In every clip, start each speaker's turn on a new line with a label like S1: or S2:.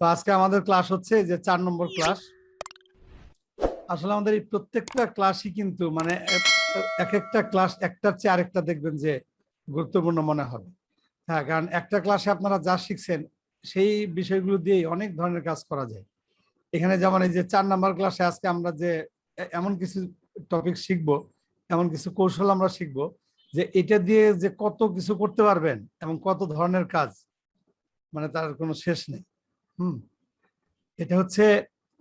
S1: তো আজকে আমাদের ক্লাস হচ্ছে যে 4 নম্বর ক্লাস। আসলে আমাদের এই প্রত্যেকটা ক্লাসই কিন্তু মানে এক একটা ক্লাস একটার চেয়ে আরেকটা দেখবেন যে গুরুত্বপূর্ণ মনে হবে। হ্যাঁ, কারণ একটা ক্লাসে আপনারা যা শিখছেন সেই বিষয়গুলো দিয়েই অনেক ধরনের কাজ করা যায়। এখানে যেমন এই যে 4 নম্বর ক্লাসে আজকে আমরা যে এমন কিছু টপিক শিখবো, এমন কিছু কৌশল আমরা শিখবো যে এটা দিয়ে যে কত কিছু করতে পারবেন এবং কত ধরনের কাজ, মানে তার কোনো শেষ নেই। এটা হচ্ছে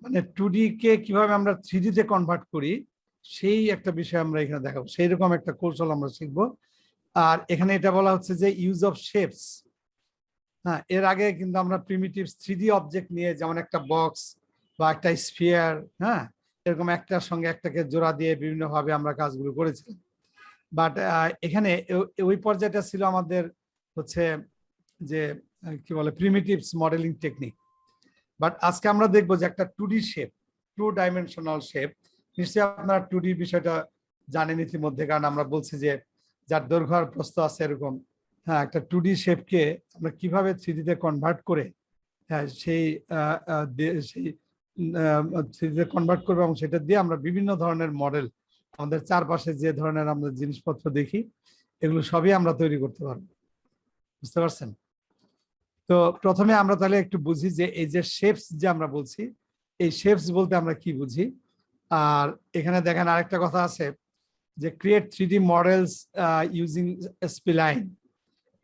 S1: মানে 2D কে কিভাবে আমরা 3D তে কনভার্ট করি সেই একটা বিষয় আমরা এখানে দেখাবো, সেই রকম একটা কৌশল আমরা শিখবো। আর এখানে এটা বলা হচ্ছে যে ইউজ অফ শেপস। হ্যাঁ, এর আগে কিন্তু আমরা প্রিমিটিভ 3D অবজেক্ট নিয়ে যেমন একটা বক্স বা একটা স্ফিয়ার, হ্যাঁ, এরকম একটার সঙ্গে একটাকে জোড়া দিয়ে বিভিন্নভাবে আমরা কাজগুলো করেছিলাম। বাট এখানে ওই পর্যায়টা ছিল আমাদের হচ্ছে যে কি বলে প্রিমিটিভস মডেলিং টেকনিক। বাট আজকে আমরা দেখবো যে একটা 2D শেপ, 2 ডাইমেনশনাল শেপ। নিশ্চয়ই আপনারা 2D বিষয়টা জানেন ইতিমধ্যে, কারণ আমরা বলছি যে যার দৈর্ঘ্য আর প্রস্থ আছে এরকম। হ্যাঁ, একটা 2D শেপকে আমরা কিভাবে 3D তে কনভার্ট করে, হ্যাঁ, সেই 3D তে কনভার্ট করবো এবং সেটা দিয়ে আমরা বিভিন্ন ধরনের মডেল, আমাদের চারপাশে যে ধরনের আমরা জিনিসপত্র দেখি এগুলো সবই আমরা তৈরি করতে পারবো। বুঝতে পারছেন? তো প্রথমে আমরা তাহলে একটু বুঝি যে এই যে শেপস যে আমরা বলছি, এই শেপস বলতে আমরা কি বুঝি। আর এখানে দেখেন আরেকটা কথা আছে যে create 3D models using spline.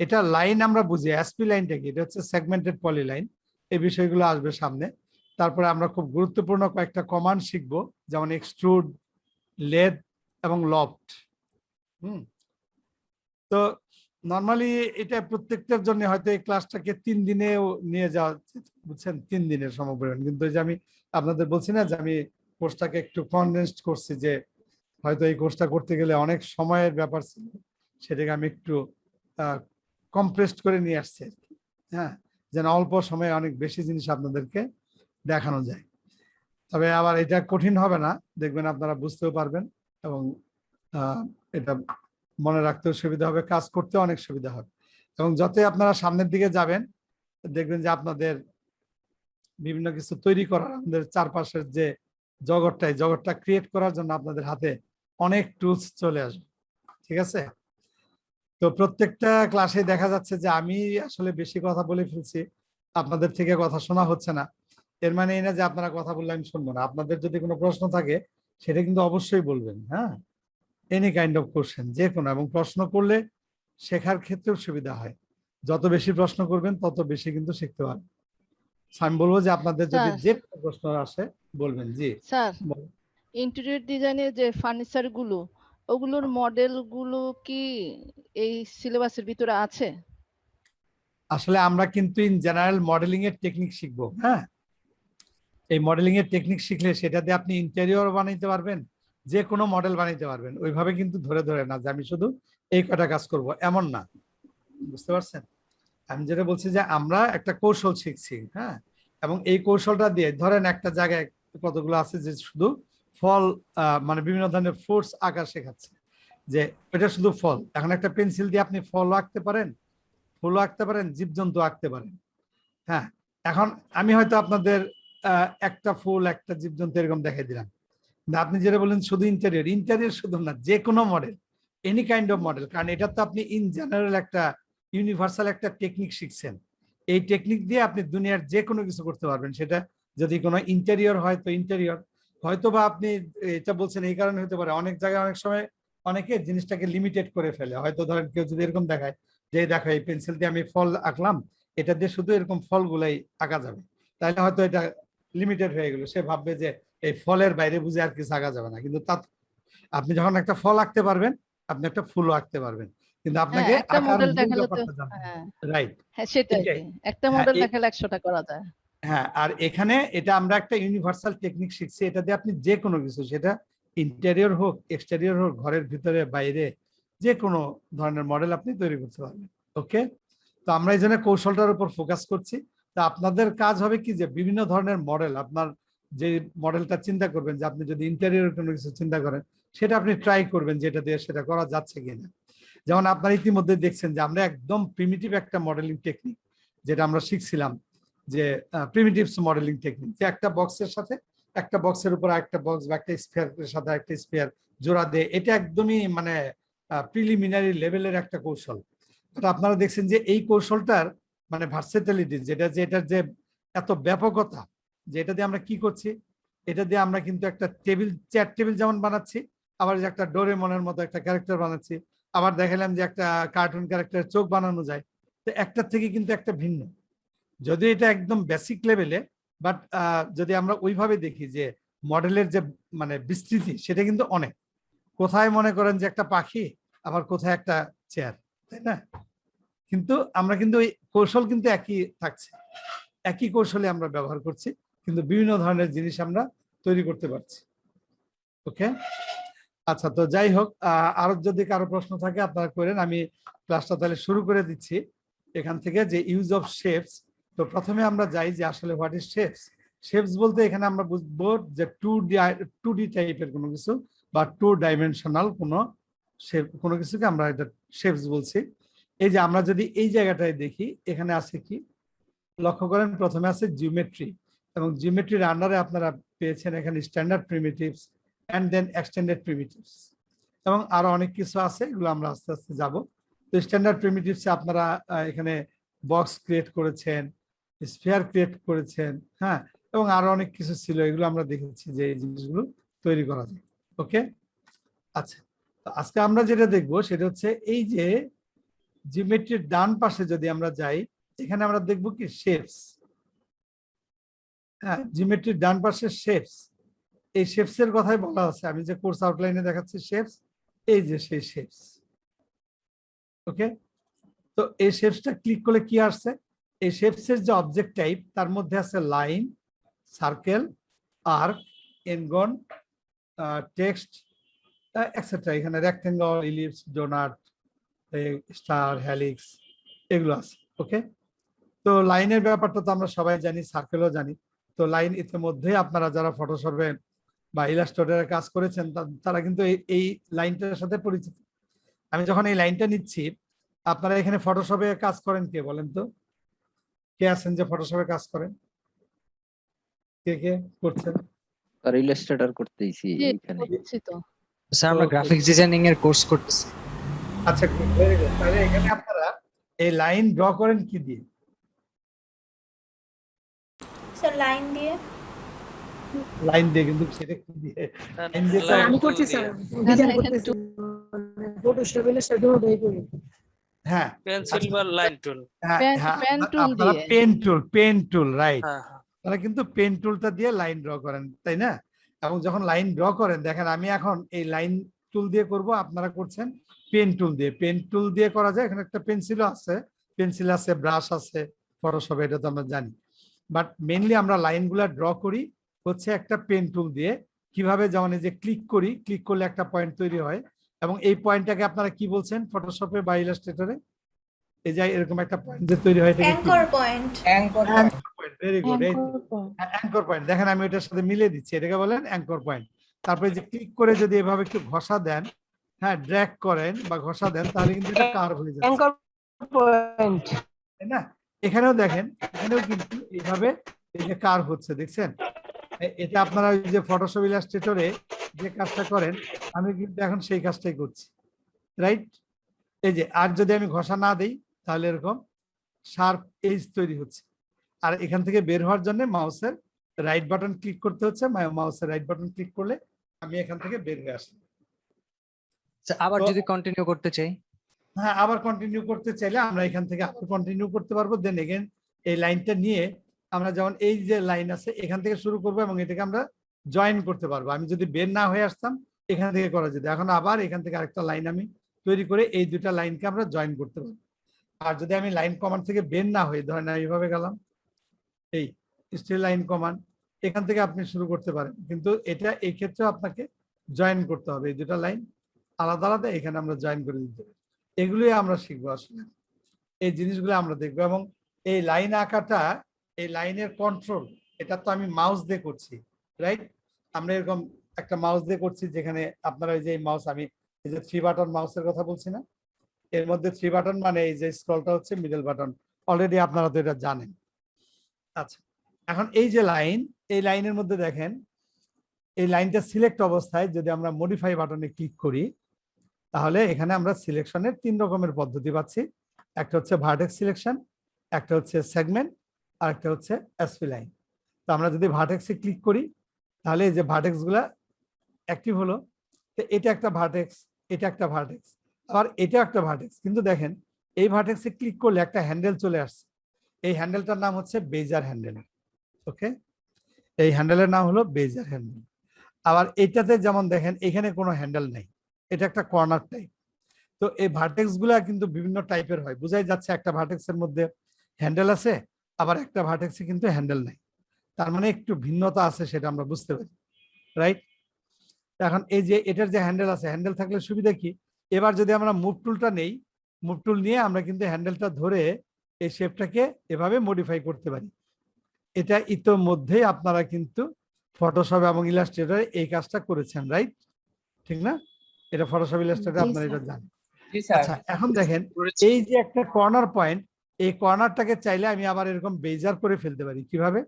S1: এটা লাইন আমরা বুঝি, এসপি লাইনটা কি? এটা হচ্ছে সেগমেন্টেড পলিলাইন। এই বিষয়গুলো আসবে সামনে। তারপরে আমরা খুব গুরুত্বপূর্ণ কয়েকটা কমান্ড শিখবো, যেমন এক্সট্রুড, লেদ এবং লফট। তো নর্মালি এটা প্রত্যেকটার জন্য হয়তো এই ক্লাসটাকে 3 দিনে নিয়ে যাওয়া, বুঝছেন, 3 দিনের সমপরিমাণ। কিন্তু যে আমি আপনাদের বলছি না যে আমি কোর্সটাকে একটু কনডেন্সড করছি, যে হয়তো এই কোর্সটা করতে গেলে অনেক সময়ের ব্যাপার ছিল, সেটাকে আমি একটু কম্প্রেসড করে নিয়ে আসছি আর কি। হ্যাঁ, যেন অল্প সময়ে অনেক বেশি জিনিস আপনাদেরকে দেখানো যায়। তবে আবার এটা কঠিন হবে না, দেখবেন আপনারা বুঝতেও পারবেন এবং এটা মনে রাখতেও সুবিধা হবে, কাজ করতে অনেক সুবিধা হবে। এবং যতই আপনারা সামনের দিকে যাবেন দেখবেন যে আপনাদের বিভিন্ন কিছু তৈরি করার, আমাদের চারপাশের যে জগৎটা ক্রিয়েট করার জন্য আপনাদের হাতে অনেক টুলস চলে আসবে। ঠিক আছে? তো প্রত্যেকটা ক্লাসে দেখা যাচ্ছে যে আমি আসলে বেশি কথা বলে ফেলছি, আপনাদের থেকে কথা শোনা হচ্ছে না। এর মানে এই না যে আপনারা কথা বললে আমি শুনবো না। আপনাদের যদি কোনো প্রশ্ন থাকে সেটা কিন্তু অবশ্যই বলবেন। হ্যাঁ, এনি কাইন্ড অফ কোশ্চেন, যে কোনো। এবং প্রশ্ন করলে শেখার ক্ষেত্রেও সুবিধা হয়। যত বেশি প্রশ্ন করবেন তত বেশি কিন্তু শিখতে পারবেন। আমি বলবো যে আপনাদের যদি যে কোনো প্রশ্ন আসে বলবেন। জি
S2: স্যার, ইন্টেরিয়র ডিজাইনের যে ফার্নিচার গুলো, ওগুলোর মডেল গুলো কি এই সিলেবাসের ভিতরে আছে?
S1: আসলে আমরা কিন্তু ইন জেনারেল মডেলিং এর টেকনিক শিখবো। হ্যাঁ, এই মডেলিং এর টেকনিক শিখলে সেটা দিয়ে আপনি ইন্টেরিয়র বানাইতে পারবেন, যে কোনো মডেল বানাইতে পারবেন। ওইভাবে কিন্তু ধরে ধরে না যে আমি শুধু এই কটা কাজ করব, এমন না। বুঝতে পারছেন? আমি যেটা বলছি যে আমরা একটা কৌশল শিখছি। হ্যাঁ, এবং এই কৌশলটা দিয়ে ধরেন একটা জায়গায় কতগুলো আছে যে শুধু ফল, মানে বিভিন্ন ধরনের ফ্রুটস আঁকা শেখাচ্ছে, যে এটা শুধু ফল। এখন একটা পেন্সিল দিয়ে আপনি ফলও আঁকতে পারেন, ফুলও আঁকতে পারেন, জীবজন্তু আঁকতে পারেন। হ্যাঁ, এখন আমি হয়তো আপনাদের একটা ফুল একটা জীবজন্তু এরকম দেখাই দিলাম। আপনি যেটা বললেন শুধু ইন্টেরিয়র শুধু না, যে কোনো model, any kind of model. কারণ এটা তো আপনি ইন জেনারেল একটা ইউনিভার্সাল একটা টেকনিক শিখছেন। এই টেকনিক দিয়ে আপনি দুনিয়ার যে কোনো কিছু করতে পারবেন। সেটা যদি কোনো ইন্টেরিয়র হয় তো ইন্টেরিয়র, হয়তো বা আপনি এটা বলছেন এই কারণে হতে পারে অনেক জায়গায় অনেক সময় অনেকে জিনিসটাকে লিমিটেড করে ফেলে। হয়তো ধরেন কেউ যদি এরকম দেখায় যে দেখো এই পেন্সিল দিয়ে আমি ফল আঁকলাম, এটা দিয়ে শুধু এরকম ফলগুলাই আঁকা যাবে, তাহলে হয়তো এটা লিমিটেড হয়ে গেল। সে ভাববে যে এই ফলের বাইরে বুঝে আর কিছু আঁকা যাবে না। কিন্তু তা আপনি যখন একটা ফল আঁকতে পারবেন, আপনি একটা ফুলও আঁকতে পারবেন, কিন্তু আপনাকে
S2: একটা
S1: আঁকার
S2: মডেল
S1: মূল
S2: দেখালে তো
S1: ব্যাপারটা জানতে হবে।
S2: হ্যাঁ,
S1: রাইট,
S2: হ্যাঁ সেটাই।
S1: এটাই।
S2: একটা
S1: হ্যাঁ,
S2: মডেল দেখালে 100টা করা যায়।
S1: হ্যাঁ, আর এখানে এটা আমরা একটা ইউনিভার্সাল টেকনিক শিখছি। এটা দিয়ে আপনি যে কোনো কিছু, সেটা ইন্টেরিয়র হোক এক্সটেরিয়র হোক, ঘরের ভিতরে বাইরে যে কোনো ধরনের মডেল আপনি তৈরি করতে পারবেন। ওকে, তো আমরা এই জন্য কৌশলটার উপর ফোকাস করছি। তা আপনাদের কাজ হবে কি যে বিভিন্ন ধরনের মডেল, আপনার যে মডেলটা চিন্তা করবেন, যে আপনি যদি ইন্টেরিয়র কোনো কিছু চিন্তা করেন সেটা আপনি ট্রাই করবেন যেটা দিয়ে সেটা করা যাচ্ছে কিনা। যেমন আপনারা ইতিমধ্যে দেখছেন যে আমরা একদম প্রিমিটিভ একটা মডেলিং টেকনিক যেটা আমরা শিখছিলাম, যে প্রিমিটিভস মডেলিং টেকনিক, যে একটা বক্সের সাথে একটা বক্সের উপর একটা বক্স বা একটা স্পেয়ারের সাথে একটা স্পেয়ার জোড়া দেয়, এটা একদমই মানে প্রিলিমিনারি লেভেলের একটা কৌশল। এটা আপনারা দেখছেন যে এই কৌশলটার মানে ভার্সেটালিটি, যেটার যে এত ব্যাপকতা, যে এটা দিয়ে আমরা কি করছি, এটা দিয়ে আমরা কিন্তু একটা টেবিল, চেয়ার টেবিল যেমন বানাচ্ছি, আবার যে একটা ডোরেমনের মতো একটা ক্যারেক্টার বানাচ্ছি, আবার দেখালাম যে একটা কার্টুন ক্যারেক্টার চোখ বানানো যায়। তো একটার থেকে কিন্তু একটা ভিন্ন, যদি এটা একদম বেসিক লেভেলে, বাট যদি আমরা ওইভাবে দেখি যে মডেলের যে মানে বিস্তৃতি, সেটা কিন্তু অনেক। কোথায় মনে করেন যে একটা পাখি, আবার কোথায় একটা চেয়ার, তাই না? কিন্তু আমরা কিন্তু ওই কৌশল কিন্তু একই থাকছে, একই কৌশলে আমরা ব্যবহার করছি, কিন্তু বিভিন্ন ধরনের জিনিস আমরা তৈরি করতে পারছি। ওকে, আচ্ছা, তো যাই হোক, আরো যদি কারো প্রশ্ন থাকে আপনারা করেন, আমি ক্লাসটা তাহলে শুরু করে দিচ্ছি এখান থেকে, যে ইউজ অফ শেপস। তো প্রথমে আমরা যাই যে আসলে হোয়াট ইজ শেপস। শেপস বলতে এখানে আমরা বুঝবো যে টু ডি টাইপের কোনো কিছু বা টু ডাইমেনশনাল কোনো শেপ, কোনো কিছুকে আমরা এটা শেপস বলছি। এই যে আমরা যদি এই জায়গাটায় দেখি, এখানে আছে কি, লক্ষ্য করেন প্রথমে আছে জিওমেট্রি, এবং জিওমেট্রির আন্ডারে আপনারা পেয়েছেন এখানে স্ট্যান্ডার্ড প্রিমিটিভস অ্যান্ড দেন এক্সটেন্ডেড প্রিমিটিভস, এবং আরো অনেক কিছু আছে, এগুলো আমরা আস্তে আস্তে যাব। তো স্ট্যান্ডার্ড প্রিমিটিভসে আপনারা এখানে বক্স ক্রিয়েট করেছেন, স্ফিয়ার ক্রিয়েট করেছেন, হ্যাঁ, এবং আরো অনেক কিছু ছিল, এগুলো আমরা দেখেছি যে এই জিনিসগুলো তৈরি করা যায়। ওকে, আচ্ছা, তো আজকে আমরা যেটা দেখবো সেটা হচ্ছে এই যে জিওমেট্রির ডান পাশে যদি আমরা যাই, এখানে আমরা দেখবো কি শেপস। হ্যাঁ, জিওমেট্রির ডান পাশে শেপস, এই শেপস এর কথাই বলা আছে, আমি যে কোর্স আউটলাইনে দেখাচ্ছি শেপস, এই যে সেই শেপস। ওকে, তো এই শেপসটা ক্লিক করলে কি আসছে, এই শেপস এর যে অবজেক্ট টাইপ, তার মধ্যে আছে line, circle, arc, ngon, text, etcetera. এখানে rectangle, ellipse, donut, star, helix, এগুলো আছে। ওকে, তো লাইনের ব্যাপারটা তো আমরা সবাই জানি, সার্কেলও জানি। তো লাইন ইতিমধ্যে আপনারা যারা ফটোশপে বা ইলাস্ট্রেটরে কাজ করেছেন তারা কিন্তু এই লাইনটার সাথে পরিচিত। আমি যখন এই লাইনটা নিচ্ছি, আপনারা এখানে ফটোশপে কাজ করেন কে বলেন তো, কে আছেন যে ফটোশপে কাজ করেন, কে কে করছেন?
S3: আর ইলাস্ট্রেটর করতেইছি
S2: জি,
S3: এখানে।
S2: করছি তো।
S4: স্যার আমরা গ্রাফিক্স ডিজাইনিং এর কোর্স করতেছি।
S1: আচ্ছা, very good. তাহলে এখানে আপনারা এই লাইন ড্র করেন কি দিয়ে?
S5: স্যার লাইন দিয়ে।
S1: লাইন দিয়ে, কিন্তু সেটা কি দিয়ে? লাইন দিয়ে তো
S6: আমি করছি স্যার,
S2: না,
S6: ডিজাইন
S2: এখানে
S6: করতেছি, ফটোশপ ইলাস্ট্রেটর ওটাই করি।
S1: হ্যাঁ,
S7: পেন্সিল বা লাইন টুল।
S1: হ্যাঁ, হ্যাঁ,
S2: পেন টুল
S1: আপনারা
S2: দিয়ে।
S1: Pen tool, right.
S7: হ্যাঁ হ্যাঁ।
S1: তারা কিন্তু পেন টুলটা দিয়ে লাইন ড্র করেন, তাই না? এবং যখন লাইন ড্র করেন, দেখেন আমি এখন এই লাইন টুল দিয়ে করব, আপনারা করছেন পেন টুল দিয়ে। পেন টুল দিয়ে করা যায়, এখানে একটা পেন্সিলও আছে, পেন্সিল আছে, ব্রাশ আছে ফটোশপে, এটা তো আমরা জানি। বাট মেইনলি আমরা লাইনগুলা ড্র করি হচ্ছে একটা পেন টুল দিয়ে। কিভাবে, যেমন এই যে ক্লিক করি, ক্লিক করলে একটা পয়েন্ট তৈরি হয়, এবং এই পয়েন্টটাকে আপনারা কি বলছেন ফটোশপে বা ইলাস্ট্রেটরে? এই যে এরকম একটা পয়েন্ট যে তৈরি হয়, এটাকে
S5: অ্যাঙ্কর পয়েন্ট।
S1: ভেরি গুড, এই অ্যাঙ্কর পয়েন্ট। দেখেন আমি এটার সাথে মিলিয়ে দিচ্ছি, এটাকে বলেন অ্যাঙ্কর পয়েন্ট। তারপরে যে ক্লিক করে যদি এভাবে একটু ঘষা দেন, হ্যাঁ, ড্র্যাগ করেন বা ঘষা দেন, তাহলে কিন্তু এটা কার্ভ হয়ে যাচ্ছে,
S6: অ্যাঙ্কর পয়েন্ট।
S1: তাই না? এখানেও দেখেন, এখানেও কিন্তু এইভাবে এই যে কার্ভ হচ্ছে, দেখছেন? এটা আপনারা ওই যে ফটোশপ ইলাস্ট্রেটরে যে কাজটা করেন, আমি কিন্তু এখন সেই কাজটাই করছি, রাইট? এই যে, আর যদি আমি ঘষা না দিই, তাহলে এরকম শার্প এজ তৈরি হচ্ছে। আর এখান থেকে বের হওয়ার জন্য মাউসের রাইট বাটন ক্লিক করতে হচ্ছে, মাউসের রাইট বাটন ক্লিক করলে আমি এখান থেকে বের হয়ে আসি।
S4: আবার
S1: তো-
S4: যদি কন্টিনিউ করতে চাই,
S1: হ্যাঁ, আবার কন্টিনিউ করতে চাইলে আমরা এখান থেকে আবার কন্টিনিউ করতে পারবো। দেন এগেন এই লাইনটা নিয়ে আমরা যেমন এই যে লাইন আছে, এখান থেকে শুরু করবো এবং এটাকে আমরা জয়েন করতে পারবো। আমি যদি বের না হয়ে আসতাম, এখান থেকে করা যেত। এখন আবার এখান থেকে আরেকটা লাইন আমি তৈরি করে এই দুটা লাইনকে আমরা জয়েন করতে পারবো। আর যদি আমি লাইন কমান্ড থেকে বের না হই, ধরেন আমি এইভাবে গেলাম, এই স্টিল লাইন কমান্ড, এখান থেকে আপনি শুরু করতে পারেন, কিন্তু এটা এই ক্ষেত্রে আপনাকে জয়েন করতে হবে। এই দুটা লাইন আলাদা আলাদা, এখানে আমরা জয়েন করে দিতে হবে। এগুলোই আমরা শিখবো আসলে, এই জিনিসগুলো আমরা দেখবো। এবং এই লাইন আঁকাটা, এই লাইনের কন্ট্রোল, এটা তো আমি মাউস দিয়ে করছি, রাইট? আমরা এরকম একটা মাউস দিয়ে করছি, যেখানে আপনারা এই যে মাউস, আমি এই যে 3 বাটন মাউসের কথা বলছি না, এর মধ্যে 3 বাটন মানে এই যে স্ক্রলটা হচ্ছে মিডল বাটন, অলরেডি আপনারা তো এটা জানেন। আচ্ছা, এখন এই যে লাইন, এই লাইনের মধ্যে দেখেন এই লাইনটা সিলেক্ট অবস্থায় যদি আমরা মডিফাই বাটনে ক্লিক করি, তাহলে এখানে আমরা সিলেকশনের 3 রকমের পদ্ধতি পাচ্ছি। একটা হচ্ছে ভার্টেক্স সিলেকশন, একটা হচ্ছে সেগমেন্ট, আর একটা হচ্ছে এসপি লাইন। তো আমরা যদি ভার্টেক্সে ক্লিক করি, তাহলে এই যে ভার্টেক্স গুলা অ্যাক্টিভ হলো। তো এটা একটা ভার্টেক্স, এটা একটা ভার্টেক্স, আবার এটা একটা ভার্টেক্স। কিন্তু দেখেন এই ভার্টেক্সে ক্লিক করলে একটা হ্যান্ডেল চলে আসছে। এই হ্যান্ডেলটার নাম হচ্ছে বেজার হ্যান্ডেল। ওকে, এই হ্যান্ডেলের নাম হলো বেজার হ্যান্ডেল। আবার এটাতে যেমন দেখেন এখানে কোনো হ্যান্ডেল নেই, এটা একটা কর্নার টাইপ। তো এই ভার্টেক্স গুলা কিন্তু বিভিন্ন টাইপের হয়, বোঝাই যাচ্ছে একটা ভার্টেক্সের মধ্যে হ্যান্ডেল আছে, আবার একটা ভার্টেক্সে কিন্তু হ্যান্ডেল নাই। তার মানে একটু ভিন্নতা আছে, সেটা আমরা বুঝতে পারি, রাইট? এখন এই যে এটার যে হ্যান্ডেল আছে, হ্যান্ডেল থাকলে সুবিধা কি, এবার যদি আমরা মুভ টুলটা নেই, মুভ টুল নিয়ে আমরা কিন্তু হ্যান্ডেলটা ধরে এই শেপটাকে এভাবে মডিফাই করতে পারি। এটা ইতোমধ্যেই আপনারা কিন্তু ফটোশপ এবং ইলাস্ট্রেটরে এই কাজটা করেছেন, রাইট? ঠিক না? এটা ফটোশপ ইলাস্ট্রেটরে
S2: জি,
S1: আপনারা
S2: স্যার।
S1: এটা জানেন। আচ্ছা, এখন দেখেন এই যে একটা কর্নার পয়েন্ট, এই কর্নারটাকে চাইলে আমি আবার এরকম বেজার করে ফেলতে পারি। কিভাবে?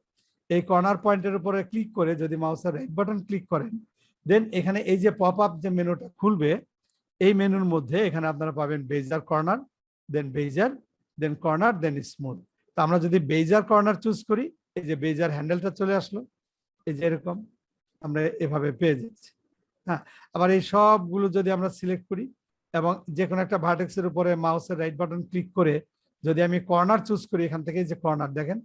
S1: এই কর্নার পয়েন্টের উপরে ক্লিক করে যদি মাউসের রাইট বাটন ক্লিক করেন, দেন এখানে এই যে পপ আপ যে মেনুটা খুলবে, এই মেনুর মধ্যে এখানে আপনারা পাবেন বেজার কর্নার, দেন বেজার, দেন কর্নার, দেন স্মুথ। তো আমরা যদি বেজার কর্নার চুজ করি, এই যে বেজার হ্যান্ডেলটা চলে আসলো, এই যে এরকম আমরা এভাবে পেয়ে যাচ্ছি। হ্যাঁ, আবার এই সবগুলো যদি আমরা সিলেক্ট করি এবং যে কোনো একটা ভার্টেক্সের উপরে মাউসের রাইট বাটন ক্লিক করে যদি আমি কর্নার চুজ করি, এখান থেকে যে কর্নার দেখেন,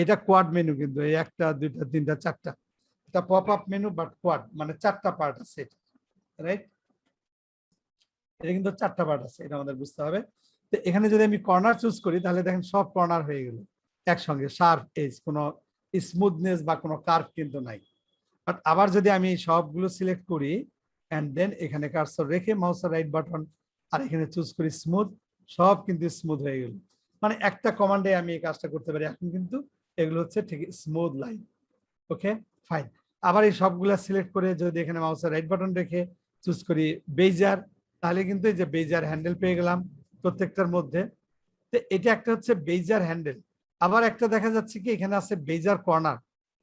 S1: এটা কোয়াড মেনু, কিন্তু এই 1 2 3 4 4টা, এটা pop up menu but quad, মানে 4টা পার্ট আছে এটা, রাইট? এটা কিন্তু 4টা পার্ট আছে, এটা আমাদের বুঝতে হবে। তো এখানে যদি আমি কর্নার চুজ করি, তাহলে দেখেন সব কর্নার হয়ে গেল একসঙ্গে, শার্প এজ, কোনো স্মুথনেস বা কোনো কার্ভ কিন্তু নাই। বাট আবার যদি আমি সবগুলো সিলেক্ট করি এন্ড দেন এখানে কার্সর রেখে মাউসের রাইট বাটন আর এখানে চুজ করি স্মুথ, সব কিন্তু স্মুথ হয়ে গেল। মানে একটা কমান্ডে আমি এই কাজটা করতে পারি। এখন কিন্তু এগুলো হচ্ছে ঠিক স্মুথ লাইন। ওকে, ফাইন। আবার এই সবগুলা সিলেক্ট করে যদি এখানে মাউসের রাইট বাটন রেখে চুজ করি বেজার, তাহলে কিন্তু এই যে বেজার হ্যান্ডেল পেয়ে গেলাম প্রত্যেকটার মধ্যে। তো এটা একটা হচ্ছে বেজার হ্যান্ডেল। আবার একটা দেখা যাচ্ছে কি এখানে আছে বেজার corner.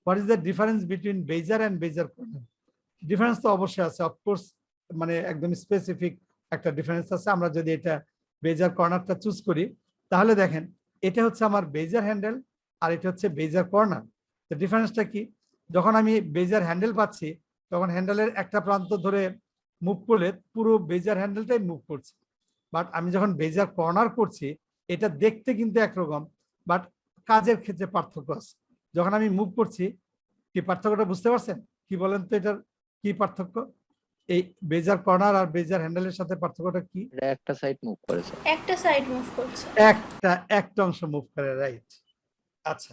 S1: What is the difference between বেজার এন্ড বেজার কর্নার? ডিফারেন্স তো অবশ্যই আছে, অফকোর্স, মানে একদম স্পেসিফিক একটা ডিফারেন্স আছে। আমরা যদি এটা বেজার কর্নারটা চুজ করি, তাহলে দেখেন এটা হচ্ছে আমার বেজার হ্যান্ডেল আর এটা হচ্ছে বেজার কর্নার। তো ডিফারেন্সটা কি? যখন আমি বেজার হ্যান্ডেল পাচ্ছি, তখন হ্যান্ডেলের একটা প্রান্ত ধরে মুভ করলে পুরো বেজার হ্যান্ডেলটাই মুভ করছে। বাট আমি যখন বেজার কর্নার করছি, এটা দেখতে কিন্তু একরকম, বাট কাজের ক্ষেত্রে পার্থক্য আছে। যখন আমি মুভ করছি, কি পার্থক্যটা বুঝতে পারছেন? কি বলেন তো, এটার কি পার্থক্য? এই বেজার কর্নার আর বেজার হ্যান্ডেলের সাথে পার্থক্যটা কি?
S3: এটা একটা সাইড মুভ করেছে।
S5: একটা সাইড মুভ করছে।
S1: একটা অংশ মুভ করে, রাইট? আচ্ছা,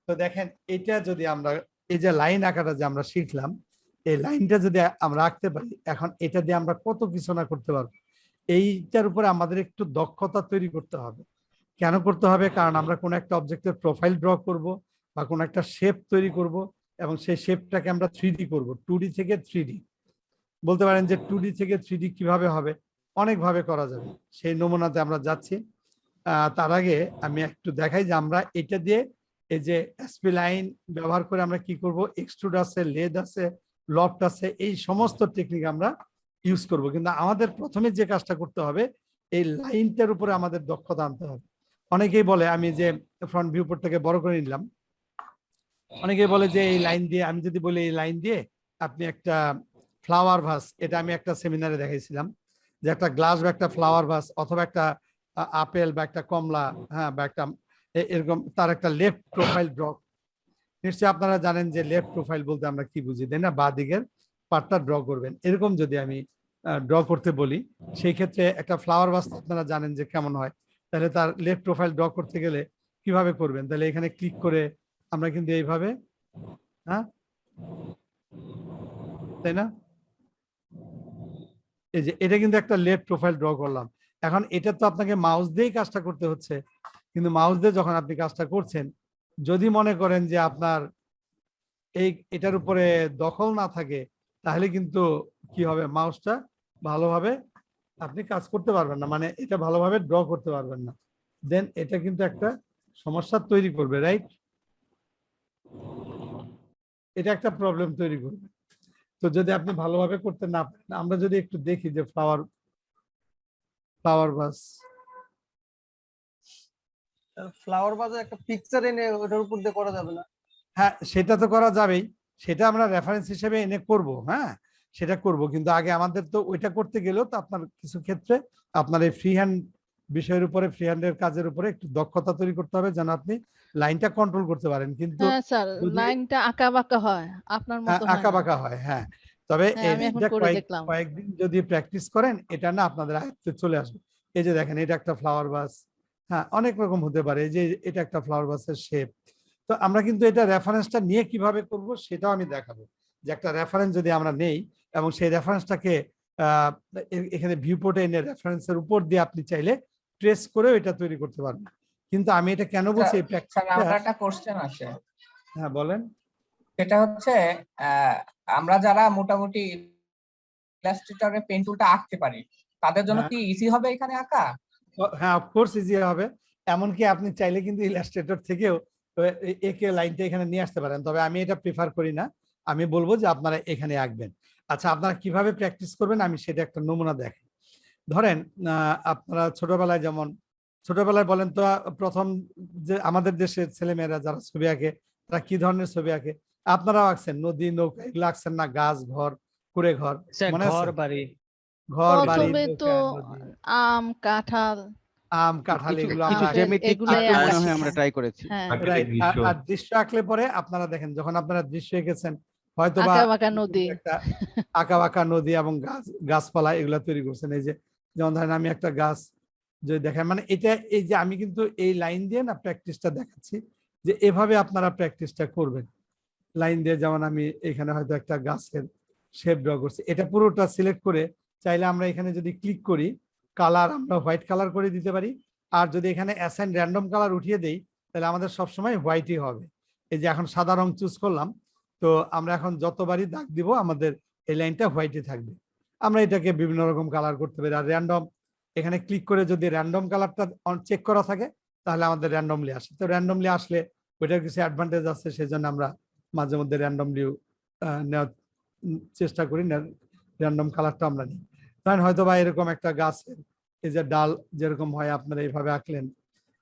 S1: তো দেখেন এটা যদি আমরা এই যে লাইন আঁকাটা যে আমরা শিখলাম, এই লাইনটা যদি আমরা আঁকতে পারি, এখন এটা দিয়ে আমরা কত কিছু না করতে পারবো। এইটার উপরে আমাদের একটু দক্ষতা তৈরি করতে হবে। কেন করতে হবে? কারণ আমরা কোনো একটা অবজেক্টের প্রোফাইল ড্র করব বা কোনো একটা শেপ তৈরি করব, এবং সেই শেপটাকে আমরা 3D করব। 2D থেকে 3D বলতে পারেন যে 2D থেকে 3D কিভাবে হবে? অনেকভাবে করা যাবে, সেই নমুনাতে আমরা যাচ্ছি। তার আগে আমি একটু দেখাই যে আমরা এটা দিয়ে এই যে এসপি লাইন ব্যবহার করে আমরা কি করব, এক্সট্রুড আছে, লেদ আছে, লফট আছে, এই সমস্ত টেকনিক আমরা ইউজ করব। কিন্তু আমাদের প্রথমে যে কাজটা করতে হবে, এই লাইনটার উপরে আমাদের দক্ষতা আনতে হবে। অনেকেই বলে, আমি যে ফ্রন্ট ভিউপোর্টটাকে বড় করে নিলাম, অনেকেই বলে যে এই লাইন দিয়ে, আমি যদি বলি এই লাইন দিয়ে আপনি একটা ফ্লাওয়ার ভাস, এটা আমি একটা সেমিনারে দেখাইছিলাম, যে একটা গ্লাস বা একটা ফ্লাওয়ার ভাস অথবা একটা আপেল বা একটা কমলা, হ্যাঁ, বা একটা এরকম তার একটা লেফট প্রোফাইল ড্র। নিশ্চয়ই আপনারা জানেন যে লেফট প্রোফাইল বলতে আমরা কি বুঝি, তাই না? বাঁ দিকের পার্টটা ড্র করবেন। এরকম যদি আমি ড্র করতে বলি, সেই ক্ষেত্রে একটা ফ্লাওয়ার ভাস আপনারা জানেন যে কেমন হয়, তাহলে তার লেফট প্রোফাইল ড্র করতে গেলে কিভাবে করবেন? তাহলে এখানে ক্লিক করে আমরা কিন্তু এইভাবে, হ্যাঁ, তাই না? এই যে এটা কিন্তু একটা লেফট প্রোফাইল ড্র করলাম। এখন এটা তো আপনাকে মাউস দিয়েই কাজটা করতে হচ্ছে, কিন্তু মাউস দিয়ে যখন আপনি কাজটা করছেন, যদি মনে করেন যে আপনার এটার উপরে দখল না থাকে, তাহলে কিন্তু কি হবে, মাউসটা ভালোভাবে আপনি কাজ করতে পারবেন না, মানে এটা ভালোভাবে ড্র করতে পারবেন না। দেন এটা কিন্তু একটা সমস্যা তৈরি করবে, রাইট? এটা একটা প্রবলেম তৈরি করবে। তো যদি আপনি ভালোভাবে করতে না পারেন, আমরা যদি একটু দেখি যে ফ্লাওয়ার বাস,
S6: ফ্লাওয়ার বাজে একটা পিকচার এনে ওটার উপর দিয়ে করা যাবে না?
S1: হ্যাঁ সেটা তো করা যাবেই, সেটা আমরা রেফারেন্স হিসেবে এনে করব, হ্যাঁ সেটা করব, কিন্তু আগে আমাদের তো ওইটা করতে গেলেও তো আপনার কিছু ক্ষেত্রে আপনার এই ফ্রি হ্যান্ড বিষয়ের উপরে, ফ্রি হ্যান্ডের কাজের উপরে একটু দক্ষতা তৈরি করতে হবে যেন আপনি লাইনটা কন্ট্রোল করতে পারেন। কিন্তু
S2: হ্যাঁ স্যার,
S1: যদি
S2: লাইনটা আঁকা বাঁকা হয়, আপনার মতো হয়
S1: আঁকা
S2: না।
S1: বাঁকা হয়, হ্যাঁ, তবে
S2: হ্যাঁ, আমি এখন
S1: এটা
S2: করে দেখলাম।
S1: কয়েকদিন যদি প্র্যাকটিস করেন এটা না আপনাদের আয়ত্তে চলে আসবে। এই যে দেখেন এটা একটা ফ্লাওয়ার বাস, হ্যাঁ অনেক রকম হতে পারে, এই যে এটা একটা ফ্লাওয়ার বাসের শেপ। তো আমরা কিন্তু এটা রেফারেন্সটা নিয়ে কিভাবে করব সেটাও আমি দেখাবো, যে একটা রেফারেন্স যদি আমরা নেই এবং সেই রেফারেন্সটাকে এখানে ভিউপোর্টে এনে রেফারেন্সের উপর দিয়ে আপনি চাইলে ট্রেস করেও এটা তৈরি করতে পারবেন। কিন্তু আমি এটা কেন বলছি এই
S7: স্যার
S1: প্র্যাকটিসটা,
S7: আমার একটা কোশ্চেন আছে,
S1: হ্যাঁ বলেন।
S7: সেটা হচ্ছে আমরা যারা মোটামুটি ইলাস্ট্রেটরে পেন টুলটা আঁকতে পারি তাদের জন্য
S1: হ্যাঁ।
S7: কি ইজি হবে এখানে আঁকা?
S1: হ্যাঁ অফকোর্স ইজি হবে, এমনকি আপনি চাইলে কিন্তু ইলাস্ট্রেটর থেকেও একে লাইনটা এখানে নিয়ে আসতে পারেন, তবে আমি এটা প্রেফার করি না, আমি বলবো যে আপনারা এখানে আঁকবেন। আচ্ছা আপনারা কিভাবে প্র্যাকটিস করবেন আমি সেটা একটা নমুনা দেখেন। ধরেন আপনারা ছোটবেলায় বলেন তো, প্রথম যে আমাদের দেশের ছেলেমেয়েরা যারা ছবি আঁকে তারা কি ধরনের ছবি আঁকে? আপনারাও আঁকছেন, নদী নৌকা এগুলো আঁকছেন না, গাছ ঘর কুড়ে ঘর, মনে আছে?
S4: ঘর বাড়ি।
S1: ঘর বাড়ি
S2: প্রথমে তো
S1: নৌকা নদী
S2: আম কাঁঠাল
S1: আম কাঁঠাল
S8: কিছু
S1: এগুলো
S8: কিছু
S1: আমরা
S8: জ্যামিতিক
S2: এগুলাই
S8: চিত্র মনে
S2: আঁকা
S8: হয় আমরা
S2: শেখা।
S8: ট্রাই করেছি।
S2: হ্যাঁ,
S1: রাইট। আর দৃশ্য আঁকলে পরে আপনারা দেখেন যখন আপনারা দৃশ্য এঁকেছেন হয়তো বা
S2: আঁকা বাঁকা নদী।
S1: একটা আঁকা বাঁকা নদী এবং গাছপালা এগুলা তৈরি করছেন। এই যে যেমন ধরেন আমি একটা গাছ যদি দেখেন, মানে এটা এই যে আমি কিন্তু এই লাইন দিয়ে না প্র্যাকটিসটা দেখাচ্ছি যে এভাবে আপনারা প্র্যাকটিসটা করবেন। লাইন দিয়ে যেমন আমি এখানে হয়তো একটা গাছের শেপ ড্র করছি, এটা পুরোটা সিলেক্ট করে চাইলে আমরা এখানে যদি ক্লিক করি কালার আমরা হোয়াইট কালার করে দিতে পারি, আর যদি এখানে অ্যাসাইন র্যান্ডম কালার উঠিয়ে দেই তাহলে আমাদের সবসময় হোয়াইটই হবে। এই যে এখন সাদা রং চুজ করলাম, তো আমরা এখন যতবারই দাগ দিব আমাদের এই লাইনটা হোয়াইটে থাকবে। আমরা এটাকে বিভিন্ন রকম কালার করতে পারি, আর র্যান্ডম এখানে ক্লিক করে যদি র্যান্ডম কালারটা চেক করা থাকে তাহলে আমাদের র্যান্ডমলি আসে। তো র্যান্ডমলি আসলে ওইটার কিছু অ্যাডভান্টেজ আছে, সেই জন্য আমরা মাঝে মধ্যে র্যান্ডমলি নেওয়ার চেষ্টা করি, না র্যান্ডম কালারটা আমরা নিই। ধরেন হয়তো বা এরকম একটা গাছের এই যে ডাল যেরকম হয় আপনারা এইভাবে আঁকলেন,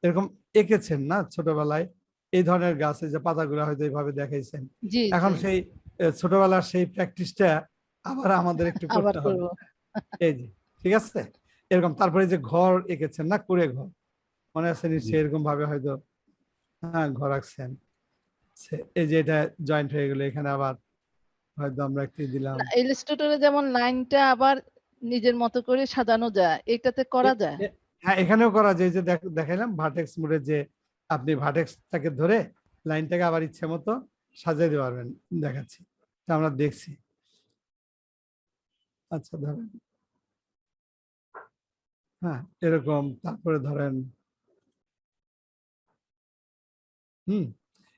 S1: এরকম এঁকেছেন না ছোটবেলায়, এই ধরনের গাছের যে পাতাগুলো হয়তো এইভাবে দেখাইছেন।
S2: জি
S1: এখন
S2: জি,
S1: সেই ছোটবেলার সেই প্র্যাকটিসটা আবার আমাদের একটু
S2: আবার
S1: করতে হবে।
S2: করবো।
S1: এই যে ঠিক আছে, এরকম তারপরে যে ঘর এঁকেছেন না, কুড়ে ঘর, মনে আছে নিশ্চয়ই এরকম ভাবে হয়তো, হ্যাঁ ঘর আঁকছেন। এই যে এটা জয়েন্ট হয়ে গেল, এখানে আবার হয়তো আমরা একটি দিলাম।
S2: ইলাস্ট্রেটরে যেমন লাইনটা আবার নিজের মতো করে সাজানো যায়, এটাতে করা যায়।
S1: হ্যাঁ এখানেও করা যায়, যে দেখাইলাম ভার্টেক্স মোডে, যে আপনি ভার্টেক্সটাকে ধরে লাইনটাকে আবার ইচ্ছে মতো সাজিয়ে দিতে পারবেন, দেখাচ্ছি তা আমরা দেখছি। আচ্ছা ধরেন হ্যাঁ এরকম, তারপরে ধরেন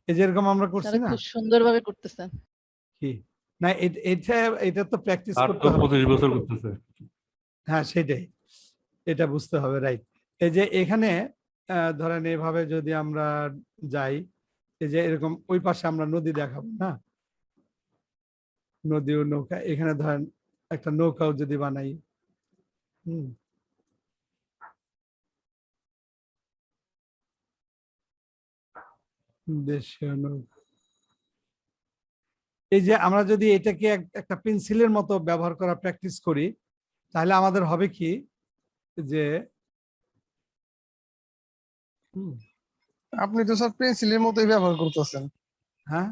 S1: এই যে এরকম আমরা করছি
S2: তারা
S1: না
S2: খুব সুন্দরভাবে করতেছেন।
S1: কি না, এটা তো প্র্যাকটিস
S9: আর
S1: করতে
S9: তো
S1: হবে।
S9: 25 বছর করতেছে।
S1: হ্যাঁ সেটাই, এটা বুঝতে হবে, রাইট। এই যে এখানে ধরেন এইভাবে যদি আমরা যাই, এই যে এরকম ওই পাশে আমরা নদী দেখাবো না, নদী ও নৌকা, এখানে ধরেন একটা নৌকাও যদি বানাই, দেশীয় নৌকা, এই যে আমরা যদি এটাকে একটা পেন্সিলের মতো ব্যবহার করা প্র্যাকটিস করি তাহলে আমাদের হবে কি যে
S6: আপনি তো স্যার পেন্সিলের মতোই ব্যবহার করতেছেন।
S1: হ্যাঁ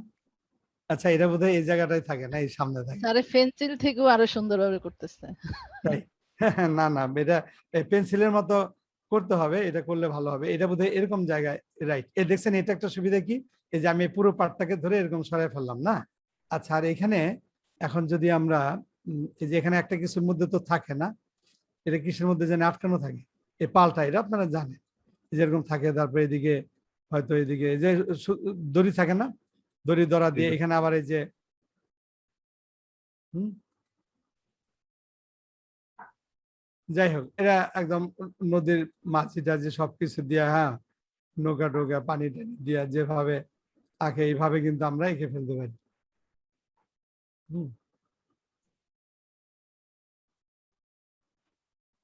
S1: আচ্ছা, এটা বোধহয় এই জায়গাটাই থাকে না, এই সামনে থাকে।
S2: তারে পেন্সিল থেকেও আরো সুন্দরভাবে করতেছে।
S1: তাই না না, এটা পেন্সিলের মতো করতে হবে, এটা করলে ভালো হবে। এটা বোধহয় এরকম জায়গায়, রাইট। দেখছেন এটা একটা সুবিধা কি, এই যে আমি পুরো পার্টটাকে ধরে এরকম সরাই ফেললাম না। আচ্ছা আর এখানে এখন যদি আমরা এই যে এখানে একটা কিছুর মধ্যে তো থাকে না, এটা কিসের মধ্যে যেন আটকানো থাকে, এই পালটা, এটা আপনারা জানেন যেরকম থাকে। তারপরে এদিকে হয়তো এদিকে এই যে দড়ি থাকে না, দড়ি ধরা দিয়ে এখানে আবার এই যে যাই হোক, এটা একদম নদীর মাছি টাছি সবকিছু দিয়া, হ্যাঁ নৌকা টোকা পানি টানি দিয়া যেভাবে আঁকে এইভাবে কিন্তু আমরা এঁকে ফেলতে পারি। হুম।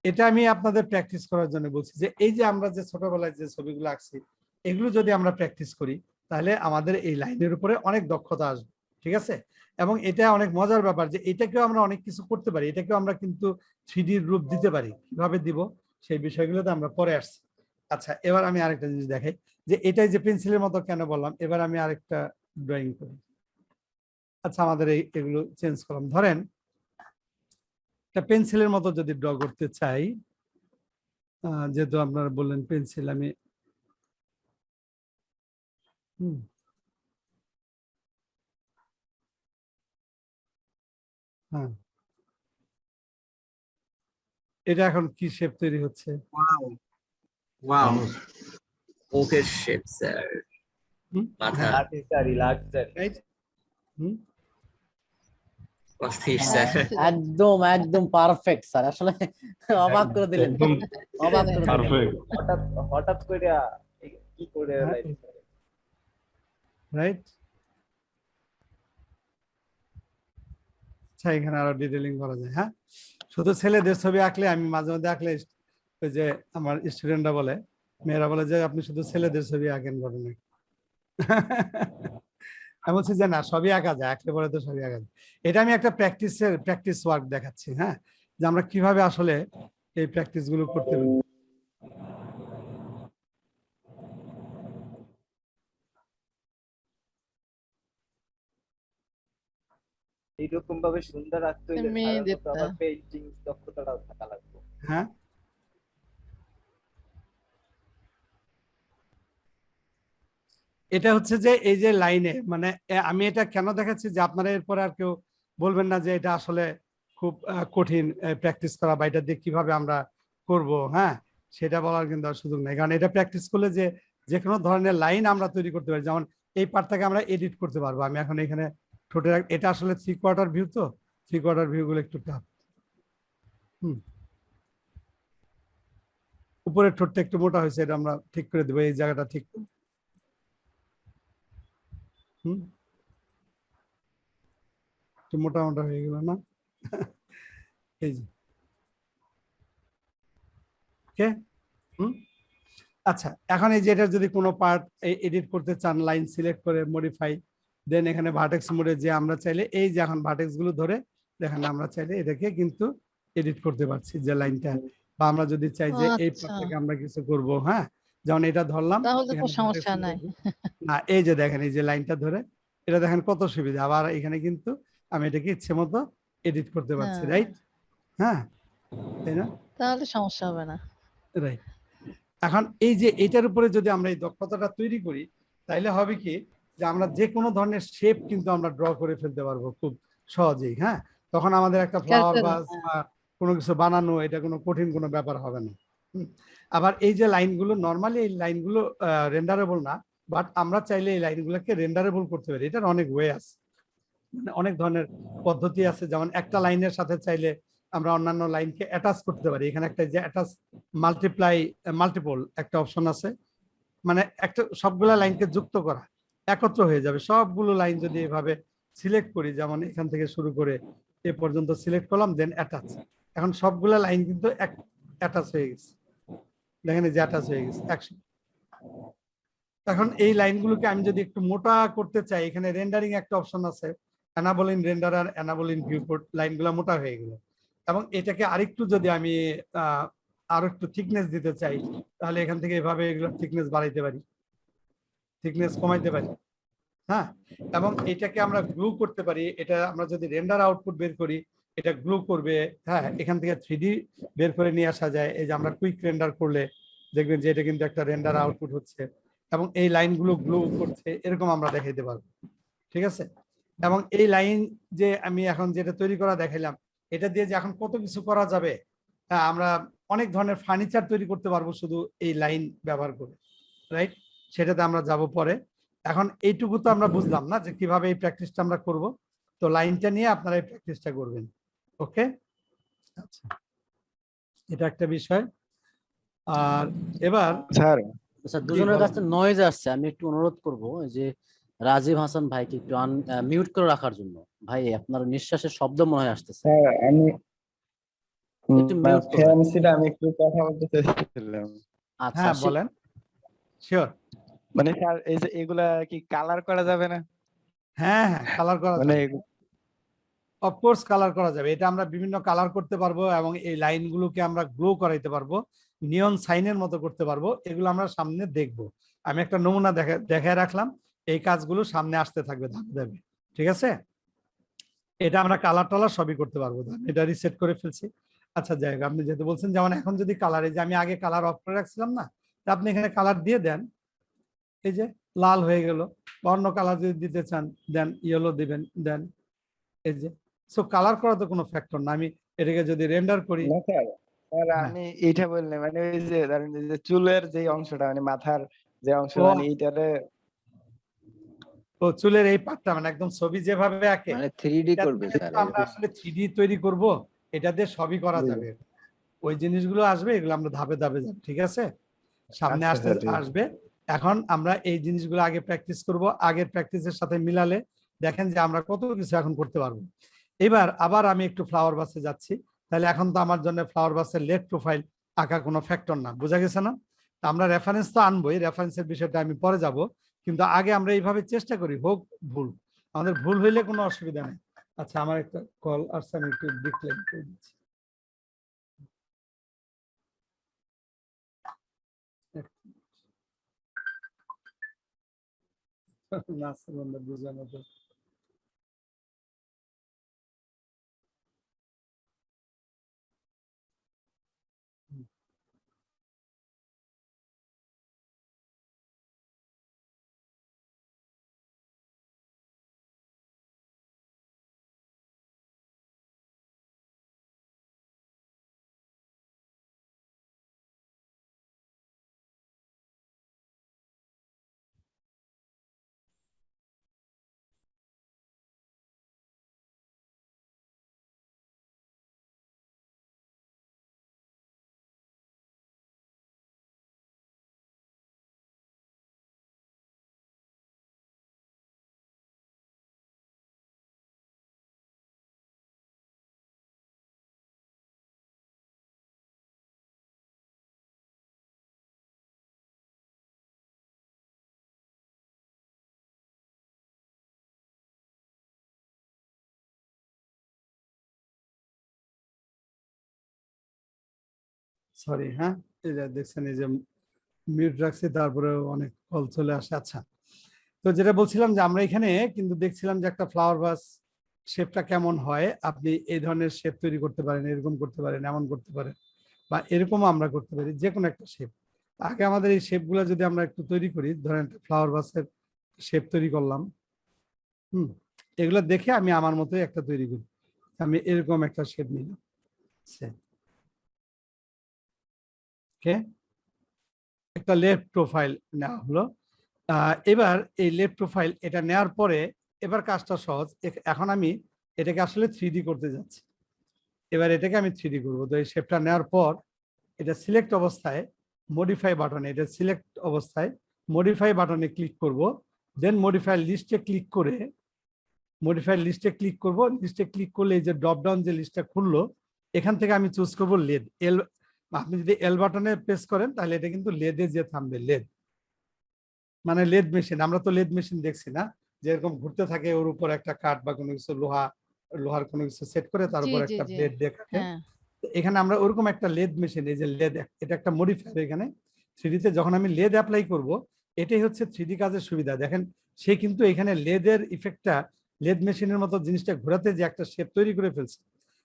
S1: এটা আমি আপনাদের প্র্যাকটিস করার জন্য বলছি যে এই যে আমরা যে ছোটবেলায় যে ছবিগুলো আঁকছি এগুলো যদি আমরা প্র্যাকটিস করি তাহলে আমাদের এই লাইনের উপরে অনেক দক্ষতা আসবে, ঠিক আছে? এবং এটা অনেক মজার ব্যাপার যে এটাকেও আমরা অনেক কিছু করতে পারি, এটাকেও আমরা কিন্তু 3D রূপ দিতে পারি। কিভাবে দিব সেই বিষয়গুলোতে আমরা পরে আসছি। আচ্ছা, এবার আমি আরেকটা জিনিস দেখাই যে এটাই যে পেন্সিলের মতো কেন বললাম। এবার আমি আরেকটা ড্রয়িং করি। আচ্ছা, আমাদের এগুলো চেঞ্জ করলাম। ধরেন একটা পেন্সিলের মতো যদি ড্র করতে চাই, যেহেতু আপনারা বললেন পেন্সিল, আমি হ্যাঁ, এটা এখন কি শেপ তৈরি হচ্ছে?
S8: ওয়াও, ওকের শেপ স্যার, মাথা
S1: রাইট?
S8: অস্থির স্যার।
S9: একদম একদম পারফেক্ট স্যার, আসলে অবাক করে দিলেন, অবাক করে দিলেন।
S6: হঠাৎ করে কি করে
S1: রাইট। আচ্ছা, এখানে আরো ডিটেইলিং করা যায়। হ্যাঁ, শুধু ছেলেদের ছবি আঁকলে, আমি মাঝে মধ্যে আঁকলে ওই যে আমার স্টুডেন্টরা বলে, মেয়েরা বলে যে আপনি শুধু ছেলেদের ছবি আঁকেন ঘটনা। আমি বলছি যে না, সবই আঁকা যায়, আঁকলে পরে তো সবই আঁকা যায়। এটা আমি একটা প্র্যাকটিস ওয়ার্ক দেখাচ্ছি। হ্যাঁ, যে আমরা কিভাবে আসলে এই প্র্যাকটিস গুলো করতে পারি।
S6: এইরকম ভাবে সুন্দর রাখতে হইলে
S2: মেয়েদেরটা।
S6: আবার পেইন্টিং দক্ষতাটাও থাকা লাগবে।
S1: হ্যাঁ, এটা হচ্ছে যে এই যে লাইনে, মানে আমি এটা কেন দেখাচ্ছি যে আপনারা এরপরে আর কেউ বলবেন না যে এটা আসলে খুব কঠিন প্র্যাকটিস করা, বা এটা দিয়ে কিভাবে আমরা করব। হ্যাঁ, সেটা বলার কিন্তু আর সুযোগ নেই, কারণ এটা প্র্যাকটিস করলে যে কোনো ধরনের লাইন আমরা তৈরি করতে পারি। যেমন এই পার্টটাকে আমরা এডিট করতে পারবো। আমি এখন এখানে ঠোঁটের, এটা আসলে 3/4 ভিউ, তো 3/4 ভিউ গুলো একটু টাফ। উপরের ঠোঁটটা একটু মোটা হয়েছে, এটা আমরা ঠিক করে দেবো, এই জায়গাটা ঠিক। একটু মোটা মোটা হয়ে গেল না? এই যে ওকে। আচ্ছা, এখন এই যে এটা যদি কোনো পার্ট এডিট করতে চান, লাইন সিলেক্ট করে মডিফাই, দেন এখানে ভার্টেক্স মোডে যে আমরা চাইলে এই যে এখন ভার্টেক্স গুলো ধরে দেখেন, আমরা চাইলে এটাকে কিন্তু এডিট করতে পারছি যে লাইনটা, বা আমরা যদি চাই যে এই
S2: আচ্ছা,
S1: পার্ট থেকে আমরা কিছু করব। হ্যাঁ, যেমন এটা ধরলাম,
S2: তাহলে তো
S1: এখানে
S2: সমস্যা
S1: vertex
S2: নাই।
S1: না, এই যে দেখেন এই যে লাইনটা ধরে, এটা দেখেন কত সুবিধা। আবার এখানে কিন্তু আমি এটাকে ইচ্ছে মতো এডিট করতে পারছি,
S2: হ্যাঁ,
S1: রাইট? হ্যাঁ, তাই না?
S2: তাহলে সমস্যা হবে না।
S1: রাইট। এখন এই যে এটার উপরে যদি আমরা এই দক্ষতাটা তৈরি করি, তাইলে হবে কি যে আমরা যে কোনো ধরনের শেপ কিন্তু আমরা ড্র করে ফেলতে পারবো খুব সহজেই। হ্যাঁ, তখন আমাদের একটা ফ্লাওয়ার
S2: ক্যারেক্টার,
S1: বাস বা কোনো কিছু বানানো, এটা কোনো কঠিন কোনো ব্যাপার হবে না। আবার এই যে লাইনগুলো, নর্মালি এই লাইনগুলো রেন্ডারেবল না, বাট আমরা চাইলে এই লাইনগুলোকে রেন্ডারেবল করতে পারি। এটার অনেক ওয়ে আছে, মানে অনেক ধরনের পদ্ধতি আছে। যেমন একটা লাইনের সাথে চাইলে আমরা অন্যান্য লাইনকে অ্যাটাচ করতে পারি। এখানে একটা যে অ্যাটাচ মাল্টিপল একটা অপশন আছে, মানে একটা সবগুলা লাইনকে যুক্ত করা, একত্র হয়ে যাবে সবগুলো লাইন যদি এভাবে সিলেক্ট করি। যেমন এখান থেকে শুরু করে এ পর্যন্ত সিলেক্ট করলাম, দেন অ্যাটাচ। এখন সবগুলা লাইন কিন্তু অ্যাটাচ হয়ে গেছে, দেখেন যে অ্যাটাচ হয়ে গেছে একসাথে। এখন এই লাইনগুলোকে আমি যদি একটু মোটা করতে চাই, এখানে রেন্ডারিং একটা অপশন আছে, অ্যানাবলিন রেন্ডারার, অ্যানাবলিন ভিউপোর্ট, লাইনগুলো মোটা হয়ে গেল। এবং এটাকে আরেকটু যদি আমি আরো একটু থিকনেস দিতে চাই, তাহলে এখান থেকে এভাবে এগুলো থিকনেস বাড়াইতে পারি, থিকনেস কমাইতে পারি। হ্যাঁ, এবং এটাকে আমরা গ্লু করতে পারি। এটা আমরা যদি রেন্ডার আউটপুট বের করি, এটা গ্লু করবে। হ্যাঁ, এখান থেকে 3D বের করে নিয়ে আসা যায়। এই যে আমরা কুইক রেন্ডার করলে দেখবেন যে এটা কিন্তু একটা রেন্ডার আউটপুট হচ্ছে, এবং এই লাইনগুলো গ্লু করছে, এরকম আমরা দেখাইতে পারবো। ঠিক আছে? এবং এই লাইন যে আমি এখন যেটা তৈরি করা দেখাইলাম, এটা দিয়ে যে এখন কত কিছু করা যাবে। আমরা অনেক ধরনের ফার্নিচার তৈরি করতে পারবো শুধু এই লাইন ব্যবহার করে, রাইট? সেটাতে আমরা যাব পরে। এখন এইটুকু তো আমরা বুঝলাম না যে কিভাবে এই প্র্যাকটিসটা আমরা করব। তো লাইনটা নিয়ে আপনারা এই প্র্যাকটিসটা করবেন। ওকে, আচ্ছা, এটা একটা বিষয়। আর এবার
S9: স্যার দুজনের কাছে নয়েজ আসছে, আমি একটু অনুরোধ করব যে রাজীব হাসান ভাইকে একটু মিউট করে রাখার জন্য। ভাই আপনার নিঃশ্বাসের শব্দ মনে হয় আসতেছে।
S10: স্যার আমি
S9: একটু মিউট করবেন।
S10: ফ্যান ছিল, আমি একটু কথা বলতে চাইছিলাম।
S9: আচ্ছা
S1: হ্যাঁ বলেন, শিওর।
S10: মানে স্যার এই যে এগুলা কি কালার করা যাবে না?
S1: হ্যাঁ হ্যাঁ, কালার করা
S10: মানে
S1: যাবে, অফকোর্স কালার করা যাবে। এটা আমরা বিভিন্ন কালার করতে পারবো এবং এই লাইনগুলোকে আমরা গ্লো করাইতে পারবো, নিয়ন সাইনের মতো করতে পারবো। এগুলো আমরা সামনে দেখব। আমি একটা নমুনা দেখায় রাখলাম, এই কাজগুলো সামনে আসতে থাকবে ধাপে ধাপে, ঠিক আছে? এটা আমরা কালার টালার সবই করতে পারবো। এটা রিসেট করে ফেলছি। আচ্ছা যাই হোক, আপনি যেহেতু বলছেন, যেমন এখন যদি কালারে, যে আমি আগে কালার অফ করে রাখছিলাম না, তা আপনি এখানে কালার দিয়ে দেন, এই যে লাল হয়ে গেল। অন্য কালার যদি দিতে চান দেন, ইয়েলো দিবেন, দেন, এই যে। সো কালার করা তো কোনো ফ্যাক্টর না। আমি এটাকে যদি রেন্ডার করি,
S10: না স্যার, স্যার
S1: হ্যাঁ।
S10: আমি এইটা বললাম, মানে ওই যে ধরেন যে চুলের যে অংশটা, মানে মাথার যে অংশ,
S1: ও।
S10: মানে এইটারে
S1: ও চুলের এই পাটটা, মানে একদম ছবি যেভাবে আঁকে,
S3: মানে 3D
S1: এটা
S3: করবে
S1: দিয়ে
S3: স্যার
S1: তো আমরা আসলে 3D তৈরি করব, এটা দিয়ে সবই করা যাবে। ওই জিনিসগুলো আসবে, এগুলো আমরা ধাপে ধাপে যাব, ঠিক আছে? সামনে
S10: আচ্ছা
S1: আসতে
S10: স্যার, ঠিক আছে।
S1: আসবে। এখন আমরা এই জিনিসগুলো আগে প্র্যাকটিস করব, আগের প্র্যাকটিসের সাথে মিলালে দেখেন যে আমরা কত কিছু এখন করতে পারবো। এবার আবার আমি একটু ফ্লাওয়ার বাসে যাচ্ছি। তাহলে এখন তো আমার জন্য ফ্লাওয়ার বাসের লেট প্রোফাইল আঁকা কোনো ফ্যাক্টর না, বোঝা গেছে না? তা আমরা রেফারেন্স তো আনবোই, রেফারেন্সের বিষয়টা আমি পরে যাব, কিন্তু আগে আমরা এইভাবে চেষ্টা করি, হোক ভুল, আমাদের ভুল হইলে কোনো অসুবিধা নেই। আচ্ছা, আমার একটা কল আসছে, আমি একটু ডিক্লেয়ার করে দিচ্ছি। নাসির বন্ধু বুঝানো তো। সরি, হ্যাঁ, এই যে দেখছেন, এই যে মিউট রাখছি, তারপরে অনেক কল চলে আসে। আচ্ছা, তো যেটা বলছিলাম যে আমরা এখানে কিন্তু দেখছিলাম যে একটা ফ্লাওয়ার ভাস শেপটা কেমন হয়। আপনি এই ধরনের শেপ তৈরি করতে পারেন, এরকম করতে পারেন, এমন করতে পারেন, বা এরকমও আমরা করতে পারি, যে কোনো একটা শেপ। আগে আমাদের এই শেপগুলো যদি আমরা একটু তৈরি করি, ধরেন একটা ফ্লাওয়ার ভাসের শেপ তৈরি করলাম, এগুলো দেখে আমি আমার মতোই একটা তৈরি করি। আমি এরকম একটা শেপ নিলাম, একটা লেফট প্রোফাইল নেওয়া হলো। এবার এই লেফট প্রোফাইল এটা নেওয়ার পরে এবার কাজটা সহজ। এখন আমি এটাকে আসলে 3D করতে যাচ্ছি। এবার এটাকে আমি 3D করবো। তো এই শেপটা নেওয়ার পর এটা সিলেক্ট অবস্থায় মডিফাই বাটনে, এটা সিলেক্ট অবস্থায় মডিফাই বাটনে ক্লিক করব। দেন মডিফাই লিস্টে ক্লিক করে লিস্টে ক্লিক করলে এই যে ড্রপ ডাউন যে লিস্টটা খুললো, এখান থেকে আমি চুজ করব লেদ। আপনি যদি এল বাটনে প্রেস করেন তাহলে এটা কিন্তু লেদে যে থামবে, লেদ মানে লেদ মেশিন। আমরা তো লেদ মেশিন দেখছি না, যেরকম ঘুরতে থাকে, ওর উপর একটা কাঠ বা কোনো কিছু লোহার কোনো কিছু সেট করে তার উপর একটা ব্লেড দিয়ে কাটে। এখানে আমরা ওরকম একটা লেদ মেশিন, এই যে লেদ, এটা একটা মডিফায়ার। এখানে 3D তে যখন আমি লেদ অ্যাপ্লাই করব, এটাই হচ্ছে 3D কাজের সুবিধা। দেখেন সে কিন্তু এখানে লেদের ইফেক্টটা, লেদ মেশিনের মতো জিনিসটা ঘোরাতে যে একটা শেপ তৈরি করে ফেলছে।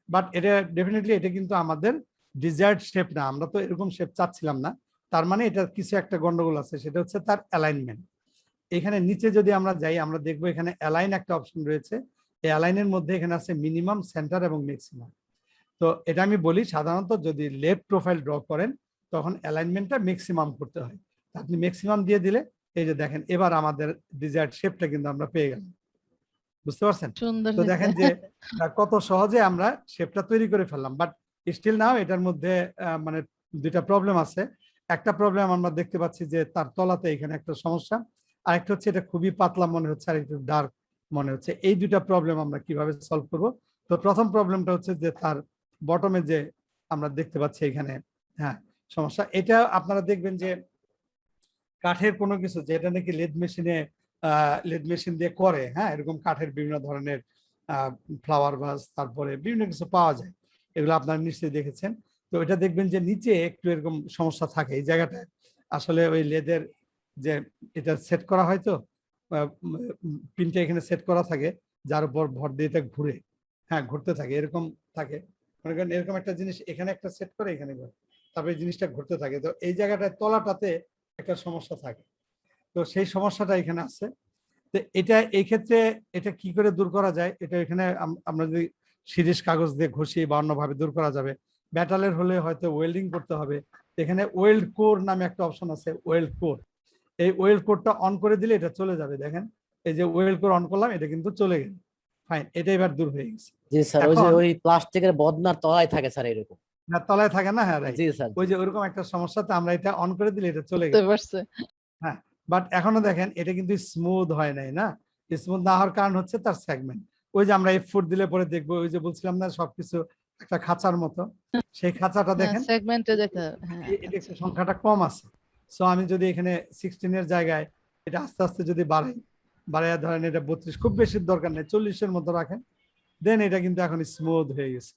S1: বাট এটা ডেফিনেটলি এটা কিন্তু আমাদের ডিজায়ার্ড শেপ না, আমরা তো এরকম শেপ চাচ্ছিলাম না। তার মানে এটা কিছু একটা গন্ডগোল আছে, সেটা হচ্ছে তার অ্যালাইনমেন্ট। এখানে নিচে যদি আমরা যাই, আমরা দেখবো এখানে অ্যালাইন একটা অপশন রয়েছে। এই অ্যালাইনের মধ্যে এখানে আছে মিনিমাম, সেন্টার এবং ম্যাক্সিমাম। তো এটা আমি বলি, সাধারণত যদি লেফট প্রোফাইল ড্র করেন তখন অ্যালাইনমেন্টটা ম্যাক্সিমাম করতে হয়। আপনি ম্যাক্সিমাম দিয়ে দিলে এই যে দেখেন, এবার আমাদের ডিজায়ার্ড শেপটা কিন্তু আমরা পেয়ে গেলাম। বুঝতে পারছেন? তো দেখেন যে কত সহজে আমরা শেপটা তৈরি করে ফেললাম। বাট স্টিল নাও এটার মধ্যে মানে দুইটা প্রবলেম আছে। একটা প্রবলেম আমরা দেখতে পাচ্ছি যে তার তলাতে এখানে একটা সমস্যা, আরেকটা হচ্ছে এটা খুবই পাতলা মনে হচ্ছে আর একটু ডার্ক মনে হচ্ছে। এই দুটা প্রবলেম আমরা কিভাবে সলভ করব? তো প্রথম প্রবলেমটা হচ্ছে যে তার বটমে যে আমরা দেখতে পাচ্ছি এখানে, হ্যাঁ সমস্যা এটা আপনারা দেখবেন যে কাঠের কোনো কিছু যেটা নাকি লেদ মেশিন দিয়ে করে, হ্যাঁ এরকম কাঠের বিভিন্ন ধরনের ফ্লাওয়ার ভাস, তারপরে বিভিন্ন কিছু পাওয়া যায়, এগুলো আপনারা নিশ্চয়ই দেখেছেন। তো এটা দেখবেন যে নিচে একটু এরকম সমস্যা থাকে এই জায়গাটায়, আসলে ওই লেদের যে এটা সেট করা হয় তো পিনটা এখানে সেট করা থাকে, যার উপর ভর দিয়ে এটা ঘুরে, হ্যাঁ ঘুরতে থাকে, এরকম থাকে মনে করেন এরকম একটা জিনিস এখানে একটা সেট করে এখানে করে, তারপরে জিনিসটা ঘুরতে থাকে। তো এই জায়গাটায় তলাটাতে একটা সমস্যা থাকে, তো সেই সমস্যাটা এখানে আছে। তো এটা এই ক্ষেত্রে এটা কি করে দূর করা যায়, এটা এখানে আমরা যদি শিরিষ কাগজ দিয়ে ঘষি বা অন্যভাবে দূর করা যাবে। মেটালের হলে হয়তো ওয়েল্ডিং করতে হবে। এখানে ওয়েল্ড কোর নামে একটা অপশন আছে, ওয়েল্ড কোর। এই ওয়েল্ড কোরটা অন করে দিলে এটা চলে যাবে। দেখেন এই যে ওয়েল্ড কোর অন করলাম, এটা কিন্তু চলে গেল, ফাইন, এটা এবার দূর হয়ে গেছে।
S9: জি স্যার, ওই যে ওই প্লাস্টিকের বদনার তলায় থাকে স্যার এরকম।
S1: না তলায় থাকে না, হ্যাঁ
S9: জি স্যার,
S1: ওই যে ওরকম একটা সমস্যাতে আমরা এটা অন করে দিলে এটা চলে গেল। হ্যাঁ বাট এখনো দেখেন এটা কিন্তু স্মুথ হয় নাই না। স্মুথ না হওয়ার কারণ হচ্ছে তার সেগমেন্ট। ওই যে আমরা F4 দিলে পরে দেখবো, ওই যে বলছিলাম না সবকিছু একটা খাঁচার মতো, সেই খাঁচাটা দেখেন
S2: সেগমেন্টে দেখা, হ্যাঁ
S1: এটা একটু সংখ্যাটা কম আছে। সো আমি যদি এখানে 16 এর জায়গায় এটা আস্তে আস্তে যদি বাড়াইয়া ধরেন এটা 32, খুব বেশি দরকার নেই 40 এর মতো রাখেন, দেন এটা কিন্তু এখন স্মুথ হয়ে গেছে।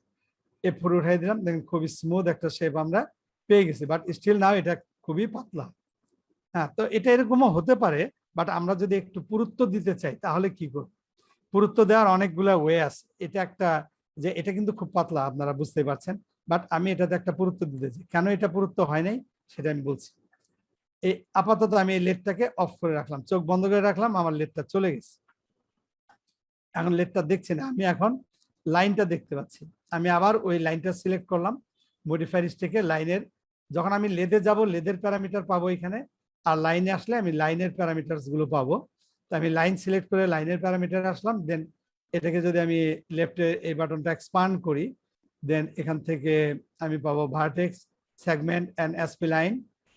S1: F4 উঠাই দিলাম, দেখেন খুবই স্মুথ একটা শেপ আমরা পেয়ে গেছি, বাট স্টিল নাও এটা খুবই পাতলা। হ্যাঁ তো এটা এরকমও হতে পারে, বাট আমরা যদি একটু পুরুত্ব দিতে চাই তাহলে কি করব? পুরুত্ব দেওয়ার অনেকগুলা ওয়ে আছে। এটা একটা যে এটা কিন্তু খুব পাতলা, আপনারা বুঝতেই পারছেন, বাট আমি এটাতে একটা পুরুত্ব দিতে চাই। কেন এটা পুরুত্ব হয় নাই সেটা আমি বলছি। এই আপাতত আমি এই লেডটাকে অফ করে রাখলাম, চোখ বন্ধ করে রাখলাম, আমার লেডটা চলে গেছে। এখন লেডটা দেখছি না, আমি এখন লাইনটা দেখতে পাচ্ছি। আমি আবার ওই লাইনটা সিলেক্ট করলাম, মডিফায়ার স্টেকে লাইনের, যখন আমি লেদে যাব লেদের প্যারামিটার পাবো এখানে, আর লাইনে আসলে আমি লাইনের প্যারামিটারস গুলো পাবো। তো আমি লাইন সিলেক্ট করে লাইনের প্যারামিটার আসলাম, দেন এটাকে যদি আমি লেফটে এই বাটনটা এক্সপান্ড করি, দেন এখান থেকে আমি পাবো vertex, segment and SP line.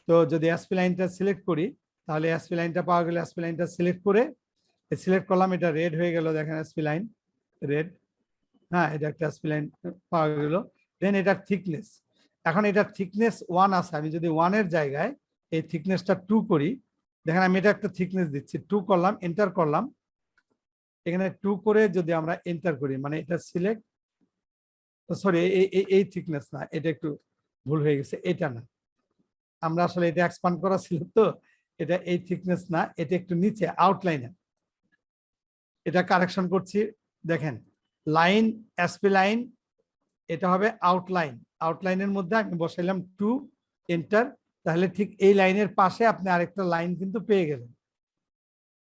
S1: তো যদি এসপি লাইনটা সিলেক্ট করি তাহলে এসপি লাইনটা পাওয়া গেলে এসপি লাইনটা সিলেক্ট করে সিলেক্ট করলাম, এটা রেড হয়ে গেল, দেখেন এসপি লাইন রেড, হ্যাঁ এটা একটা এসপি লাইন পাওয়া গেল। দেন এটার থিকনেস, এখন এটার থিকনেস 1 আছে, আমি যদি 1 এর জায়গায় এই থিকনেসটা 2 করি, দেখেন আমি এটা একটা থিকনেস দিচ্ছি, 2 করলাম, এন্টার করলাম। এখানে 2 করে যদি আমরা এন্টার করি, মানে এটা সিলেক্ট, সরি এই থিকনেস না, এটা একটু ভুল হয়ে গেছে, এটা না, আমরা আসলে এটা এক্সপান্ড করা ছিল তো, এটা এই থিকনেস না, এটা একটু নিচে আউটলাইনে, এটা কারেকশন করছি। দেখেন লাইন এসপি লাইন, এটা হবে আউটলাইন, আউটলাইনের মধ্যে আমি বসাইলাম 2 এন্টার, তাহলে ঠিক এই লাইনের পাশে আপনি আরেকটা লাইন কিন্তু পেয়ে গেলেন।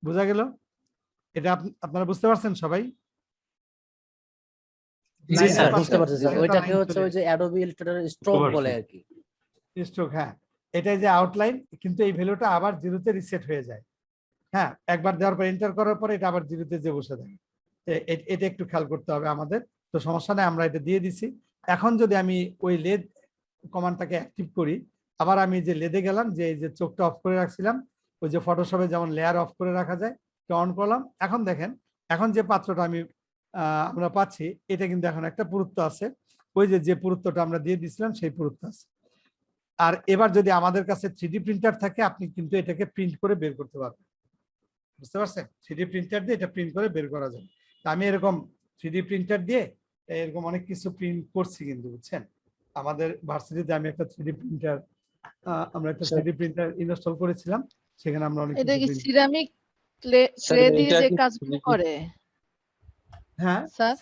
S1: বোঝা গেল? এটা আপনারা বুঝতে পারছেন সবাই?
S9: জি স্যার বুঝতে পারছি স্যার, ওইটাকে হচ্ছে ওই যে অ্যাডোবি ইলাস্ট্রেটর স্ট্রোক বলে আর কি।
S1: স্ট্রোক, হ্যাঁ এটাই যে আউটলাইন, কিন্তু এই ভ্যালুটা আবার 0-তে রিসেট হয়ে যায়। হ্যাঁ একবার দেওয়ার পর এন্টার করার পরে এটা আবার 0-তে যে বসে থাকে, এটা একটু খেয়াল করতে হবে আমাদের। তো সমস্যা নেই, আমরা এটা দিয়ে দিছি। এখন যদি আমি ওই লেদ কমান্ডটাকে অ্যাক্টিভ করি, আবার আমি যে লেদে গেলাম, যে এই যে চোখটা অফ করে রাখছিলাম, ওই যে ফটোশপে যেমন লেয়ার অফ করে রাখা যায়, তো অন করলাম। এখন দেখেন এখন যে পাত্রটা আমি আমরা পাচ্ছি, এটা কিন্তু এখন একটা পুরুত্ব আছে, ওই যে পুরুত্বটা আমরা দিয়ে দিছিলাম সেই পুরুত্ব আছে। আর এবার যদি আমাদের কাছে 3D প্রিন্টার থাকে, আপনি কিন্তু এটাকে প্রিন্ট করে বের করতে পারবেন। বুঝতে পারছেন? 3D প্রিন্টার দিয়ে এটা প্রিন্ট করে বের করা যায়। আমি এরকম 3D প্রিন্টার দিয়ে এরকম অনেক কিছু প্রিন্ট করছি কিন্তু, বুঝছেন? আমাদের ভার্সিটিতে আমি একটা 3D প্রিন্টার, আমরা একটা 3D প্রিন্টার ইনস্টল করেছিলাম, সেখানে আমরা অনেক
S2: এটা
S1: কিছু
S2: কি সিরামিক ক্লে দিয়ে যে কাজগুলো করে?
S1: হ্যাঁ
S2: স্যার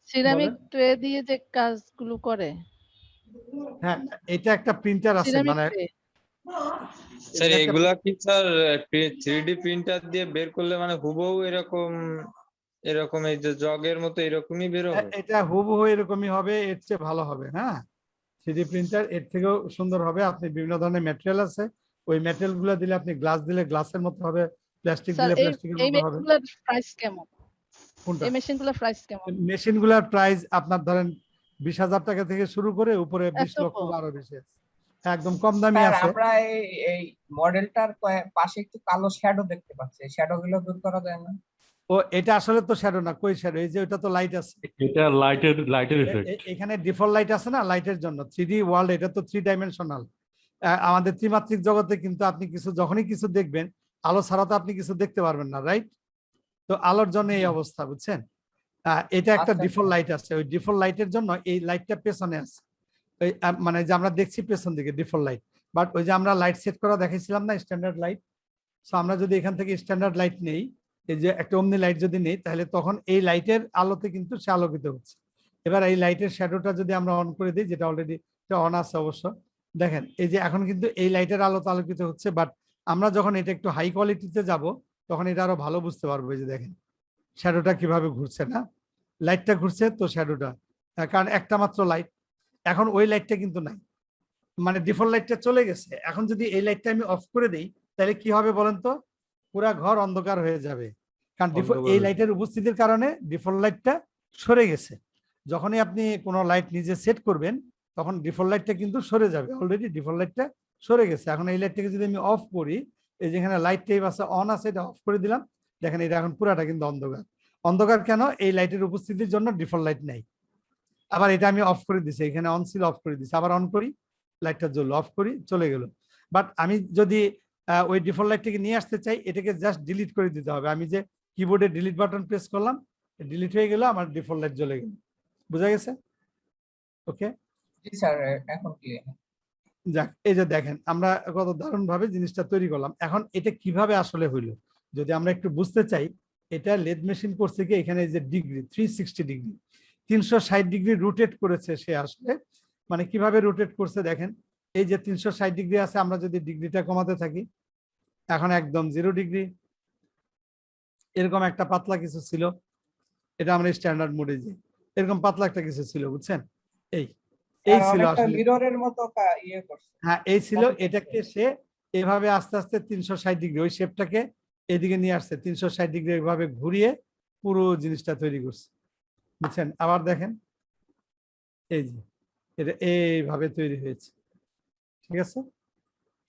S2: সিরামিক ট্রে দিয়ে যে কাজগুলো করে,
S1: হ্যাঁ এটা একটা প্রিন্টার আছে, মানে
S11: স্যার এগুলা কি স্যার 3D প্রিন্টার দিয়ে বের করলে মানে হুবহু এরকম এই যে জগের মতো এরকমই বের হবে?
S1: এটা হুবহু এরকমই হবে, এর চেয়ে ভালো হবে। হ্যাঁ 3D প্রিন্টার এর থেকেও সুন্দর হবে। আপনি বিভিন্ন ধরনের ম্যাটেরিয়াল আছে, ওই ম্যাটেরিয়াল গুলো দিলে, আপনি গ্লাস দিলে গ্লাসের মতো হবে, প্লাস্টিক দিলে প্লাস্টিকের মতো হবে।
S2: মেশিনগুলোর প্রাইস কেমন?
S1: কোনটা?
S2: এই মেশিনগুলোর প্রাইস কেমন?
S1: মেশিনগুলোর প্রাইস আপনার ধরেন 20,000 টাকা থেকে শুরু করে উপরে 20 লক্ষ আরো বেশি আছে। একদম কম দামি
S7: স্যার
S1: আছে।
S7: আমরা এই মডেলটার পাশে একটু কালো শ্যাডো দেখতে পাচ্ছি, শ্যাডো গুলো দূর করা যায় না?
S1: ও এটা আসলে তো শ্যাডো না, কই শ্যাডো, এই যে ওটা তো লাইট আছে।
S12: এটা লাইটের এফেক্ট।
S1: এখানে ডিফল্ট লাইট আছে না লাইটের জন্য, 3D ওয়ার্ল্ড, এটা তো 3 ডাইমেনশনাল। আমাদের ত্রিমাত্রিক জগতে কিন্তু আপনি কিছু যখনই কিছু দেখবেন আলো ছাড়া তো আপনি কিছু দেখতে পারবেন না, রাইট? তো আলোর জন্য এই অবস্থা, বুঝছেন? এটা একটা
S7: আচ্ছা,
S1: ডিফল্ট লাইট আছে, ওই ডিফল্ট লাইটের জন্য এই লাইটটা পেছনে আছে, ওই মানে যে আমরা দেখছি পেছন দিকে ডিফল্ট লাইট। বাট ওই যে আমরা লাইট সেট করা দেখাইছিলাম না স্ট্যান্ডার্ড লাইট, সো আমরা যদি এখান থেকে স্ট্যান্ডার্ড লাইট নেই, এই যে একটা অমনি লাইট যদি নেই, তাহলে তখন এই লাইটের আলোতে কিন্তু সে আলোকিত হচ্ছে। এবার এই লাইটের শ্যাডোটা যদি আমরা অন করে দিই, যেটা অলরেডি অন আছে অবশ্য, দেখেন এই যে এখন কিন্তু এই লাইটের আলোতে আলোকিত হচ্ছে। বাট আমরা যখন এটা একটু হাই কোয়ালিটিতে যাব তখন এটা আরো ভালো বুঝতে পারবো। এই যে দেখেন শ্যাডোটা কিভাবে ঘুরছে, না লাইটটা ঘুরছে তো শ্যাডোটা, কারণ একটা মাত্র লাইট। এখন ওই লাইটটা কিন্তু নাই, মানে ডিফল্ট লাইটটা চলে গেছে। এখন যদি এই লাইটটা আমি অফ করে দিই তাহলে কি হবে বলেন তো? পুরা ঘর অন্ধকার হয়ে যাবে, কারণ এই লাইটের উপস্থিতির কারণে ডিফল্ট লাইটটা সরে গেছে। যখনই আপনি কোনো লাইট নিজে সেট করবেন তখন ডিফল্ট লাইটটা কিন্তু সরে যাবে, অলরেডি ডিফল্ট লাইটটা সরে গেছে। এখন এই লাইটটাকে যদি আমি অফ করি, এই যেখানে লাইট টাইপ আছে অন আছে, এটা অফ করে দিলাম, দেখেন এটা এখন পুরাটা কিন্তু অন্ধকার। অন্ধকার কেন? এই লাইটের উপস্থিতির জন্য ডিফল্ট লাইট নাই। আবার এটা আমি অফ করে দিছি, এখানে অন ছিল অফ করে দিছি, আবার অন করি, লাইটটা জ্বললো, অফ করি চলে গেল। বাট আমি যদি ওই ডিফল্ট লাইটটাকে নিয়ে আসতে চাই, এটাকে জাস্ট ডিলিট করে দিতে হবে। আমি যে কিবোর্ডে ডিলিট বাটন প্রেস করলাম, ডিলিট হয়ে গেল, আমার ডিফল্ট লাইট জ্বলে গেল। বুঝা গেছে? ওকে
S7: জি স্যার, এখন ক্লিয়ার।
S1: যাক, এই যে দেখেন আমরা কত দারুণ ভাবে জিনিসটা তৈরি করলাম। এখন এটা কিভাবে আসলে হইলো যদি আমরা একটু বুঝতে চাই, এটা লেদ মেশিন করছে কি, এখানে যে ডিগ্রি 360 ডিগ্রি 360 ডিগ্রি রোটেট করেছে সে আসলে, মানে কিভাবে রোটেট করছে দেখেন। এই যে 360 ডিগ্রি আছে, আমরা যদি ডিগ্রিটা কমাতে থাকি, এখন একদম 0 ডিগ্রি। এরকম একটা পাতলা কিছু ছিল, এটা আমরা স্ট্যান্ডার্ড মোডে যাই, এরকম পাতলা একটা কিছু ছিল, বুঝছেন? এই ছিল আসলে
S7: মিররের মতো ইয়ে করছে।
S1: হ্যাঁ, এই ছিল। এটাকে সে এভাবে আস্তে আস্তে 360 ডিগ্রি ওই শেপটাকে এদিকে নিয়ে আসছে, 360 ডিগ্রি এভাবে ঘুরিয়ে পুরো জিনিসটা তৈরি করছে, বুঝছেন? আবার দেখেন এই যে এটা এইভাবে তৈরি হয়েছে, ঠিক আছে?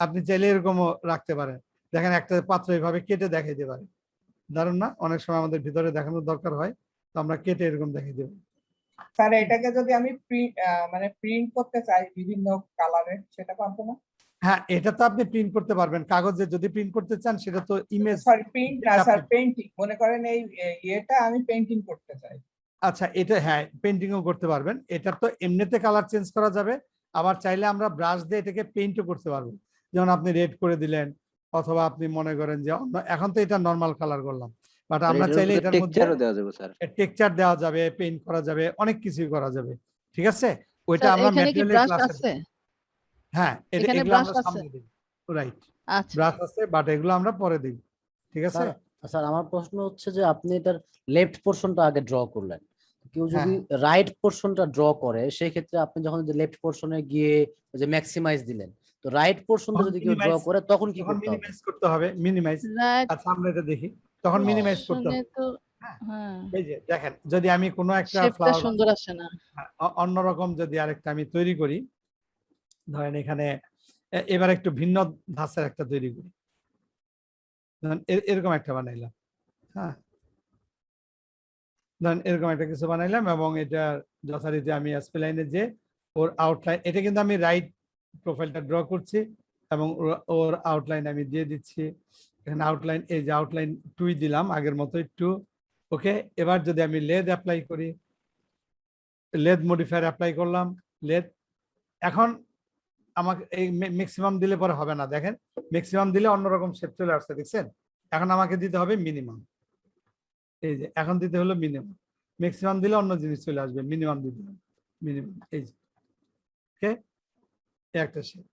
S1: আপনি চাইলে এরকমও রাখতে পারেন। দেখেন একটা পাত্র এইভাবে কেটে দেখাইতে পারে, দারুণ না? অনেক সময় আমাদের ভিতরে দেখানোর দরকার হয়, তো আমরা কেটে এরকম দেখাই দেবো।
S7: স্যার এটাকে যদি আমি প্রিন্ট করতে চাই বিভিন্ন কালারের, সেটা পারবো না?
S1: হ্যাঁ, এটা তো আপনি প্রিন্ট করতে পারবেন কাগজে, যদি প্রিন্ট করতে চান সেটা তো ইমেজ।
S7: সরি, প্রিন্ট না স্যার, পেইন্টিং। মনে করেন এই ইয়েটা আমি পেইন্টিং করতে চাই।
S1: আচ্ছা, এটা হ্যাঁ পেইন্টিংও করতে পারবেন। এটা তো এমনিতে কালার চেঞ্জ করা যাবে, আবার চাইলে আমরা ব্রাশ দিয়ে এটাকে পেইন্টও করতে পারবো। যেমন আপনি রেড করে দিলেন, অথবা আপনি মনে করেন যে এখন তো এটা নরমাল কালার করলাম, বাট আমরা চাইলে এটার মধ্যে টেক্সচার দেওয়া যাবে, পেইন্ট করা যাবে, অনেক কিছুই করা যাবে, ঠিক আছে? ওইটা আমরা ম্যাটেরিয়ালের ক্লাসে, হ্যাঁ এগুলো আমরা সামনে দিই, রাইট?
S2: আচ্ছা,
S1: ব্রাশ আছে, বাট এগুলো আমরা পরে দিই, ঠিক আছে?
S9: স্যার আমার প্রশ্ন হচ্ছে যে আপনি এটার লেফট পোরশনটা আগে ড্র করলেন, কেউ যদি রাইট পোরশনটা ড্র করে সেই ক্ষেত্রে আপনি যখন যে লেফট পোরশনে গিয়ে যে ম্যাক্সিমাইজ দিলেন, তো রাইট পোরশনটা যদি কেউ ড্র করে তখন কি করতে হবে?
S1: মিনিমাইজ করতে হবে, মিনিমাইজ। আচ্ছা আমরা এটা দেখি, তখন মিনিমাইজ করতে হবে।
S2: হ্যাঁ,
S1: এই যে দেখেন, যদি আমি কোনো একটা
S2: শেপটা
S1: ফ্লাওয়ার
S2: সুন্দর আসে না,
S1: অন্যরকম যদি আরেকটা আমি তৈরি করি, ধরেন এখানে এবার একটু ভিন্ন ধাঁচের একটা তৈরি করি, ধরেন এরকম একটা বানাইলাম, হ্যাঁ ধরেন এরকম একটা কিছু বানাইলাম, এবং এটা যথারীতি আমি স্প্লাইনে যে ওর আউটলাইন, এটা কিন্তু আমি রাইট প্রোফাইলটা ড্র করছি এবং ওর আউটলাইন আমি দিয়ে দিচ্ছি। এখানে আউটলাইন, এই যে আউটলাইন 2 দিলাম আগের মতো একটু, ওকে? এবার যদি আমি লেদ অ্যাপ্লাই করি, লেদ মডিফায়ার অ্যাপ্লাই করলাম, লেদ, এখন আমাকে এই ম্যাক্সিমাম দিলে পরে হবে না, দেখেন ম্যাক্সিমাম দিলে অন্যরকম শেপ চলে আসছে, দেখছেন? এখন আমাকে দিতে হবে মিনিমাম, এই যে এখন দিতে হলো মিনিমাম, ম্যাক্সিমাম দিলে অন্য জিনিস চলে আসবে, মিনিমাম দিতে হবে, মিনিমাম, এই যে ওকে একটা শেপ।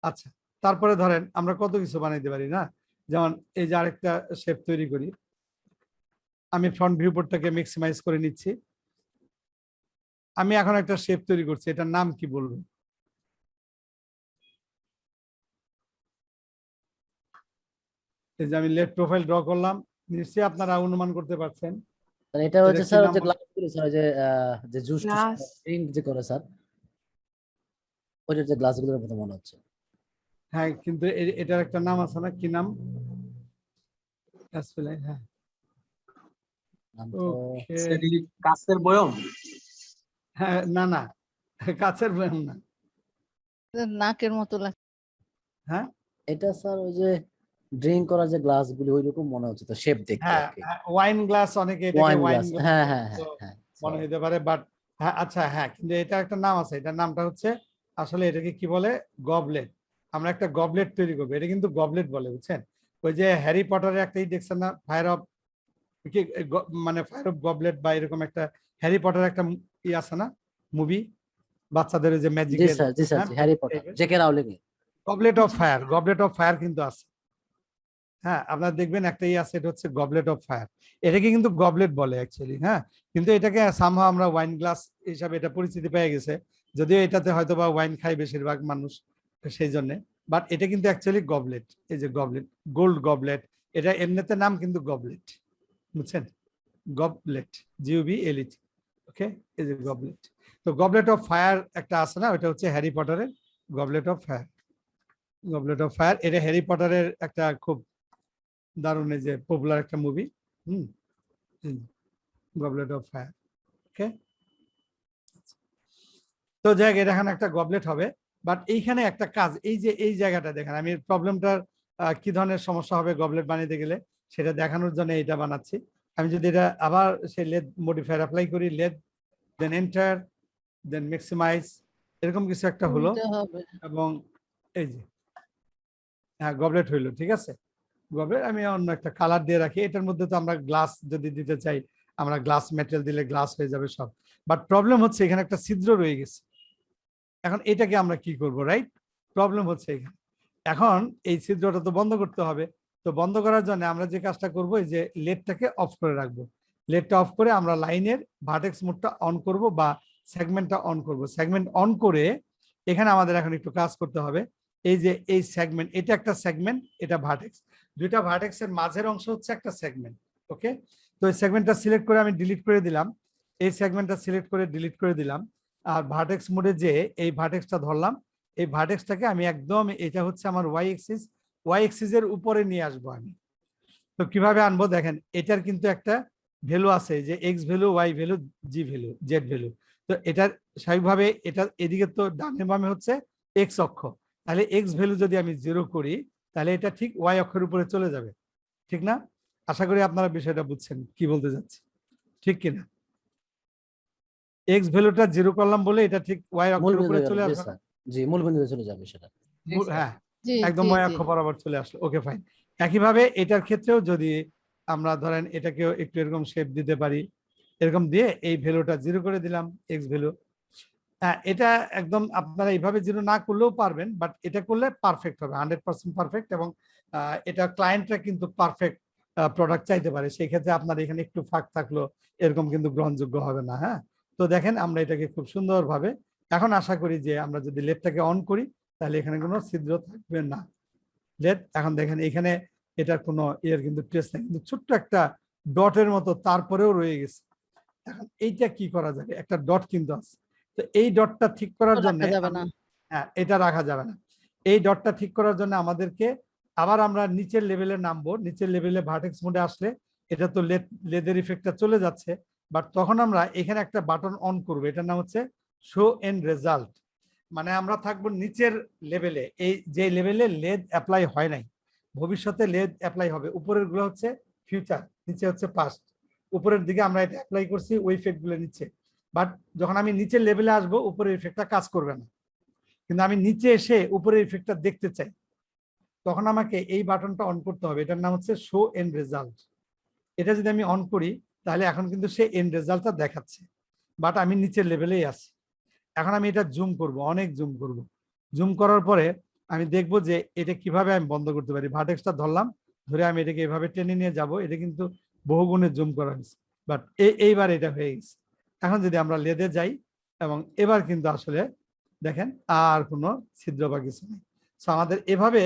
S1: আচ্ছা, তারপরে ধরেন আমরা কত কিছু বানাইতে পারি না, যেমন এই যে আরেকটা শেপ তৈরি করি, আমি ফ্রন্ট ভিউ পোর্টটাকে ম্যাক্সিমাইজ করে নিচ্ছি। আমি এখন একটা শেপ তৈরি করছি, এটার নাম কি বলবো? এই যে আমি লেফট প্রোফাইল ড্র করলাম, নিশ্চয়ই আপনারা অনুমান করতে পারছেন
S9: এটা হচ্ছে স্যার যে গ্লাস করে স্যার, যে জুস প্রিন্ট যে করে স্যার, ওইটার যে গ্লাসগুলোর মতো মনে হচ্ছে।
S1: হ্যাঁ, কিন্তু এটার একটা নাম আছে না, কি নাম? হ্যাঁ,
S9: নাম তো
S1: ওকে।
S8: কাছের বয়ম।
S1: হ্যাঁ, না না, কাছের বয়াম না।
S2: নাকের মতো লাগে।
S1: হ্যাঁ,
S9: এটা স্যার ওই যে ড্রিঙ্ক করার যে গ্লাসগুলি ওইরকম মনে হচ্ছে, তো শেপ দেখতে
S1: হ্যাঁ,
S9: আর কি।
S1: ওয়াইন গ্লাস, অনেকে এটাকে
S9: ওয়াইন
S1: ওয়াইন
S9: গ্লাস,
S1: গ্লাস
S9: হ্যাঁ হ্যাঁ হ্যাঁ হ্যাঁ।
S1: মনে হতে পারে, বাট হ্যাঁ, আচ্ছা হ্যাঁ, কিন্তু এটা একটা নাম আছে, এটার নামটা হচ্ছে আসলে এটাকে কি বলে, গবলেট। আমরা একটা গবলেট তৈরি করবো, এটা কিন্তু গবলেট বলে, বুঝছেন? ওই যে হ্যারি পটারের একটা দেখছেন না, ফায়ার অফ, মানে ফায়ার অফ গবলেট বা এরকম একটা হ্যারি পটার একটা আছে না মুভি, বাচ্চাদের যে
S9: জি
S1: ম্যাজিকের।
S9: Sir, ji sir, Harry Potter, JK Rowling এর
S1: goblet of fire, goblet of fire কিন্তু আছে। হ্যাঁ, আপনারা দেখবেন একটাই আছে, এটা হচ্ছে গবলেট অফ ফায়ার। এটাকে কিন্তু গবলেট বলে অ্যাকচুয়ালি। হ্যাঁ, কিন্তু এটাকে সামহাও আমরা ওয়াইন গ্লাস হিসাবে এটা পরিচিতি পেয়ে গেছে, যদিও এটাতে হয়তো বা ওয়াইন খায় বেশিরভাগ মানুষ, সেই জন্য। বাট এটা কিন্তু অ্যাকচুয়ালি গবলেট, এই যে গবলেট, গোল্ড গবলেট, এটা এমনিতে নাম কিন্তু গবলেট, বুঝছেন? গবলেট, GOBLET, ওকে, এই যে গবলেট। তো গবলেট অফ ফায়ার একটা আছে না, ওটা হচ্ছে হ্যারি পটারের goblet of fire. Goblet of fire এটা হ্যারি পটারের একটা খুব দারুণ, এই যে পপুলার একটা movie. Goblet of fire, okay. তো যাই, এটা এখানে একটা গবলেট হবে, বাট এইখানে একটা কাজ, এই যে এই জায়গাটা দেখেন, আমি প্রবলেমটার কি ধরনের সমস্যা হবে গবলেট বানাতে গেলে সেটা দেখানোর জন্য এটা বানাচ্ছি। আমি যদি এটা আবার সেই লেদ মডিফায়ার অ্যাপ্লাই করি, লেদ দেন এন্টার দেন ম্যাক্সিমাইজ, এরকম কিছু একটা হলো, এবং এই যে হ্যাঁ গবলেট হইলো, ঠিক আছে। গবলেট আমি অন্য একটা কালার দিয়ে রাখি, এটার মধ্যে তো আমরা গ্লাস যদি দিতে চাই, আমরা গ্লাস মেটেরিয়াল দিলে গ্লাস হয়ে যাবে সব। বাট প্রবলেম হচ্ছে এখানে একটা ছিদ্র রয়ে গেছে, এখন এটাকে আমরা কি করব, রাইট? প্রবলেম হচ্ছে এখানে, এখন এই ছিদ্রটা তো বন্ধ করতে হবে। তো বন্ধ করার জন্য আমরা যে কাজটা করব, এই যে লেডটাকে অফ করে রাখবো। লেডটা অফ করে আমরা লাইনের ভার্টেক্স মোডটা অন করব বা সেগমেন্টটা অন করব। সেগমেন্ট অন করে এখানে আমাদের এখন একটু কাজ করতে হবে। এই যে এই সেগমেন্ট, এটা একটা সেগমেন্ট, এটা ভার্টেক্স, দুইটা ভার্টেক্সের মাঝের অংশ হচ্ছে একটা সেগমেন্ট, ওকে। তো এই সেগমেন্টটা সিলেক্ট করে আমি ডিলিট করে দিলাম, এই সেগমেন্টটা সিলেক্ট করে ডিলিট করে দিলাম। আর ভার্টেক্স মোডে যে এই ভার্টেক্সটা ধরলাম, এই ভার্টেক্সটাকে আমি একদম, এটা হচ্ছে আমার ওয়াই এক্সিস এর উপরে নিয়ে আসবো আমি। তো কিভাবে আনবো দেখেন, এটার কিন্তু একটা ভ্যালু আছে, যে এক্স ভ্যালু, ওয়াই ভ্যালু, জি ভ্যালু, জেড ভ্যালু। তো এটার স্বাভাবিকভাবে এটা এদিকে তো ডানে বামে হচ্ছে এক্স অক্ষ, তাহলে এক্স ভ্যালু যদি আমি 0 করি তাহলে এটা ঠিক ওয়াই অক্ষের উপরে চলে যাবে, ঠিক না? আশা করি আপনারা বিষয়টা বুঝছেন কি বলতে যাচ্ছি, ঠিক কিনা? এক্স ভ্যালুটা 0 করলাম বলে এটা ঠিক ওয়াই অক্ষের উপরে চলে আসবে।
S9: জি, মূল বিন্দুতে চলে যাবে সেটা।
S1: হ্যাঁ, একদম ওয়াই অক্ষ বরাবর চলে আসলো, ওকে ফাইন। একইভাবে এটার ক্ষেত্রেও যদি আমরা ধরেন এটাকেও একটু এরকম শেপ দিতে পারি, এরকম দিয়ে এই ভ্যালুটা 0 করে দিলাম, এক্স ভ্যালু। হ্যাঁ, এটা একদম আপনারা এইভাবে 0 না করলেও পারবেন, বাট এটা করলে পারফেক্ট হবে, 100% পারফেক্ট। এবং এটা ক্লায়েন্টরা কিন্তু পারফেক্ট প্রোডাক্ট চাইতে পারে, সেই ক্ষেত্রে আপনার এখানে একটু ফাঁক থাকলো এরকম কিন্তু গ্রহণযোগ্য হবে না। হ্যাঁ, তো দেখেন আমরা এটাকে খুব সুন্দরভাবে, এখন আশা করি যে আমরা যদি লেডটাকে অন করি তাহলে এখানে কোনো ছিদ্র থাকবে না। লেড, এখন দেখেন এখানে এটার কোনো ইয়ের কিন্তু ট্রেস নেই, কিন্তু ছোট্ট একটা ডটের মতো তারপরেও রয়ে গেছে। এখন এইটা কি করা যাবে, একটা ডট কিন্তু আছে, তো এই ডটটা ঠিক করার জন্য, হ্যাঁ এটা রাখা যাবে না। এই ডটটা ঠিক করার জন্য আমাদেরকে আবার আমরা নিচের লেভেলে নামবো। নিচের লেভেলে ভার্টেক্স মোডে আসলে এটা তো লেদের ইফেক্টটা চলে যাচ্ছে, বাট তখন আমরা এখানে একটা বাটন অন করবো, এটার নাম হচ্ছে শো এন্ড রেজাল্ট। মানে আমরা থাকবো নিচের লেভেলে, এই যে লেভেলে লেদ অ্যাপ্লাই হয় নাই, ভবিষ্যতে লেদ অ্যাপ্লাই হবে। উপরের গুলো হচ্ছে ফিউচার, নিচে হচ্ছে পাস্ট। উপরের দিকে আমরা এটা অ্যাপ্লাই করছি, ওই ইফেক্ট গুলো নিচ্ছে। বাট যখন আমি নিচের লেভেলে আসবো উপরের ইফেক্টটা কাজ করবে না, কিন্তু আমি নিচে এসে উপরের ইফেক্টটা দেখতে চাই, তখন আমাকে এই বাটনটা অন করতে হবে, এটার নাম হচ্ছে শো এন্ড রেজাল্ট। এটা যদি আমি অন করি তাহলে এখন কিন্তু সে এন্ড রেজাল্টটা দেখাচ্ছে, বাট আমি নিচের লেভেলেই আছি। এখন আমি এটা জুম করব, অনেক জুম করব। জুম করার পরে আমি দেখব যে এটা কিভাবে আমি বন্ধ করতে পারি। ভার্টেক্সটা ধরলাম, ধরে আমি এটাকে এভাবে টেনে নিয়ে যাব, এটা কিন্তু বহুগুণে জুম করা হয়েছে, বাট এইবার এটা হয়ে গেছে। এখন যদি আমরা লেদে যাই, এবং এবার কিন্তু আসলে দেখেন আর কোনো ছিদ্র বা কিছু নেই। সো আমাদের এভাবে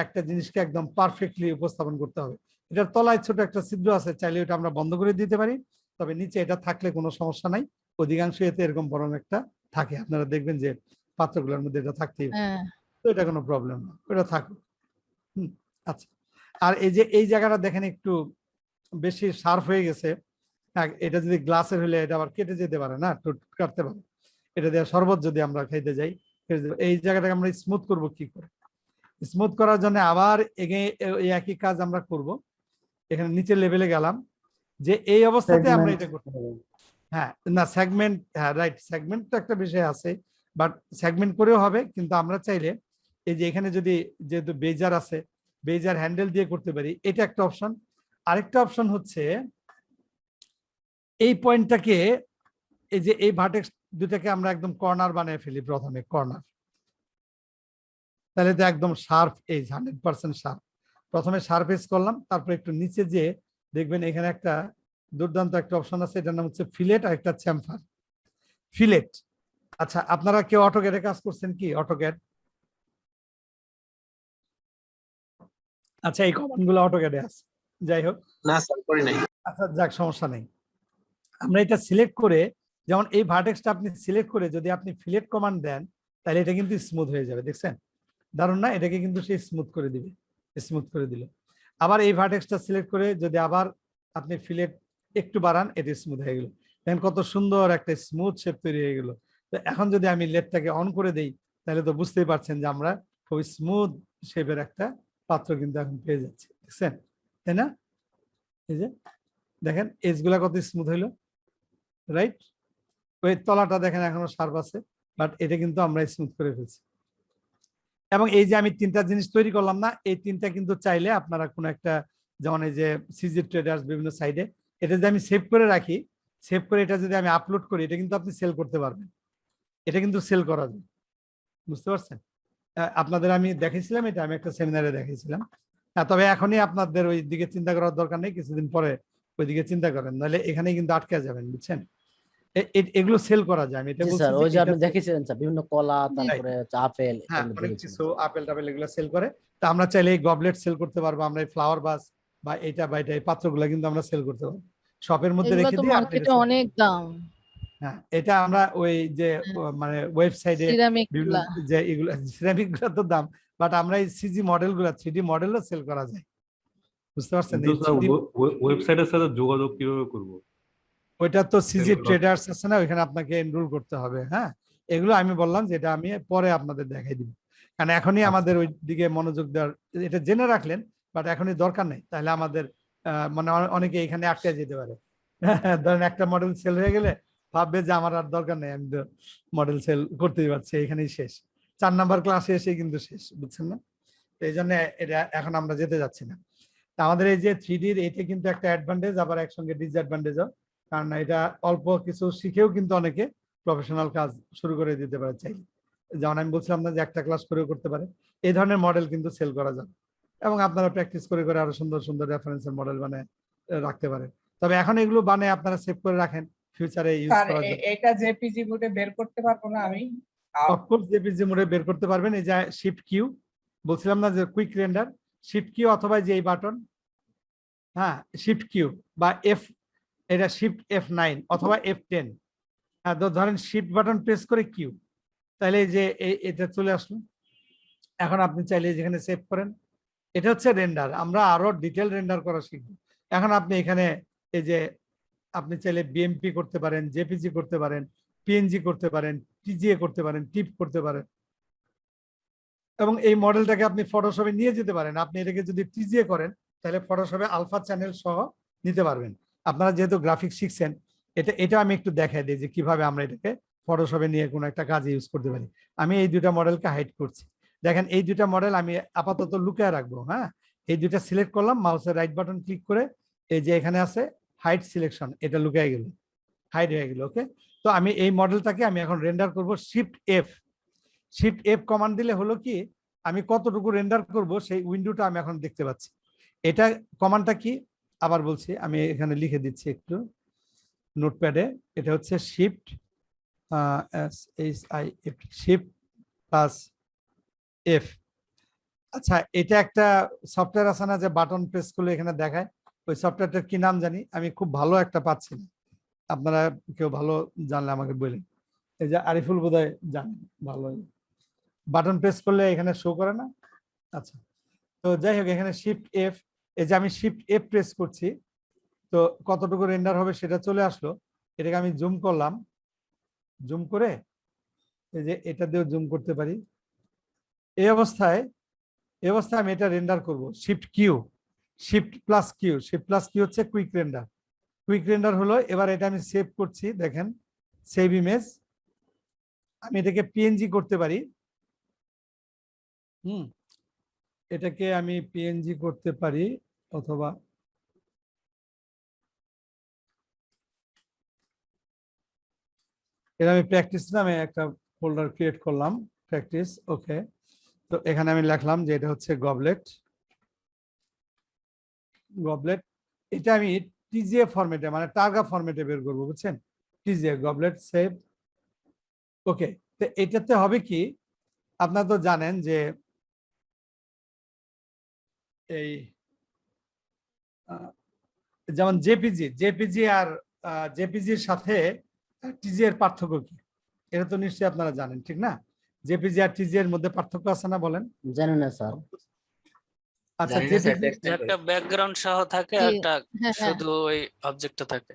S1: একটা জিনিসকে একদম পারফেক্টলি উপস্থাপন করতে হবে। এটার তলায় ছোট একটা ছিদ্র আছে, চাইলে ওটা আমরা বন্ধ করে দিতে পারি, তবে নিচে এটা থাকলে কোনো সমস্যা নাই। অধিকাংশ এতে এরকম বরং একটা থাকে, আপনারা দেখবেন যে পাত্রগুলোর মধ্যে এটা থাকতেই পারে।
S2: হ্যাঁ
S1: তো এটা কোনো প্রবলেম না, ওটা থাকুক। আচ্ছা, আর এই যে এই জায়গাটা দেখেন একটু বেশি শার্প হয়ে গেছে। এটা যদি গ্লাসের হলে এটা আবার কেটে যেতে পারে না, টুট কাটতে পারে। এটা দিয়ে শরবত যদি আমরা খাইতে যাই, এই জায়গাটাকে আমরা স্মুথ করব কি করে? স্মুথ করার জন্য আবার এই একই কাজ আমরা করব। এখানে নিচের লেভেলে গেলাম, যে এই অবস্থাতে আমরা এটা করতে পারবো। হ্যাঁ, না সেগমেন্ট, হ্যাঁ রাইট, সেগমেন্ট তো একটা বিষয় আছে, বাট সেগমেন্ট করেও হবে। কিন্তু আমরা চাইলে এই যে এখানে যদি যেহেতু বেজার আছে, বেজার হ্যান্ডেল দিয়ে করতে পারি, এটা একটা অপশন। আরেকটা অপশন হচ্ছে এই পয়েন্টটাকে, এই যে এই ভার্টেক্স দুটাকে আমরা একদম কর্নার বানিয়ে ফেলি প্রথমে, কর্নার। তাহলে তো একদম শার্প এজ, 100% শার্প। প্রথমে শার্প এজ করলাম, তারপর একটু নিচে যে দেখবেন এখানে একটা দুর্দান্ত একটা অপশন আছে, এটার নাম হচ্ছে ফিলেট আর একটা চ্যাম্ফার। ফিলেট, আচ্ছা আপনারা কেউ অটোক্যাডে কাজ করছেন কি? অটোক্যাড, আচ্ছা এই কমান্ড গুলো অটোক্যাডে আছে, যাই হোক
S8: না স্যার করি নাই।
S1: আচ্ছা যাক, সমস্যা নেই। আমরা এটা সিলেক্ট করে, যেমন এই ভার্টেক্সটা আপনি সিলেক্ট করে যদি আপনি ফিলেট কমান্ড দেন, তাহলে এটা কিন্তু স্মুথ হয়ে যাবে। দেখছেন দারুণ না? এটাকে কিন্তু সে স্মুথ করে দিবে, স্মুথ করে দিল। আবার এই ভার্টেক্সটা সিলেক্ট করে যদি আবার আপনি ফিলেট একটু বাড়ান, এটা স্মুথ হয়ে গেল। দেখেন কত সুন্দর একটা স্মুথ শেপ তৈরি হয়ে গেল। তো এখন যদি আমি লেডটাকে অন করে দেই, তাহলে তো বুঝতেই পারছেন যে আমরা খুব স্মুথ শেপের একটা পাত্র কিন্তু এখন পেয়ে যাচ্ছি। দেখছেন, তাই না? এই যে দেখেন এজ গুলা কত স্মুথ হইলো, রাইট? ওই তলাটা দেখেন এখনো শার্প আছে, বাট এটা কিন্তু আমরা স্মুথ করে ফেলছি। এবং এই যে আমি তিনটা জিনিস তৈরি করলাম না, এই তিনটা কিন্তু চাইলে আপনারা কোনো একটা, যেমন এই যে সিজি ট্রেডার্স বিভিন্ন সাইডে, এটা যদি আমি সেভ করে রাখি, সেভ করে এটা যদি আমি আপলোড করি, এটা কিন্তু আপনি সেল করতে পারবেন। এটা কিন্তু সেল করা যায়, বুঝতে পারছেন? আপনাদের আমি দেখিয়েছিলাম, এটা আমি একটা সেমিনারে দেখিয়েছিলাম। তবে এখনই আপনাদের ওই দিকে চিন্তা করার দরকার নেই, কিছুদিন পরে ওই দিকে চিন্তা করেন, নাহলে এখানেই কিন্তু আটকে যাবেন, বুঝছেন? এগুলো সেল করা যায়। আমি এটা
S9: জি
S1: বলছি
S9: স্যার,
S1: যে
S9: ওই যে আপনি
S1: এটা-
S9: দেখেছিলেন স্যার বিভিন্ন কলা, তারপরে আপেল,
S1: হ্যাঁ
S9: এগুলো
S1: অনেক
S9: দেখেছিলেন।
S1: কিছু আপেল টাপেল এগুলো সেল করে। তা আমরা চাইলে এই গবলেট সেল করতে পারবো, আমরা এই ফ্লাওয়ার বাস বা এটা বা এটা, এই পাত্রগুলো কিন্তু আমরা সেল করতে পারবো শপের মধ্যে
S2: এগুলো
S1: রেখে
S2: তো
S1: দিয়ে। আপনি
S2: মার্কেটে অনেক দাম।
S1: হ্যাঁ, এটা আমরা ওই যে মানে ওয়েবসাইটে
S2: সিরামিক
S1: বিভিন্ন
S2: গুলা।
S1: যে এগুলো সিরামিক গুলো তো দাম, বাট আমরা এই সিজি মডেল গুলা 3D মডেলও সেল করা যায়, বুঝতে পারছেন?
S12: কিন্তু স্যার ওয়েবসাইটের সাথে যোগাযোগ কিভাবে করব?
S1: ওইটা তো সিজি ট্রেডার্স আছে না, ওইখানে আপনাকে এনরোল করতে হবে। হ্যাঁ, এগুলো আমি বললাম যে এটা আমি পরে আপনাদের দেখাই দিব, কারণ এখনই আমাদের ওই দিকে মনোযোগ দেওয়ার, এটা জেনে রাখলেন, বাট এখনই দরকার নেই। তাহলে আমাদের মানে অনেকে এখানে আটকে যেতে পারে। ধরেন একটা মডেল সেল হয়ে গেলে ভাববে যে আমার আর দরকার নেই, আমি তো মডেল সেল করতেই পারছি, এখানেই শেষ। 4 নাম্বার ক্লাসে এসে কিন্তু শেষ, বুঝছেন না? তো এই জন্য এটা এখন আমরা যেতে যাচ্ছি না। তা আমাদের এই যে 3Dর এটা কিন্তু একটা অ্যাডভান্টেজ, আবার একসঙ্গে ডিসঅ্যাডভান্টেজও। কারণ এটা অল্প কিছু শিখেও কিন্তু অনেকে প্রফেশনাল কাজ শুরু করে দিতে পারে চাইলে। যেমন আমি বলছিলাম না যে একটা ক্লাস করেও করতে পারে, এই ধরনের মডেল কিন্তু সেল করা যাবে। এবং আপনারা প্র্যাকটিস করে করে আরো সুন্দর সুন্দর রেফারেন্সের মডেল বানিয়ে রাখতে পারেন। তবে এখন এগুলো বানিয়ে আপনারা সেভ করে রাখেন, ফিউচারে ইউজ
S7: স্যার
S1: করার জন্য।
S7: এটা জেপিজি মোডে বের করতে পারবো না আমি?
S1: অফকোর্স জেপিজি মোডে বের করতে পারবেন। এই যে শিফট কিউ বলছিলাম না, যে কুইক রেন্ডার, শিফট কিউ অথবা যে এই বাটন, হ্যাঁ শিফট কিউ বা এফ, এটা শিফট F9 অথবা F10। হ্যাঁ, ধরেন শিফট বাটন প্রেস করে কিউ, তাহলে যে এটা চলে আসলো। এখন আপনি চাইলে যেখানে সেভ করেন, এটা হচ্ছে রেন্ডার। আমরা আরো ডিটেল রেন্ডার করা শিখবো। এখন আপনি এখানে এই যে আপনি চাইলে বিএমপি করতে পারেন, জেপিজি করতে পারেন, পিএনজি করতে পারেন, টিজিএ করতে পারেন, টিপ করতে পারেন, এবং এই মডেলটাকে আপনি ফটোশপে নিয়ে যেতে পারেন। আপনি এটাকে যদি টিজিএ করেন, তাহলে ফটোশপে আলফা চ্যানেল সহ নিতে পারবেন। আপনারা যেহেতু গ্রাফিক্স শিখছেন, এটা আমি একটু দেখাই দিই যে কিভাবে আমরা এটাকে ফটোশপে নিয়ে কোনো একটা কাজে ইউজ করতে পারি। আমি এই দুইটা মডেলকে হাইড করছি। দেখেন এই দুইটা মডেল আমি আপাতত লুকিয়ে রাখবো। হ্যাঁ, এই দুইটা সিলেক্ট করলাম, মাউসের রাইট বাটন ক্লিক করে এই যে এখানে আছে হাইড সিলেকশন, এটা লুকিয়ে গেল, হাইড হয়ে গেল। ওকে, তো আমি এই মডেলটাকে আমি এখন রেন্ডার করব শিফট এফ কমান্ড দিলে হলো কি, আমি কতটুকু রেন্ডার করব সেই উইন্ডোটা আমি এখন দেখতে পাচ্ছি। এটা কমান্ডটা কি আবার বলছি, আমি এখানে লিখে দিচ্ছি একটু নোটপ্যাডে। এটা হচ্ছে শিফট প্লাস এফ। আচ্ছা, এটা একটা সফটওয়্যার আছে না যে বাটন প্রেস করলে এখানে দেখায়, ওই সফটওয়্যারটার কি নাম জানি, আমি খুব ভালো একটা পাচ্ছি না, আপনারা কেউ ভালো জানলে আমাকে বলেন। এই যে আরিফুল বোধহয় জানেন ভালোই, বাটন প্রেস করলে এখানে শো করে না। আচ্ছা, তো যাই হোক এখানে শিফট এফ, এই যে আমি শিফট এফ প্রেস করছি, তো কতটুকু রেন্ডার হবে সেটা চলে আসলো। এটাকে আমি জুম করলাম, জুম করে এই যে এটা দিয়েও জুম করতে পারি। এই অবস্থায় আমি এটা রেন্ডার করব। Shift Q, shift plus Q, shift plus Q হচ্ছে কুইক রেন্ডার। কুইক রেন্ডার হলো, এবার এটা আমি সেভ করছি, দেখেন সেভ ইমেজ। আমি এটাকে পিএনজি করতে পারি। এটাকে আমি পিএনজি করতে পারি, অথবা এটা আমি প্র্যাকটিস নামে একটা ফোল্ডার ক্রিয়েট করলাম, প্র্যাকটিস। ওকে, তো এখানে আমি লিখলাম যে এটা হচ্ছে গবলেট। গবলেট এটা আমি টিজিএ ফরম্যাটে মানে টার্গা ফরম্যাটে বের করবো, বুঝছেন? TGA goblet, save. ওকে, তো এটাতে হবে কি, আপনারা তো জানেন যে এই যেমন জেপিজি আর জেপিজির সাথে টিজি এর পার্থক্য কি, এটা তো নিশ্চয়ই আপনারা জানেন, ঠিক না? জেপিজি আর টিজি এর মধ্যে পার্থক্য আছে না, বলেন?
S9: জানেন না স্যার?
S1: আচ্ছা,
S8: জানি না স্যার,
S1: জেপিজি
S13: একটা ব্যাকগ্রাউন্ড সহ থাকে আর একটা শুধু ওই অবজেক্টটা থাকে।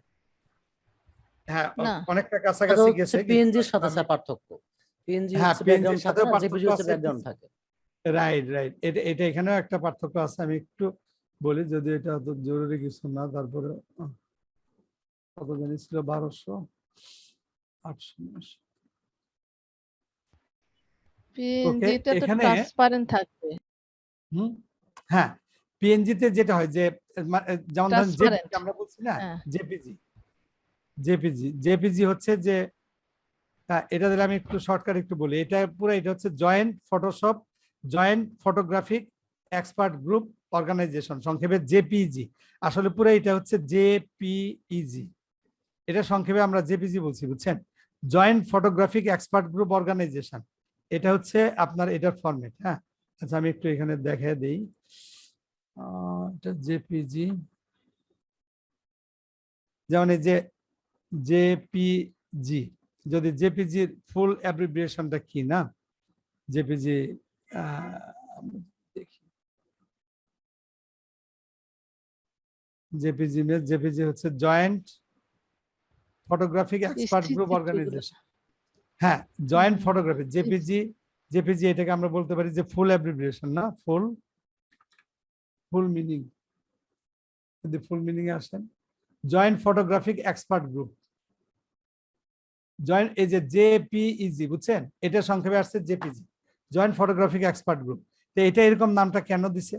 S1: হ্যাঁ,
S2: না।
S1: অনেকটা
S9: এটা
S1: কাছাকাছি
S9: হচ্ছে
S1: গেছে।
S9: পিএনজির সাথে স্যার পার্থক্য। পিএনজি
S1: হ্যাঁ,
S9: হচ্ছে
S1: PNG
S9: ব্যাকগ্রাউন্ড
S1: এর
S9: থাকে
S1: সাথেও
S9: না,
S1: পার্থক্য
S9: জেপিজি হচ্ছে
S1: আছে।
S9: ব্যাকগ্রাউন্ড থাকে।
S1: রাইট রাইট, এটা এখানেও একটা পার্থক্য আছে। আমি একটু বলি, যদি এটা অত জরুরি কিছু না, তারপরে কত জানি ছিল, 1200 800।
S2: পিএনজিটা তো
S1: এখানে
S2: ট্রান্সপারেন্ট থাকবে।
S1: হ্যাঁ, পিএনজিতে যেটা হয় যে যেমন ধরেন
S2: Transparent।
S1: আমরা বলছি না
S2: হ্যাঁ।
S1: জেপিজি হচ্ছে যে, এটা দিলে আমি একটু শর্টকাট একটু বলি, এটা পুরো এটা হচ্ছে joint Photoshop joint photographic expert group organization, সংক্ষেপে জেপিজি। আসলে পুরো এটা হচ্ছে জেপিইজি, এটা সংক্ষেপে আমরা জেপিজি বলছি, বুঝছেন? Joint photographic expert group organization, এটা হচ্ছে আপনার এটার ফরম্যাট। হ্যাঁ, আচ্ছা আমি একটু এখানে দেখিয়ে দিই, এটা জেপিজি। যেমন এই যে জেপিজি, যদি জেপিজির ফুল অ্যাব্রিভিয়েশনটা কি না, জেপিজি দেখি, জেপিজি হচ্ছে joint photographic expert group organization. হ্যাঁ, জয়েন্ট ফটোগ্রাফি জেপিজি এটাকে আমরা বলতে পারি যে ফুল অ্যাব্রিভিয়েশন না, ফুল মিনিং। যদি ফুল মিনিং আসেন, joint photographic expert group, joint, এই যে জেপিইজি, বুঝছেন? এটা সংক্ষেপে আসছে JPG, joint photographic expert group. তো এটা এরকম নামটা কেন দিছে?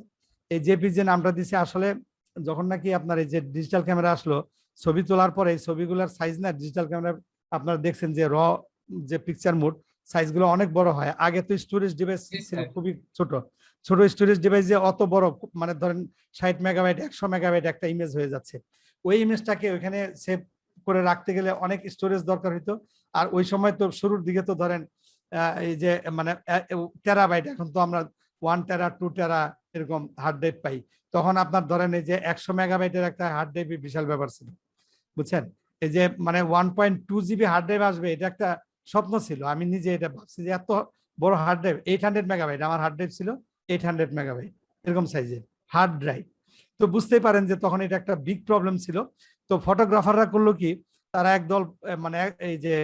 S1: এই জেপিজি নামটা দিছে আসলে যখন নাকি আপনার এই যে ডিজিটাল ক্যামেরা আসলো, ছবি তোলার পরে এই ছবিগুলোর সাইজ না ডিজিটাল ক্যামেরা আপনারা দেখছেন যে যে পিকচার মোড সাইজগুলো অনেক বড় হয়। আগে তো স্টোরেজ ডিভাইস ছিল খুবই ছোট স্টোরেজ ডিভাইস, যে অত বড় মানে ধরেন 60 মেগাবাইট 100 মেগাবাইট একটা ইমেজ হয়ে যাচ্ছে। ওই ইমেজটাকে ওইখানে সেভ করে রাখতে গেলে অনেক স্টোরেজ দরকার হইতো। আর ওই সময় তো শুরুর দিকে তো ধরেন এই যে মানে টেরাবাইট, এখন তো আমরা 1 টেরা 2 টেরা এরকম হার্ড ড্রাইভ পাই। তখন আপনার ধরেন এই যে 100 মেগাবাইটের একটা হার্ড ড্রাইভ বিশাল ব্যাপার ছিল, বুঝছেন? এই যে মানে 1.2 জিবি হার্ড ড্রাইভ আসবে, এটা একটা স্বপ্ন ছিল। আমি নিজে এটা ভাবছি যে এত বড় হার্ড ড্রাইভ, 800 মেগাবাইট, আমার হার্ড ড্রাইভ ছিল 800 মেগাবাইট এরকম সাইজের হার্ড ড্রাইভ। তো বুঝতেই পারেন যে তখন এটা একটা বিগ প্রবলেম ছিল। তো ফটোগ্রাফাররা করলো কি, তারা একদল মানে এই যে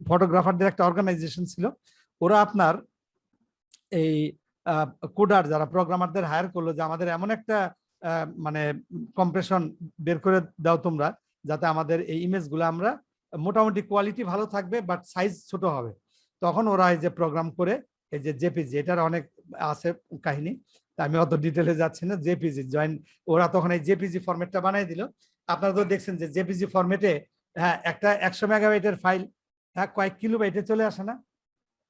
S1: ফটোগ্রাফারদের একটা অর্গানাইজেশন ছিল, ওরা আপনার এই কোডার যারা প্রোগ্রামারদের হায়ার করলো যে আমাদের এমন একটা মানে কম্প্রেশন বের করে দাও তোমরা, যাতে আমাদের এই ইমেজগুলো আমরা মোটামুটি কোয়ালিটি ভালো থাকবে বাট সাইজ ছোট হবে। তখন ওরা এই যে প্রোগ্রাম করে এই যে জেপিজি, এটার অনেক আছে কাহিনী, আমি অত ডিটেলে যাচ্ছি না। জেপিজি জয়েন্ট, ওরা তখন এই জেপিজি ফরম্যাটটা বানাই দিল। আপনারা তো দেখছেন যে জেপিজি ফরম্যাটে হ্যাঁ একটা 100 মেগাবাইটের ফাইল হ্যাঁ কয়েক কিলোবাইটে চলে আসে না,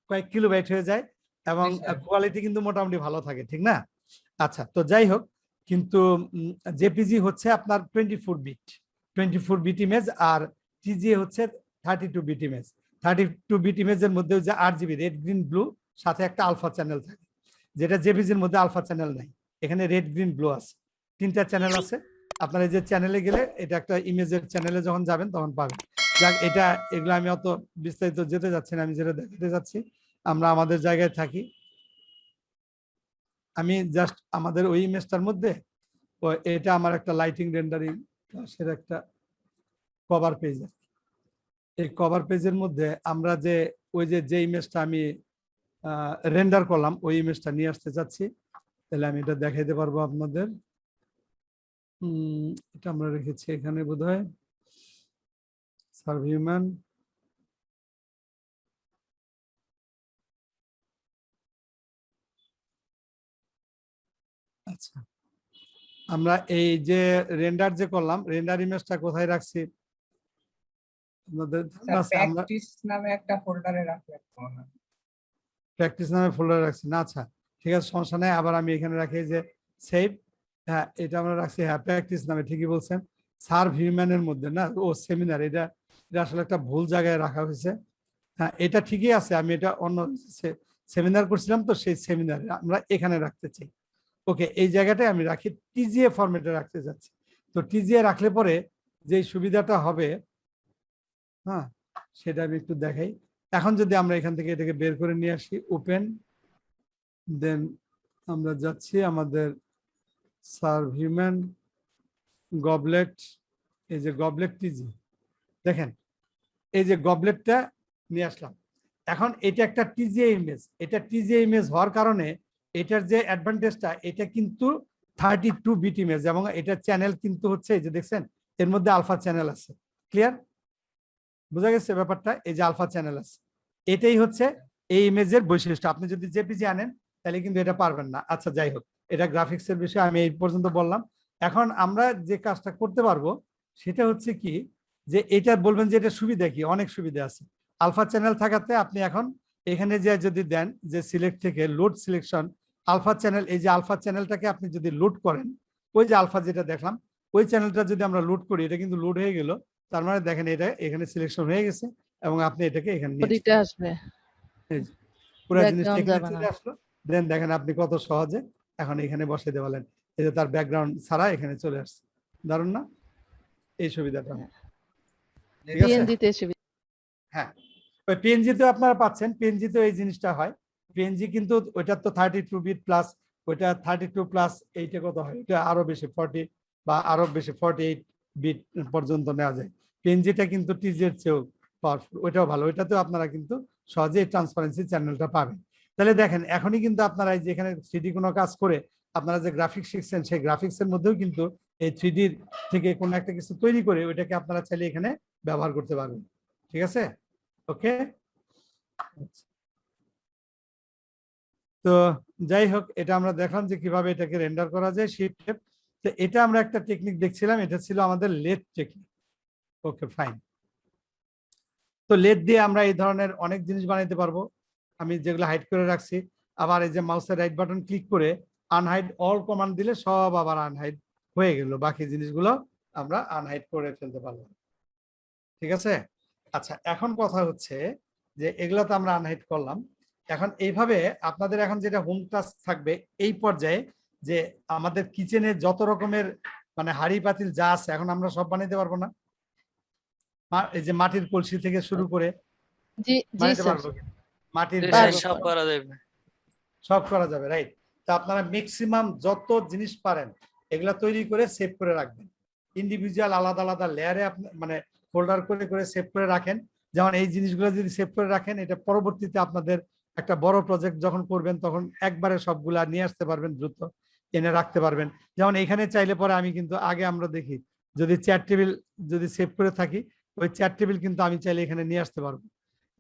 S1: কয়েক কিলোবাইট হয়ে যায়, এবং কোয়ালিটি কিন্তু মোটামুটি ভালো থাকে, ঠিক না? আচ্ছা, তো যাই হোক, কিন্তু জেপিজি হচ্ছে আপনার 24 বিট ইমেজ, আর টিজি হচ্ছে 32 বিট ইমেজ। 32 বিট ইমেজের মধ্যে যে RGB রেড গ্রিন ব্লু সাথে একটা আলফা চ্যানেল থাকে, যেটা জেপিজির মধ্যে আলফা চ্যানেল নাই, এখানে রেড গ্রিন ব্লু আছে, 3টা চ্যানেল আছে। আপনারা এই যে চ্যানেলে গেলে এটা একটা ইমেজের চ্যানেলে যখন যাবেন তখন পাবেন। যাক, এটা এগুলো আমি অত বিস্তারিত যেতে যাচ্ছি না, আমি যেটা দেখাতে যাচ্ছি আমরা আমাদের জায়গায় থাকি। আমি জাস্ট আমাদের ওই ইমেজটার মধ্যে এটা আমার একটা লাইটিং রেন্ডারিং ক্লাসের একটা কভার পেজ। এই কভার পেজের মধ্যে আমরা যে ওই যে ইমেজটা আমি রেন্ডার করলাম ওই ইমেজটা নিয়ে আসতে চাচ্ছি, তাহলে আমি এটা দেখাইতে পারবো আপনাদের। এটা আমরা রেখেছি এখানে বোধহয় সার্ভহিউম্যান। আচ্ছা, আমরা এই যে রেন্ডার যে করলাম, রেন্ডার ইমেজটা কোথায় রাখছি আপনাদের?
S7: প্র্যাকটিস নামে একটা ফোল্ডারে রাখলে
S1: প্র্যাকটিস নামে ফোল্ডারে রাখছি না? আচ্ছা ঠিক আছে, সমস্যা নেই। আবার আমি এখানে রাখি যে সেভ। হ্যাঁ, এটা আমরা রাখছি, হ্যাঁ প্র্যাকটিস নামে, ঠিকই বলছেন। সার্ভ হিউম্যানের মধ্যে না, ও সেমিনার, এটা আসলে একটা ভুল জায়গায় রাখা হয়েছে। হ্যাঁ, এটা ঠিকই আছে, আমি এটা অন্য সেমিনার করছিলাম তো, সেই সেমিনারে আমরা এখানে রাখতে চাই। ওকে, এই জায়গাটায় আমি রাখি, টিজিএ ফরম্যাটে রাখতে যাচ্ছি। তো টিজিএ রাখলে পরে যে সুবিধাটা হবে, হ্যাঁ সেটা আমি একটু দেখাই। এখন যদি আমরা এখান থেকে এটাকে বের করে নিয়ে আসি, ওপেন, দেন আমরা যাচ্ছি আমাদের সার্ভহিউম্যান গবলেট, এই যে গবলেট টিজি, দেখেন এই যে গবলেটটা নিয়ে আসলাম। এখন এটা একটা টিজিএ ইমেজ, এটা টিজিএ ইমেজ হওয়ার কারণে এটার যে অ্যাডভান্টেজটা, এটা কিন্তু 32 বিট ইমেজ, এবং এটা চ্যানেল কিন্তু হচ্ছে এই যে দেখছেন এর মধ্যে আলফা চ্যানেল আছে। ক্লিয়ার, বোঝা গেছে ব্যাপারটা? এই যে আলফা চ্যানেল আছে, এটাই হচ্ছে এই ইমেজের বৈশিষ্ট্য। আপনি যদি জেপিজি আনেন তাহলে কিন্তু এটা পারবেন না। আচ্ছা যাই হোক, এটা গ্রাফিক্সের বিষয়ে আমি এই পর্যন্ত বললাম। এখন আমরা যে কাজটা করতে পারবো সেটা হচ্ছে কি, যে এটা বলবেন যে এটা সুবিধা কি, অনেক সুবিধা আছে। আলফা চ্যানেল থাকাতে আপনি এখন এখানে যে যদি দেন যে সিলেক্ট থেকে লোড সিলেকশন আলফা চ্যানেল, এই যে আলফা চ্যানেলটাকে আপনি যদি লোড করেন, ওই যে আলফা যেটা দেখলাম ওই চ্যানেলটা যদি আমরা লোড করি, এটা কিন্তু লোড হয়ে গেল। তার মানে দেখেন এটা এখানে সিলেকশন হয়ে গেছে, এবং আপনি এটাকে এখানে নিয়ে
S2: আসবে,
S1: পুরো জিনিসটা এখানে চলে আসলো। দেন দেখেন আপনি কত সহজে এখন এখানে বসে দিতে পারলেন, এই যে তার ব্যাকগ্রাউন্ড ছাড়া এখানে চলে আসছে। দারুণ না এই সুবিধাটা? হ্যাঁ, ওই পিএনজি তো আপনারা পাচ্ছেন, পিএনজি তো এই জিনিসটা হয়। পিএনজি কিন্তু ওইটা তো 32 বিট প্লাস, ওইটা 32 প্লাস এইটা কত হয়, এটা আরো বেশি 40 বা আরো বেশি 48 বিট পর্যন্ত নেওয়া যায়। পিএনজিটা কিন্তু টিজি এর চেয়েও পাওয়ারফুল, ওইটাও ভালো। ওইটাতেও আপনারা কিন্তু সহজেই ট্রান্সপারেন্সি চ্যানেলটা পাবেন। তাহলে দেখেন এখনই কিন্তু আপনারা এই যে এখানে 3D কোনো কাজ করে আপনারা যে গ্রাফিক্স শিখছেন, সেই গ্রাফিক্সের মধ্যেও কিন্তু এই 3D থেকে কোনো একটা কিছু তৈরি করে ওইটাকে আপনারা চাইলে এখানে ব্যবহার করতে পারবেন। ঠিক আছে, ওকে। তো যাই হোক, এটা আমরা দেখলাম যে কিভাবে এটাকে রেন্ডার করা যায় শিট টেপ। তো এটা আমরা একটা টেকনিক দেখছিলাম, এটা ছিল আমাদের লেথ টেকনিক। Okay fine. তো লেথ দিয়ে আমরা এই ধরনের অনেক জিনিস বানাইতে পারবো, আমি যেগুলো হাইড করে রাখছি। আবার এই যে মাউসের রাইট বাটন ক্লিক করে আনহাইড অল কমান্ড দিলে সব আবার আনহাইড হয়ে গেল, বাকি জিনিসগুলো আমরা আনহাইড করে ফেলতে পারবো। ঠিক আছে, আচ্ছা এখন কথা হচ্ছে যে এগুলো তো আমরা আনহাইড করলাম। এখন এইভাবে আপনাদের এখন যেটা হোম টাস্ক থাকবে এই পর্যায়ে, যে আমাদের কিচেনে যত রকমের মানে হাঁড়ি পাতিল যা আছে এখন আমরা সব বানাইতে পারবো না? এই যে মাটির কলসি থেকে শুরু করে বানাইতে পারবো, মাটির সব করা যাবে, রাইট? তো আপনারা ম্যাক্সিমাম যত জিনিস পারেন এগুলা তৈরি করে সেভ করে রাখবেন। ইন্ডিভিজুয়াল আলাদা আলাদা লেয়ারে আপনি মানে ফোল্ডার করে করে সেভ করে রাখেন। যেমন এই জিনিসগুলো যদি সেভ করে রাখেন, এটা পরবর্তীতে আপনাদের একটা বড় প্রজেক্ট যখন করবেন তখন একবারে সবগুলা নিয়ে আসতে পারবেন, দ্রুত এনে রাখতে পারবেন। যেমন এখানে চাইলে পরে আমি কিন্তু আগে আমরা দেখি যদি চেয়ার টেবিল যদি সেভ করে থাকি, ওই চেয়ার টেবিল কিন্তু আমি চাইলে এখানে নিয়ে আসতে পারবো।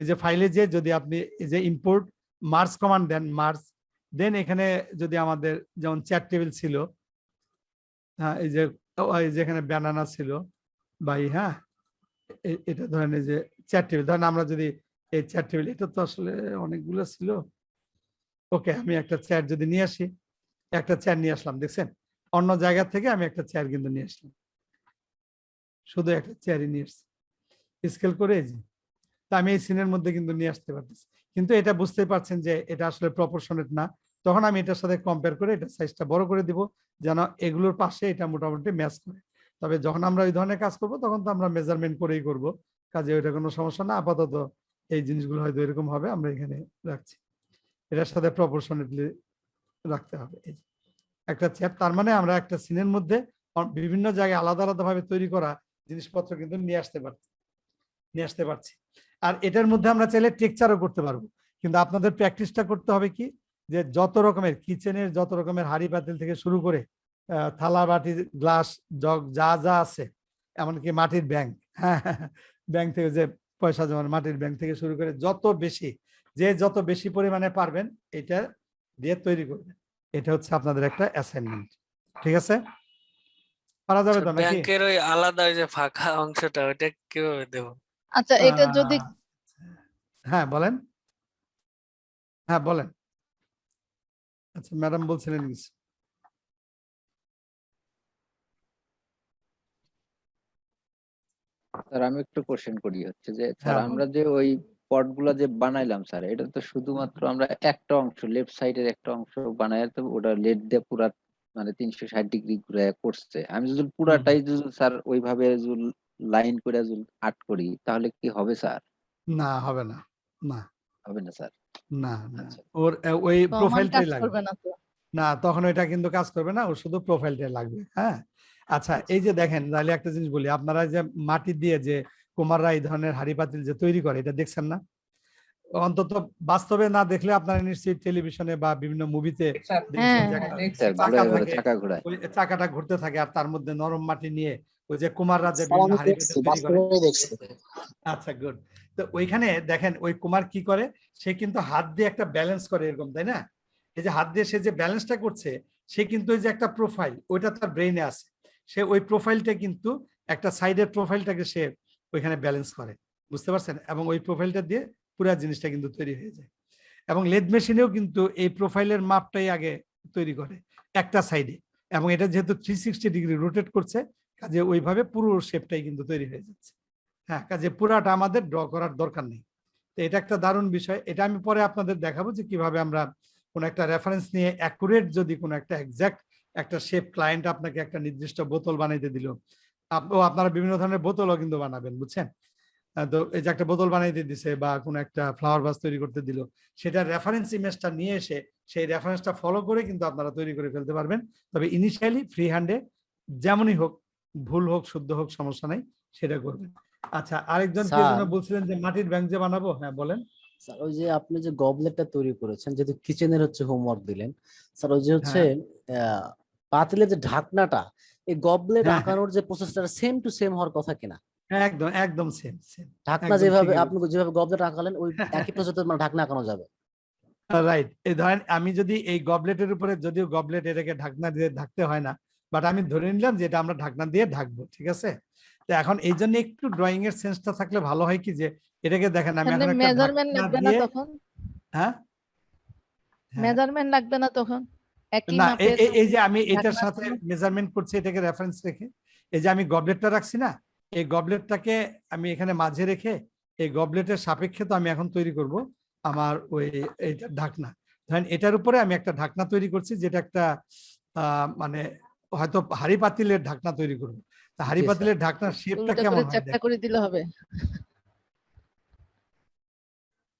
S1: এই যে ফাইলে যে যদি আপনি এই যে ইম্পোর্ট মার্জ কমান্ড দেন, মার্জ দেন এখানে যদি আমাদের যেমন চেয়ার টেবিল ছিল, হ্যাঁ এই যে যেখানে ব্যানানা ছিল ভাই, হ্যাঁ এটা ধরেন এই যে চেয়ার টেবিল, ধরেন আমরা যদি এই চেয়ার টেবিল, এটা তো আসলে অনেকগুলো ছিল। ওকে, আমি একটা চেয়ার যদি নিয়ে আসি, একটা চেয়ার নিয়ে আসলাম, দেখছেন অন্য জায়গা থেকে আমি একটা চেয়ার কিন্তু নিয়ে আসলাম, শুধু একটা চেয়ারই নিয়ে আসছি স্কেল করে। এই যে তা আমি এই সিনের মধ্যে কিন্তু নিয়ে আসতে পারতেছি, কিন্তু এটা বুঝতেই পারছেন যে এটা আসলে প্রপোর্শনেট না। তখন আমি এটার সাথে কম্পেয়ার করে এটা সাইজটা বড় করে দিব, যেন এগুলোর পাশে এটা মোটামুটি ম্যাচ করে। তবে যখন আমরা ওই ধরনের কাজ করব তখন তো আমরা মেজারমেন্ট করেই করব, কাজে ওইটা কোনো সমস্যা না। আপাতত এই জিনিসগুলো হয়তো এরকম হবে, আমরা এখানে রাখছি। এটার সাথে প্রপোর্শনেটলি রাখতে হবে। এই যে একটা চ্যাপ, তার মানে আমরা একটা সিনের মধ্যে বিভিন্ন জায়গায় আলাদা আলাদা ভাবে তৈরি করা জিনিসপত্র কিন্তু নিয়ে আসতে পারছি। আর এটার মধ্যে আমরা চাইলে টেক্সচারও করতে পারবো, কিন্তু আপনাদের প্র্যাকটিসটা করতে হবে কি, যে যত রকমের কিচেনের যত রকমের হাঁড়ি পাতিল থেকে শুরু করে থালা বাটি গ্লাস জগ যা যা আছে, এমনকি মাটির ব্যাংক, হ্যাঁ ব্যাংক থেকে যে পয়সা জমার মাটির ব্যাংক থেকে শুরু করে যত বেশি পরিমাণে পারবেন এটা দিয়ে তৈরি করবেন। এটা হচ্ছে আপনাদের একটা অ্যাসাইনমেন্ট, ঠিক আছে? পারা যাবে তো নাকি?
S13: ব্যাংকের ওই আলাদা ওই যে ফাঁকা অংশটা ওটা কিভাবে দেব?
S2: আচ্ছা, এটা যদি
S1: হ্যাঁ বলেন, আচ্ছা ম্যাডাম বলছিলেন কিছু।
S3: স্যার আমি একটু কোশ্চেন করি, হচ্ছে যে স্যার আমরা যে ওই পটগুলা যে বানাইলাম স্যার, এটা তো শুধুমাত্র আমরা একটা অংশ লেফট সাইডের একটা অংশ বানায় তো ওটা লেট দিয়ে পুরা মানে 360 ডিগ্রি ঘুরে করছে। আমি যদি পুরাটাই যদি স্যার ওইভাবে যদি লাইন করে যদি আর্ট করি তাহলে কি হবে স্যার?
S1: না, হবে না,
S3: হবে না স্যার।
S1: না ওর ওই প্রোফাইলটাই লাগবে
S2: করবে না তো।
S1: না, তখন ওইটা কিন্তু কাজ করবে না, ওর শুধু প্রোফাইলটাই লাগবে। হ্যাঁ আচ্ছা, এই যে দেখেন তাহলে একটা জিনিস বলি, আপনারা যে মাটি দিয়ে যে কুমাররা এই ধরনের হাঁড়ি পাতিল যে তৈরি করে, এটা দেখছেন না? অন্তত বাস্তবে না দেখলে আপনারা নিশ্চয়ই টেলিভিশনে বা বিভিন্ন মুভিতে দেখছেন যে একটা চাকাটা ঘুরতে থাকে আর তার মধ্যে নরম মাটি নিয়ে ওই যে কুমাররা যে বিভিন্ন হাঁড়ি পাতিল তৈরি করে। আচ্ছা গুড। তো ওইখানে দেখেন ওই কুমার কি করে, সে কিন্তু হাত দিয়ে একটা ব্যালেন্স করে এরকম, তাই না? এই যে হাত দিয়ে সে যে ব্যালেন্সটা করছে, সে কিন্তু ওই যে একটা প্রোফাইল ওইটা তার ব্রেইনে আছে, সে ওই প্রোফাইলটা কিন্তু একটা সাইডের প্রোফাইলটাকে সে ওইখানে ব্যালেন্স করে, বুঝতে পারছেন? এবং ওই প্রোফাইলটা দিয়ে পুরো জিনিসটা কিন্তু তৈরি হয়ে যায়। এবং লেদ মেশিনেও কিন্তু এই প্রোফাইলের মাপটাই আগে তৈরি করে একটা সাইডে, এবং এটা যেহেতু 360 ডিগ্রি রোটেট করছে, কাজে ওইভাবে পুরো শেপটাই কিন্তু তৈরি হয়ে যাচ্ছে। হ্যাঁ, কাজে পুরাটা আমাদের ড্র করার দরকার নেই। তো এটা একটা দারুণ বিষয়, এটা আমি পরে আপনাদের দেখাবো যে কিভাবে আমরা কোনো একটা রেফারেন্স নিয়ে অ্যাকুরেট যদি কোনো একটা এক্সাক্ট একটা শেপ ক্লায়েন্ট আপনাকে একটা নির্দিষ্ট বোতল বানাইতে দিল, আপনারা বিভিন্ন ধরনের বোতলও কিন্তু বানাবেন, বুঝছেন? তো এই যে একটা বোতল বানাইতে দিছে বা কোনো একটা ফ্লাওয়ার ভাস তৈরি করতে দিল, সেটা রেফারেন্স ইমেজটা নিয়ে এসে সেই রেফারেন্সটা ফলো করে কিন্তু আপনারা তৈরি করে ফেলতে পারবেন। তবে ইনিশিয়ালি ফ্রি হ্যান্ডে যেমনই হোক, ভুল হোক শুদ্ধ হোক সমস্যা নাই, সেটা করবেন। আচ্ছা, আরেকজন কে যেন বলছিলেন যে মাটির ব্যাংক যে বানাবো, হ্যাঁ বলেন।
S9: স্যার ওই যে আপনি যে গবলেটটা তৈরি করেছেন, যেহেতু কিচেনের হচ্ছে হোমওয়ার্ক দিলেন স্যার, ওই যে হচ্ছে পাতিলের যে ঢাকনাটা, এই গবলেট আঁকানোর যে প্রসেসটা সেম টু সেম হওয়ার কথা কিনা?
S1: একদম সেম।
S9: ঢাকনা যেভাবে আপনি যেভাবে গবলেট আঁকালেন ওই একই প্রসেসে মানে ঢাকনা আঁকানো যাবে।
S1: রাইট। এই ধরেন আমি যদি এই গবলেটের উপরে, যদিও গবলেট এটাকে ঢাকনা দিয়ে ঢাকতে হয় না, বাট আমি ধরে নিলাম যে এটা আমরা ঢাকনা দিয়ে ঢাকবো, ঠিক আছে? তো এখন এই জন্য একটু ড্রয়িং এর সেন্সটা থাকলে ভালো হয় কি, যে এটাকে দেখেন আমি এখন একটা
S2: মেজারমেন্ট লাগবে না তখন?
S1: হ্যাঁ,
S2: মেজারমেন্ট লাগবে না তখন? একই
S1: না,
S2: মাপের
S1: এই যে আমি এটার সাথে মেজারমেন্ট করছি, এটাকে রেফারেন্স রেখে, এই যে আমি গবলেটটা রাখছি না, এই গবলেটটাকে আমি এখানে মাঝে রেখে এই গবলেটের সাপেক্ষে তো আমি এখন তৈরি করব আমার ওই এইটা ঢাকনা। ধরেন এটার উপরে আমি একটা ঢাকনা তৈরি করছি, যেটা একটা মানে হয়তো হাঁড়ি পাতিলের ঢাকনা তৈরি করব। তা হাঁড়ি পাতিলের ঢাকনার শেপটা কেমন হয়
S2: চ্যাপটা করে দিলে হবে।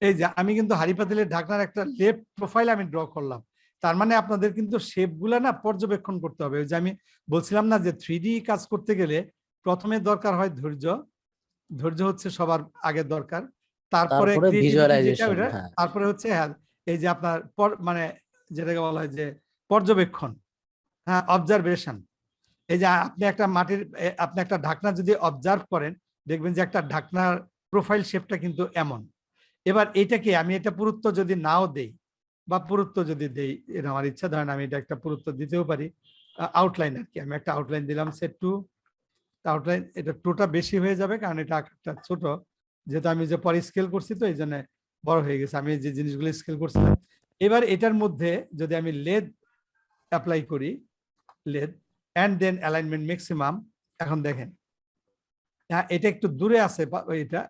S1: এই যে আমি কিন্তু হাঁড়ি পাতিলের ঢাকনার একটা লেফট প্রোফাইল আমি ড্র করলাম। তার মানে আপনাদের কিন্তু শেপগুলা না পর্যবেক্ষণ করতে হবে। ওই যে আমি বলছিলাম না যে 3D কাজ করতে গেলে প্রথমে দরকার হয় ধৈর্য, ধৈর্য হচ্ছে সবার আগে দরকার, তারপরে তারপরে হচ্ছে এই যে আপনার মানে যেটাকে বলা হয় যে পর্যবেক্ষণ, হ্যাঁ, অবজারভেশন। এই যে আপনি একটা আপনি একটা ঢাকনা যদি অবজার্ভ করেন, দেখবেন যে একটা ঢাকনার প্রোফাইল শেপটা কিন্তু এমন। এবার এটাকে আমি এটা পুরুত্ব যদি নাও দেই বা পুরুত্ব যদি দেই, এটা আমার ইচ্ছা, ধরেন আমি এটা একটা পুরুত্ব দিতেও পারি, আউটলাইন আর কি, আমি একটা আউটলাইন দিলাম সেট 2, আউটলাইন এটা 2টা বেশি হয়ে যাবে কারণ এটা একটা ছোট, যেহেতু আমি যে পরে স্কেল করছি তো এই জন্য বড় হয়ে গেছে, আমি যে জিনিসগুলো স্কেল করছিলাম। এবার এটার মধ্যে যদি আমি লেদ অ্যাপ্লাই করি, lathe and then alignment maximum, এখন দেখেন হ্যাঁ এটা একটু দূরে আছে, এটা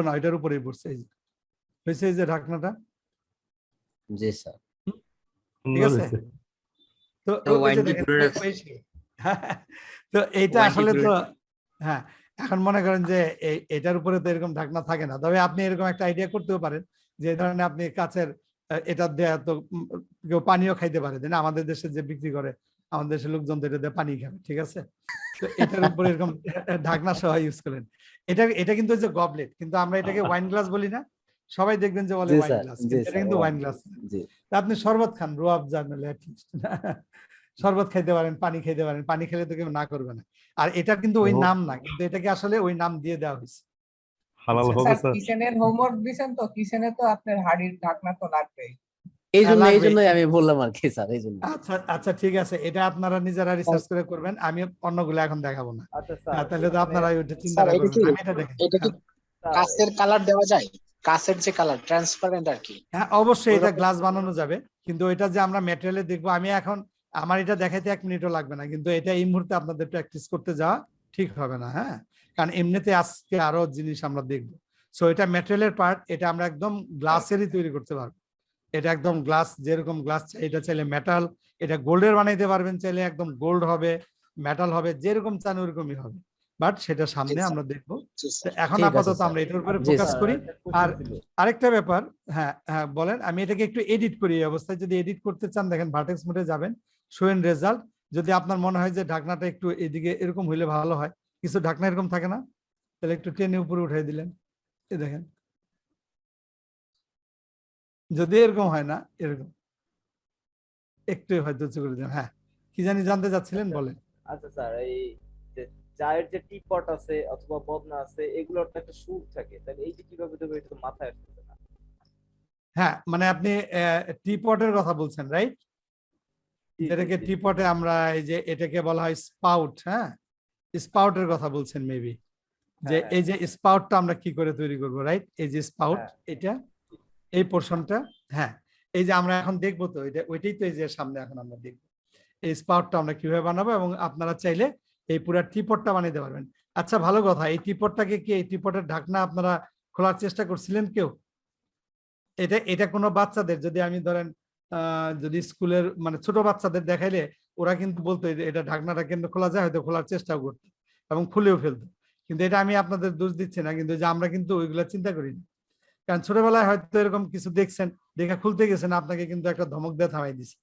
S1: না এটার উপরেই পড়ছে, এই হয়েছে এই যে ঢাকনাটা।
S9: জি স্যার,
S1: ঠিক আছে। তো তো এইটা আসলে তো হ্যাঁ এখন মনে করেন যে এটার উপরে তো এরকম ঢাকনা থাকে না, তবে আপনি এরকম একটা আইডিয়া করতেও পারেন যে এই ধরনের আপনি কাচের এটা দেয়া তো কেউ পানিও খাইতে পারে, তাই না? আমাদের দেশে যে বিক্রি করে, আমাদের দেশের লোকজন তো এটা দিয়ে পানি খাবে, ঠিক আছে? তো এটার উপরে এরকম ঢাকনা সহ ইউজ করেন। এটা কিন্তু যে গবলেট, কিন্তু আমরা এটাকে ওয়াইন গ্লাস বলি না, সবাই দেখবেন যে বলে
S9: জি
S1: ওয়াইন
S9: স্যার,
S1: গ্লাস,
S9: জি
S1: এটা
S9: স্যার,
S1: কিন্তু ওয়াইন
S9: ওয়াইন
S1: গ্লাস।
S9: জি।
S1: আপনি শরবত খান, রোয়াব জানলে অ্যাটলিস্ট শরবত খাইতে পারেন, পানি খাইতে পারেন, পানি খেলে তো কেউ না করবে না। আর এটা কিন্তু ওই নাম না, কিন্তু এটাকে আসলে ওই নাম দিয়ে দেওয়া হয়েছে।
S12: হালাল হবে
S7: স্যার
S12: স্যার?
S7: কিচেনের হোমওয়ার্ক দিবেন তো, কিচেনে তো আপনার হাড়ির ঢাকনা তো লাগবেই।
S9: এই
S1: লাগবে।
S9: জন্যই আমি বললাম আর কি স্যার, এই জন্য।
S1: আচ্ছা আচ্ছা, ঠিক আছে, এটা আপনারা নিজেরা রিসার্চ করে করবেন, আমি অন্যগুলো এখন দেখাবো না।
S6: আচ্ছা স্যার,
S1: তাহলে তো আপনারা ওইটা চিন্তা
S14: স্যার এটা
S1: করবেন,
S14: কি
S1: আমি এটা দেখেন।
S14: এটা কি কাঁচের কালার দেওয়া যায়? কাঁচের যে কালার ট্রান্সপারেন্ট আর কি।
S1: হ্যাঁ অবশ্যই এটা গ্লাস বানানো যাবে, কিন্তু এটা যে আমরা ম্যাটেরিয়ালে দেখবো, আমি এখন আমার এটা দেখাইতে 1 মিনিটও লাগবে না, কিন্তু এটা এই মুহূর্তে আপনাদের প্র্যাকটিস করতে যাওয়া ঠিক হবে না। হ্যাঁ, কারণ এমনিতে আজকে আরো জিনিস আমরা দেখবো। সো এটা ম্যাটেরিয়ালের পার্ট, এটা আমরা একদম গ্লাসেরই তৈরি করতে পারবো। এটা একদম গ্লাস, যেরকম গ্লাস চাই, এটা চাইলে মেটাল, এটা গোল্ডের বানাইতে পারবেন, চাইলে একদম গোল্ড হবে, মেটাল হবে, যেরকম চান ওরকমই হবে, বাট সেটা সামনে আমরা দেখবো। এখন
S9: ঠিক আছে
S1: আপাতত
S9: স্যার।
S1: আমরা এটার উপরে
S9: জি
S1: ফোকাস
S9: স্যার।
S1: করি। আর আরেকটা ব্যাপার, হ্যাঁ হ্যাঁ বলেন, আমি এটাকে একটু এডিট করি। এই অবস্থায় যদি এডিট করতে চান, দেখেন ভার্টেক্স মোডে যাবেন, শো এন্ড রেজাল্ট। যদি আপনার মনে হয় যে ঢাকনাটা একটু এদিকে এরকম হইলে ভালো হয়, কিছু ঢাকনা এরকম থাকে না, তাহলে একটু টেনে উপরে উঠাই দিলেন, এই দেখেন, যদি এরকম হয় না, এরকম একটু হয়তো উঁচু করে দেন। হ্যাঁ, কি জানি জানতে চাচ্ছিলেন, বলেন।
S6: আচ্ছা স্যার, এই যে চায়ের যে টি পট আছে অথবা বদনা আছে, এগুলোর তো একটা সুর থাকে, তাহলে এই যে কিভাবে দেবো এটা তো মাথায় আসতেছে না।
S1: হ্যাঁ, মানে আপনি টি পটের কথা বলছেন, রাইট? যেটাকে টি পটে আমরা এই যে এটাকে বলা হয় স্পাউট। হ্যাঁ, স্পাউটের কথা বলছেন মেবি, যে এই যে স্পাউটটা আমরা কি করে তৈরি করব, রাইট? এই যে স্পাউট, এটা এই পোর্শনটা, হ্যাঁ, এই যে আমরা এখন দেখবো, তো এটা ওইটাই তো, এই যে সামনে এখন আমরা দেখবো এই স্পাউটটা আমরা কিভাবে বানাবো, এবং আপনারা চাইলে এই পুরো টিপটটা বানিয়ে দিতে পারবেন। আচ্ছা, ভালো কথা, এই টিপটটাকে কি, এই টিপটের ঢাকনা আপনারা খোলার চেষ্টা করছিলেন কেউ? এটা কোনো বাচ্চাদের, যদি আমি ধরেন যদি স্কুলের মানে ছোট বাচ্চাদের দেখাইলে, ওরা কিন্তু বলতো এটা ঢাকনাটা কিন্তু খোলা যায়, হয়তো খোলার চেষ্টাও করতো এবং খুলেও ফেলতো। কিন্তু এটা আমি আপনাদের দোষ দিচ্ছি না, কিন্তু যে আমরা কিন্তু ওইগুলা চিন্তা করিনি, কারণ ছোটবেলায় হয়তো এরকম কিছু দেখছেন, দেখে খুলতে গেছেন, আপনাকে কিন্তু একটা ধমক দিয়ে থামাই দিছে।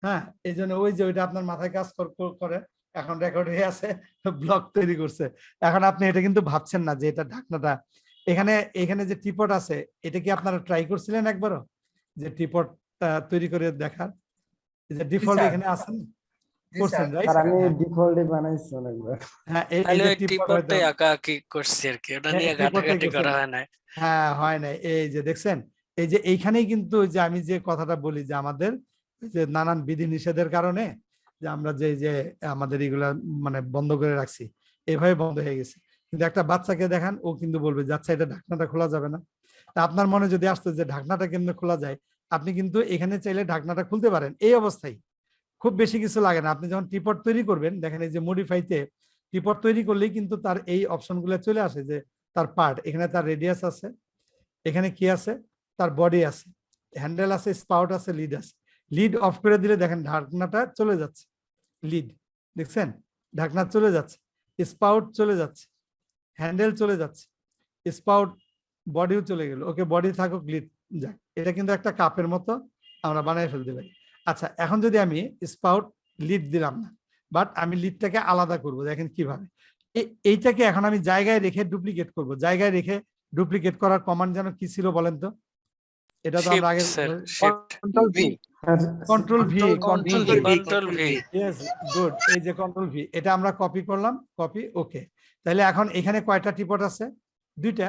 S1: হ্যাঁ, এই জন্য ওই যে ওইটা আপনার মাথায় কাজ করে, এখন রেকর্ড হয়ে আছে, ব্লগ তৈরি করছে। এখন আপনি এটা কিন্তু ভাবছেন না যে এটা ঢাকনাটা, এখানে যে টিপট আছে, এটা কি আপনারা ট্রাই করছিলেন একবারও, যে টিপট তৈরি করে দেখার? যে ডিফল্ট এখানে আছে না, করছেন, রাইট?
S15: স্যার আমি ডিফল্টে বানাইছি অনেকবার।
S1: হ্যাঁ, এই
S13: তাহলে
S1: যে
S13: ওই টিপটটাই আঁকাআঁকি করছি আর কি, ওটা নিয়ে ঘাটাঘাটি করা হয় না।
S1: হ্যাঁ, হয় না। এই যে দেখছেন, এই যে এইখানেই কিন্তু যে আমি যে কথাটা বলি, যে আমাদের যে নানান বিধি নিষেধের কারণে যে আমরা যে আমাদের এগুলা মানে বন্ধ করে রাখছি, এভাবে বন্ধ হয়ে গেছে। কিন্তু একটা বাচ্চাকে দেখান, ও কিন্তু বলবে যে আচ্ছা, এটা ঢাকনাটা খোলা যাবে না। তা আপনার মনে যদি আসতো যে ঢাকনাটা কেমনে খোলা যায়, আপনি কিন্তু এখানে চাইলে ঢাকনাটা খুলতে পারেন এই অবস্থায়। খুব বেশি কিছু লাগে না। আপনি যখন টিপট তৈরি করবেন, দেখেন এই যে মডিফাইতে টিপট তৈরি করলেই কিন্তু তার এই অপশনগুলো চলে আসে, যে তার পার্ট, এখানে তার রেডিয়াস আছে, এখানে কি আছে, তার বডি আছে, হ্যান্ডেল আছে, স্পাউট আছে, লিড আছে। লিড অফ করে দিলে দেখেন ঢাকনাটা চলে যাচ্ছে, লিড দেখছেন, ঢাকনা চলে যাচ্ছে, স্পাউট চলে যাচ্ছে, হ্যান্ডেল চলে যাচ্ছে, স্পাউট, বডিও চলে গেল। ওকে, বডি থাকুক, লিড যাক। এটা কিন্তু একটা কাপের মতো আমরা বানিয়ে ফেলতে পারি। আচ্ছা, এখন যদি আমি স্পাউট, লিড দিলাম না, বাট আমি লিডটাকে আলাদা করব, দেখেন কিভাবে। এইটাকে এখন আমি জায়গায় রেখে ডুপ্লিকেট করব। জায়গায় রেখে ডুপ্লিকেট করার কমান্ড যেন কি ছিল বলেন তো? এটা তো আমরা আগে
S14: control V,
S1: control V,
S13: control V,
S1: yes, good. এই যে কন্ট্রোল ভি, এটা আমরা কপি করলাম, কপি, ওকে। তাহলে এখন এখানে কয়টা টিপট আছে? দুইটা।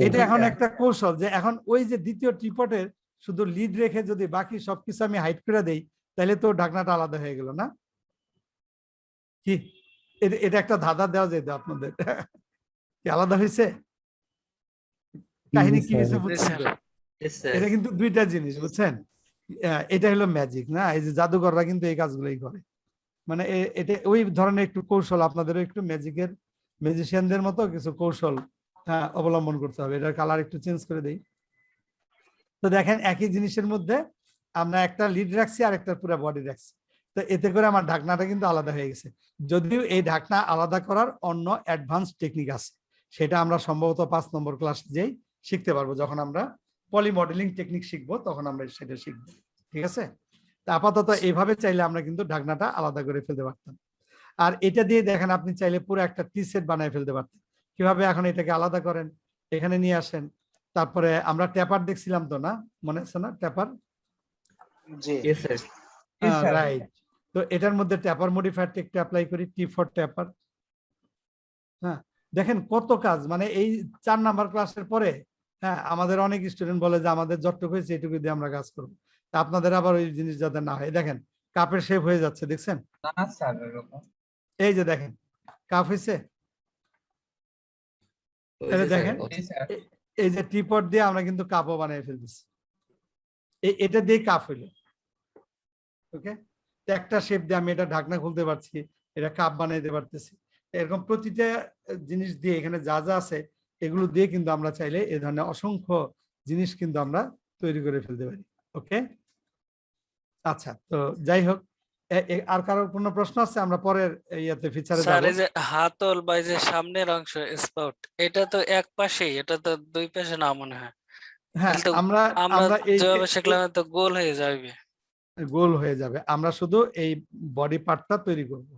S1: এটা এখন একটা কৌশল, যে এখন ওই যে দ্বিতীয় টিপটের শুধু লিড রেখে যদি বাকি সবকিছু আমি হাইড করে দেই, তাহলে তো ঢাকনাটা আলাদা হয়ে গেল না? কি এটা একটা ধাঁধা দেওয়া যেত আপনাদের, কি আলাদা হয়েছে? কাহিনী কি হয়েছে বুঝছেন? এটা কিন্তু দুইটা জিনিস, বুঝছেন? এটা হলো ম্যাজিক না, এই যে জাদুঘররা কিন্তু এই কাজগুলোই করে। মানে এটা ওই ধরনের একটু কৌশল, আপনাদেরও একটু ম্যাজিশিয়ানদের মতো কিছু কৌশল অবলম্বন করতে হবে। এটার কালার একটু চেঞ্জ করে দেই। তো দেখেন, একই জিনিসের মধ্যে আমরা একটা লিড রাখছি আর একটা পুরো বডি রাখছি। তো তো এতে করে আমার ঢাকনাটা কিন্তু আলাদা হয়ে গেছে। যদিও এই ঢাকনা আলাদা করার অন্য অ্যাডভান্স টেকনিক আছে, সেটা আমরা সম্ভবত 5 নম্বর ক্লাস যেই শিখতে পারবো, যখন আমরা পলি মডেলিং টেকনিক শিখবো তখন আমরা সেটা শিখবো। ঠিক আছে, তা আপাতত এইভাবে চাইলে আমরা কিন্তু ঢাকনাটা আলাদা করে ফেলতে পারতাম। আর এটা দিয়ে দেখেন আপনি চাইলে পুরো একটা টি সেট বানায় ফেলতে পারতেন। কিভাবে? এখন এটাকে আলাদা করেন, এখানে নিয়ে আসেন, তারপরে আমরা ট্যাপার দেখছিলাম তো না, মনে আছে না ট্যাপার?
S14: জি
S1: রাইট। তো এটার মধ্যে ট্যাপার মডিফায়ার টেকটা অ্যাপ্লাই করি, টি ফর ট্যাপার। হ্যাঁ, দেখেন কত কাজ, মানে এই 4 নাম্বার ক্লাসের পরে হ্যাঁ আমাদের অনেক স্টুডেন্ট বলে যে আমাদের যতটুকু হয়েছে এটুকু দিয়ে আমরা কাজ করবো। তা আপনাদের আবার ওই জিনিস যাতে না হয়, দেখেন কাপের শেপ হয়ে যাচ্ছে, দেখছেন?
S7: না স্যার এরকম
S1: এই যে দেখেন কাপ হয়েছে, দেখেন এই যে টিপট দিয়ে আমরা কিন্তু কাপও বানিয়ে ফেলতেছি, এটা দিয়ে কাপ হইলো। ওকে, একটা শেপ দিয়ে আমি এটা ঢাকনা খুলতে পারছি, এটা কাপ বানাইতে পারতেছি। এরকম প্রতিটা জিনিস দিয়ে এখানে যা যা আছে এগুলো দিয়ে কিন্তু আমরা চাইলে এই ধরনের অসংখ্য জিনিস কিন্তু আমরা তৈরি করে ফেলতে পারি। ওকে, আচ্ছা, তো যাই হোক, আর কারোর কোনো প্রশ্ন আছে? আমরা পরের ইয়াতে ফিচারে
S13: স্যার
S1: যাব।
S13: এই যে হাতল বা এই যে সামনের অংশ স্পাউট, এটা তো এক পাশেই, এটা তো দুই পাশে না মনে হয়।
S1: হ্যাঁ,
S13: তাহলে তো
S1: আমরা
S13: যেভাবে শিখলাম তো গোল হয়ে যাবে।
S1: গোল হয়ে যাবে। আমরা শুধু এই বডি পার্টটা তৈরি করব,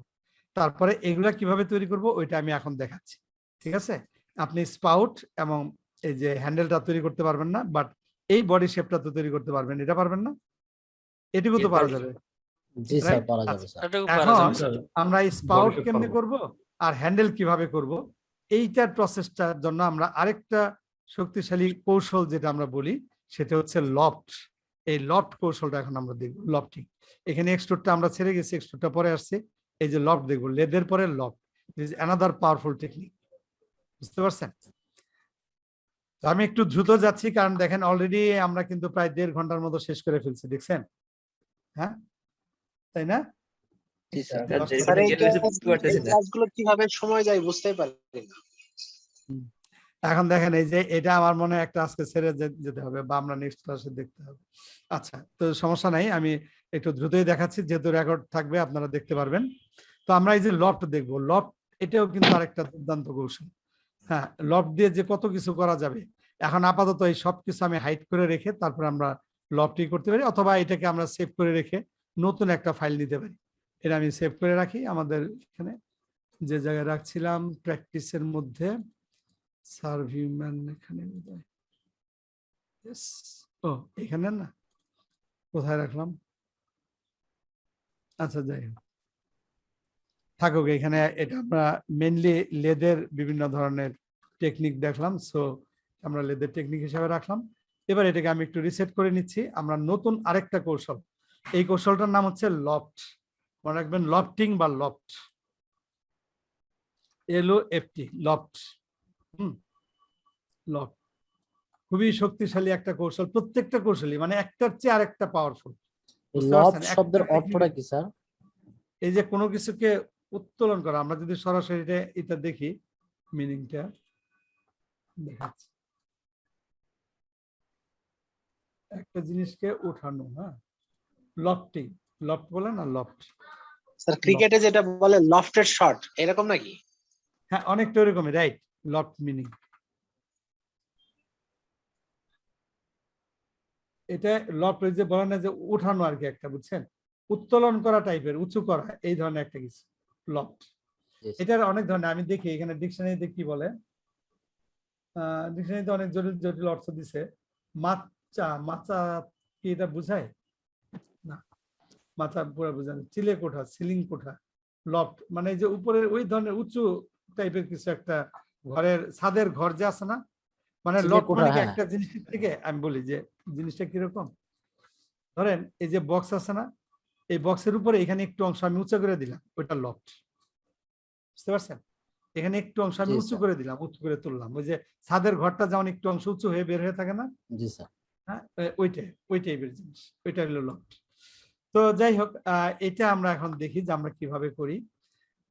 S1: তারপরে এগুলা কিভাবে তৈরি করব ওইটা আমি এখন দেখাচ্ছি। ঠিক আছে, আপনি স্পাউট এবং এই যে হ্যান্ডেলটা তৈরি করতে পারবেন না, বাট এই বডি শেপটা তো তৈরি করতে পারবেন, এটা পারবেন না? এটুকু তো পারা যাবে।
S9: জি স্যার, পারা যাবে স্যার।
S1: এখন আমরা স্পাউট কেমনে করব আর হ্যান্ডেল কিভাবে করব, এইটার প্রসেসটার জন্য আমরা আরেকটা শক্তিশালী কৌশল যেটা আমরা বলি সেটা হচ্ছে লফট। এই লফট কৌশলটা এখন আমরা দেখব, লফটিং। এখানে এক্সট্রুডটা আমরা ছেড়ে গেছি, এক্সট্রুডটা পরে আসছে, এই যে লফট দেখব, লেদের পরে loft, this is another powerful technique. বুঝতে পারছেন? আমি একটু দ্রুত যাচ্ছি কারণ দেখেন অলরেডি আমরা কিন্তু প্রায় 1.5 ঘন্টার মতো শেষ করে ফেলছি, দেখছেন? হ্যাঁ, তাই না?
S14: স্যার এই ক্লাসগুলো কিভাবে সময় যায় বুঝতেই পারি না।
S1: এখন দেখেন এই যে এটা আমার মনে হয় একটা আজকে ছেড়ে যেতে হবে বা আমরা নেক্সট ক্লাসে দেখতে হবে। আচ্ছা, তো সমস্যা নাই, আমি একটু দ্রুতই দেখাচ্ছি যেহেতু রেকর্ড থাকবে, আপনারা দেখতে পারবেন। তো আমরা এই যে লফট দেখবো, লফট এটাও কিন্তু আরেকটা দুর্দান্ত কৌশল। হ্যাঁ, লফট দিয়ে যে কত কিছু করা যাবে। এখন আপাতত এই সব কিছু আমি হাইড করে রেখে তারপর আমরা লফটি করতে পারি, অথবা এটাকে আমরা সেভ করে রেখে নতুন একটা ফাইল নিতে পারি। এটা আমি সেভ করে রাখি আমাদের এখানে যে জায়গায় রাখছিলাম প্র্যাকটিসের মধ্যে, সার্ভিউম্যান এখানে, ও এখানে না, কোথায় রাখলাম? আচ্ছা যাই হোক, থাকুক এখানে। এটা আমরা মেনলি লেদের বিভিন্ন ধরনের টেকনিক দেখলাম, সো আমরা লেদের টেকনিক হিসাবে রাখলাম। এবার এটাকে আমি একটু রিসেট করে নিচ্ছি। আমরা নতুন আরেকটা কৌশল, এই কৌশলটার নাম হচ্ছে লফট। মনে রাখবেন, লফটিং বা লফট, LOFT, লফট। লফট খুবই শক্তিশালী একটা কৌশল, প্রত্যেকটা কৌশলই মানে একটার চেয়ে আরেকটা পাওয়ারফুল।
S9: লফট শব্দের অর্থটা কি স্যার?
S1: এই যে কোনো কিছুকে উত্তোলন করা। আমরা যদি সরাসরি এটা দেখি, মিনিংটা দেখাচ্ছি, একটা জিনিসকে উঠানো। হ্যাঁ, লফটিং, লফট বলে না, লফট।
S14: স্যার ক্রিকেটে যেটা বলে লফটেড শট, এরকম নাকি?
S1: হ্যাঁ, অনেকটা এরকমই, রাইট। লফট মিনিং এটা, লফট যে বলে না যে উঠানো আর কি, একটা বুঝছেন, উত্তোলন করা টাইপের, উঁচু করা, এই ধরনের একটা কিছু লফট। এটার অনেক ধরনের আমি দেখি এখানে ডিকশনারিতে কি বলে, ডিকশনারিতে অনেক জটিল জটিল অর্থ দিছে। মাচা, মাচা কি এটা বুঝায় না? মাচা পুরো বোঝানো, চিলে কোঠা, সিলিং কোঠা। লফট মানে যে উপরের ওই ধরনের উঁচু টাইপের কিছু একটা, ঘরের ছাদের ঘর যে আছে না, মানে লফট মানে একটা জিনিসের থেকে, আমি বলি যে জিনিসটা কিরকম, ধরেন এই যে বক্স আছে না, এই বক্সের উপরে এখানে একটু অংশ আমি উঁচু করে দিলাম, ওইটা লফট। বুঝতে পারছেন? এখানে একটু অংশ আমি উঁচু করে দিলাম, উঁচু করে তুললাম। ওই যে ছাদের ঘরটা যেমন একটু অংশ উঁচু হয়ে বের হয়ে থাকে না?
S9: জি স্যার।
S1: হ্যাঁ, ওই টাইপের জিনিস, ওইটা হলো লফট। তো যাই হোক, এটা আমরা এখন দেখি যে আমরা কিভাবে করি।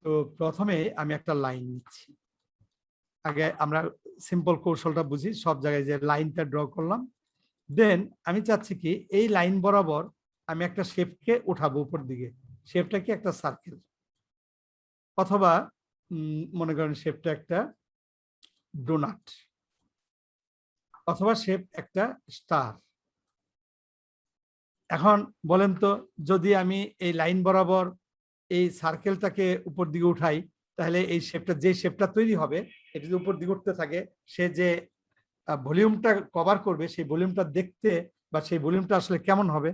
S1: তো প্রথমে আমি একটা লাইন নিচ্ছি, আগে আমরা সিম্পল কৌশলটা বুঝি। সব জায়গায় যে লাইনটা ড্র করলাম, দেন আমি চাচ্ছি কি এই লাইন বরাবর আমি একটা শেপকে উঠাবো উপর দিকে, শেপটা কি একটা সার্কেল, অথবা মনে করেন শেপটা একটা ডোনাট, অথবা শেপ একটা স্টার। এখন বলেন তো, যদি আমি এই লাইন বরাবর এই সার্কেলটাকে উপর দিকে উঠাই, তাহলে এই শেপটা, যে শেপটা তৈরি হবে, এটা যদি উপর দিকে উঠতে থাকে, সে যে ভলিউমটা কভার করবে, সেই ভলিউমটা দেখতে বা সেই ভলিউমটা আসলে কেমন হবে?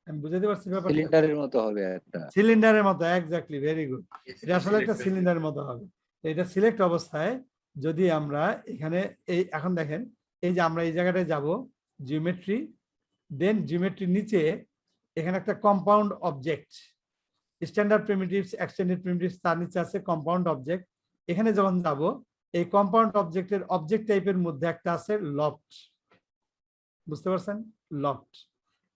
S1: আমি বুঝাতে পারছি ব্যাপারটা?
S3: সিলিন্ডারের মতো হবে একটা।
S1: সিলিন্ডারের মতো, এক্স্যাক্টলি, ভেরি গুড। এটা আসলে একটা সিলিন্ডারের মতো হবে। এটা সিলেক্ট অবস্থায় যদি আমরা এখানে এই এখন দেখেন, এই যে আমরা এই জায়গাটায় যাব, জিওমেট্রি, দেন জিওমেট্রির নিচে এখানে একটা কম্পাউন্ড অবজেক্ট, স্ট্যান্ডার্ড প্রিমিটিভস, এক্সটেন্ডেড প্রিমিটিভস, তার নিচে আছে কম্পাউন্ড অবজেক্ট। এখানে যখন যাব, এই কম্পাউন্ড অবজেক্টের অবজেক্ট টাইপের মধ্যে একটা আছে লফট, বুঝতে পারছেন? লফট।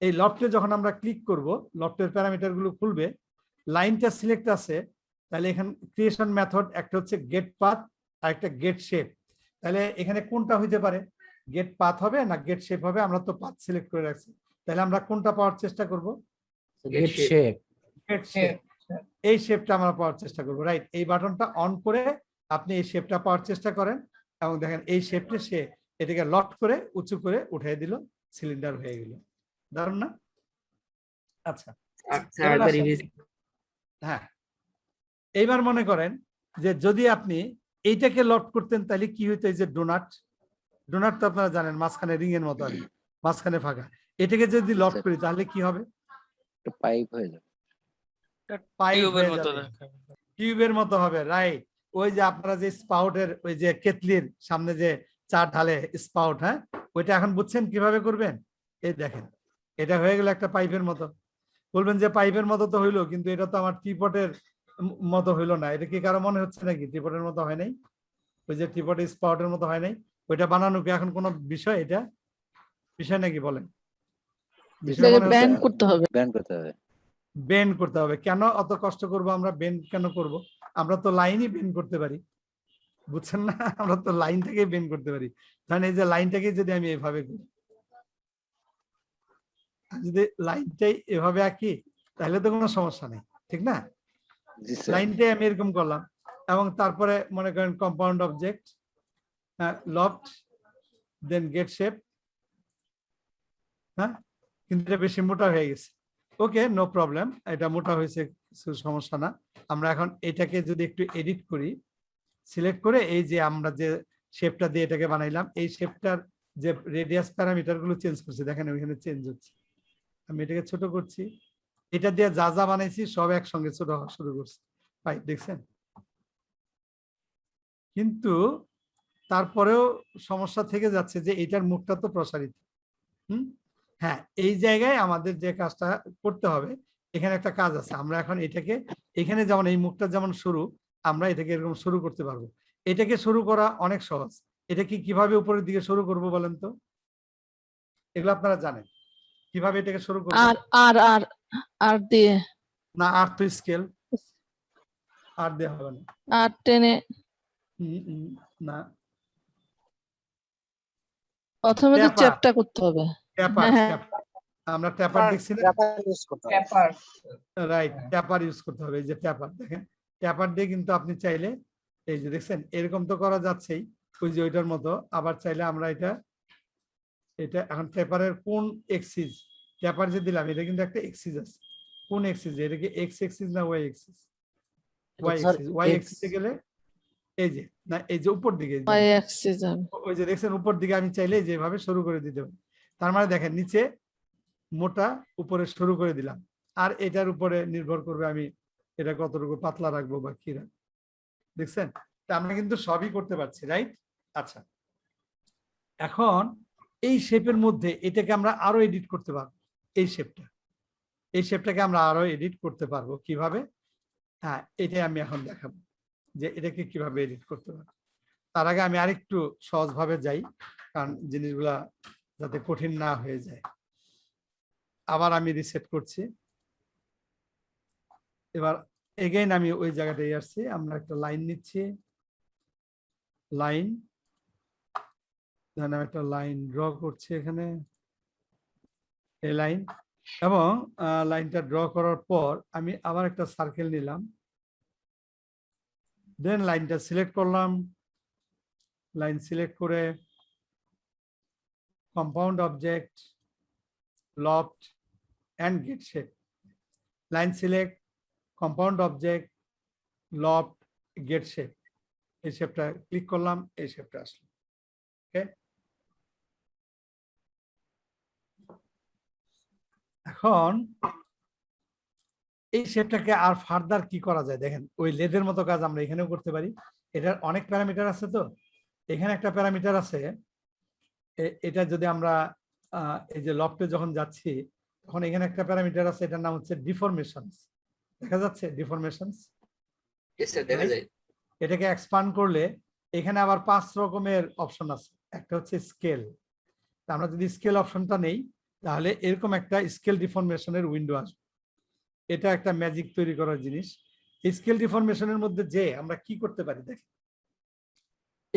S1: এই লফটে যখন আমরা ক্লিক করব, লফটের প্যারামিটার গুলো খুলবে, লাইনটা সিলেক্ট আছে, তাহলে এখানে ক্রিয়েশন মেথড একটা হচ্ছে গেট পাথ আর একটা গেট শেপ। তাহলে এখানে কোনটা হইতে পারে? গেট পাথ হবে না গেট শেপ হবে? আমরা তো পাথ সিলেক্ট করে রাখছি, তাহলে আমরা কোনটা পাওয়ার চেষ্টা করব?
S9: Gate shape.
S1: গেট শেপ, এই শেপটা আমরা পাওয়ার চেষ্টা করব, রাইট। এই বাটনটা অন করে আপনি এই শেপটা পাওয়ার চেষ্টা করেন, এবং দেখেন এই শেপটা সে এটাকে লক করে উঁচু করে উঠিয়ে দিল, সিলিন্ডার হয়ে গেল। দারুণ না? আচ্ছা, হ্যাঁ, এইবার মনে করেন যে যদি আপনি এইটাকে লক করতেন, তাহলে কি হইতো? এই যে ডোনাট, ডোনাট তো আপনারা জানেন, মাঝখানে রিং এর মতো আর কি, মাঝখানে ফাঁকা। এটাকে যদি লক করি তাহলে কি হবে?
S3: পাইপ হয়ে যাবে,
S1: পাইপ হয়ে যাবে, টিউবের মতো হবে, রাইট। ওই যে আপনারা যে স্পাউটের, ওই যে কেতলির সামনে যে চা ঢালে স্পাউট, হ্যাঁ, ওইটা এখন বুঝছেন কিভাবে করবেন? এই দেখেন, এটা হয়ে গেল একটা পাইপের মতো। বলবেন যে পাইপের মতো তো হইলো, কিন্তু এটা তো আমার টিপটের মতো হইলো না। এটা কি কারো মনে হচ্ছে নাকি টিপটের মতো হয় নাই? ওই যে টিপটের স্পাউটের মতো হয় নাই? ওইটা বানানো কি এখন কোনো বিষয়? এটা বিষয় নাকি বলেন?
S2: ব্যান্ড করতে হবে,
S3: ব্যান্ড করতে হবে।
S1: বেন্ড করতে হবে। কেন অত কষ্ট করব আমরা? বেন্ড কেন করব? আমরা তো লাইনই বেন্ড করতে পারি, বুঝছেন না? আমরা তো লাইন থেকে বেন্ড করতে পারি। তাহলে এই যে লাইনটাকে যদি আমি এভাবে করি, যদি লাইনটাই এভাবে আঁকি, তাহলে তো কোনো সমস্যা নেই, ঠিক না? লাইনটাই আমি এরকম করলাম, এবং তারপরে মনে করেন কম্পাউন্ড অবজেক্ট, লফট, দেন গেট শেপ, হ্যাঁ, কিন্তু এটা বেশি মোটা হয়ে গেছে। ওকে, নো প্রবলেম, এটা মোটা হয়েছে, কিছু সমস্যা না। আমরা এখন এটাকে যদি একটু এডিট করি, সিলেক্ট করে এই যে আমরা যে শেপটা দিয়ে এটাকে বানাইলাম, এই শেপটার যে রেডিয়াস প্যারামিটার গুলো চেঞ্জ করছি, দেখেন ওইখানে চেঞ্জ হচ্ছে। আমি এটাকে ছোট করছি, এটা দিয়ে যা যা বানাইছি সব একসঙ্গে ছোট হওয়া শুরু করছে, ভাই দেখছেন? কিন্তু তারপরেও সমস্যা থেকে যাচ্ছে যে এটার মুখটা তো প্রসারিত। হ্যাঁ, এই জায়গায় আমাদের যে কাজটা করতে হবে, এখানে একটা কাজ আছে। আমরা এখন এটাকে, এখানে যেমন এই মুখটা যেমন শুরু, আমরা এটাকে এরকম শুরু করতে পারবো। এটাকে শুরু করা অনেক সহজ। এটা কি কিভাবে উপরের দিকে শুরু করব বলেন তো? এগুলো আপনারা জানেন কিভাবে এটাকে শুরু করব?
S2: আর আর আর আর দিয়ে
S1: না, আর তো স্কেল, আর দিয়ে হবে না,
S2: আর টেনে
S1: না,
S2: প্রথমে তো চ্যাপটা করতে হবে।
S1: ট্যাপার, আমরা ট্যাপার দেখছি না?
S7: ট্যাপার,
S1: রাইট, ট্যাপার ইউজ করতে হবে। এই যে ট্যাপার, দেখেন ট্যাপার দিয়ে কিন্তু আপনি চাইলে, এই যে দেখছেন এরকম তো করা যাচ্ছেই, ওই যে ওইটার মতো। আবার চাইলে আমরা এটা এখন ট্যাপারের কোন এক্সিস, ট্যাপার যে দিলাম, এটা কিন্তু একটা এক্সিস আছে। কোন এক্সিস? এটা কি এক্স এক্সিস না Y axis? Y axis. Y এক্সিসে গেলে এই যে, না এই যে উপর দিকে,
S2: ওয়াই অ্যাক্সিস,
S1: ওই যে দেখছেন উপর দিকে আমি চাইলে যেভাবে শুরু করে দিতে পারি। তার মানে দেখেন নিচে মোটা, উপরে শুরু করে দিলাম, আর এটার উপরে নির্ভর করবে আমি এটা কতটুকু পাতলা রাখবো বা কি রাখবো। দেখছেন? তা আমরা কিন্তু সবই করতে পারছি, রাইট? আচ্ছা, এখন এই শেপের মধ্যে এটাকে আমরা আরো এডিট করতে পারবো। এই শেপটাকে আমরা আরো এডিট করতে পারবো কিভাবে? হ্যাঁ, এটাই আমি এখন দেখাবো যে এটাকে কিভাবে এডিট করতে পারবো। তার আগে আমি আরেকটু সহজভাবে যাই, কারণ জিনিসগুলা যাতে কঠিন না হয়ে যায়। আবার আমি রিসেট করছি। এবার এগেইন আমি ওই জায়গাটায় আসছি। আমরা একটা লাইন নিচ্ছি, লাইন, একটা লাইন ড্র করছি এখানে, এই লাইন, এবং লাইনটা ড্র করার পর আমি আবার একটা সার্কেল নিলাম, দেন লাইনটা সিলেক্ট করলাম, লাইন সিলেক্ট করে compound object, loft and get shape, line select, compound object, loft, get shape, এই শেপটা ক্লিক করলাম, এই শেপটা আসলো। ওকে, এখন এই শেপটাকে আর ফার্দার কি করা যায় দেখেন, ওই লেদের মতো কাজ আমরা এখানেও করতে পারি। এটার অনেক প্যারামিটার আছে, তো এখানে একটা প্যারামিটার আছে, এটা যদি আমরা এই যে লফটে যখন যাচ্ছি তখন এখানে একটা প্যারামিটার আছে, এটার নাম হচ্ছে ডিফরমেশনস। দেখা যাচ্ছে ডিফরমেশনস? এটাকে এক্সপান্ড করলে এখানে আবার 5 রকমের অপশন আছে। একটা হচ্ছে স্কেল, আমরা যদি স্কেল অপশনটা নেই তাহলে এরকম একটা স্কেল ডিফরমেশনের উইন্ডো আসবে। এটা একটা ম্যাজিক তৈরি করার জিনিস। স্কেল ডিফরমেশনের মধ্যে যে আমরা কি করতে পারি দেখেন,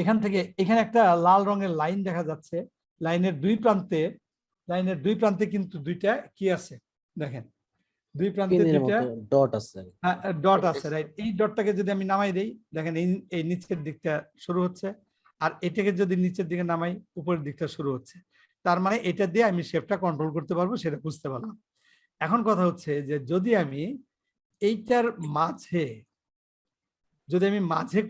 S1: এখান থেকে এখানে একটা লাল রঙের লাইন দেখা যাচ্ছে, লাইনের দুই প্রান্তে কিন্তু দুইটা কি আছে দেখেন, দুই প্রান্তে দুইটা
S9: ডট আছে,
S1: ডট আছে, রাইট। এই ডটটাকে যদি আমি নামাই দেই দেখেন, এই নিচের দিকটা শুরু হচ্ছে, আর এটাকে যদি নিচের দিকে নামাই উপরের দিকটা শুরু হচ্ছে। তার মানে এটা দিয়ে আমি শেপটা কন্ট্রোল করতে পারবো, সেটা বুঝতে পারলাম। এখন কথা হচ্ছে যে যদি আমি এইটার মাঝে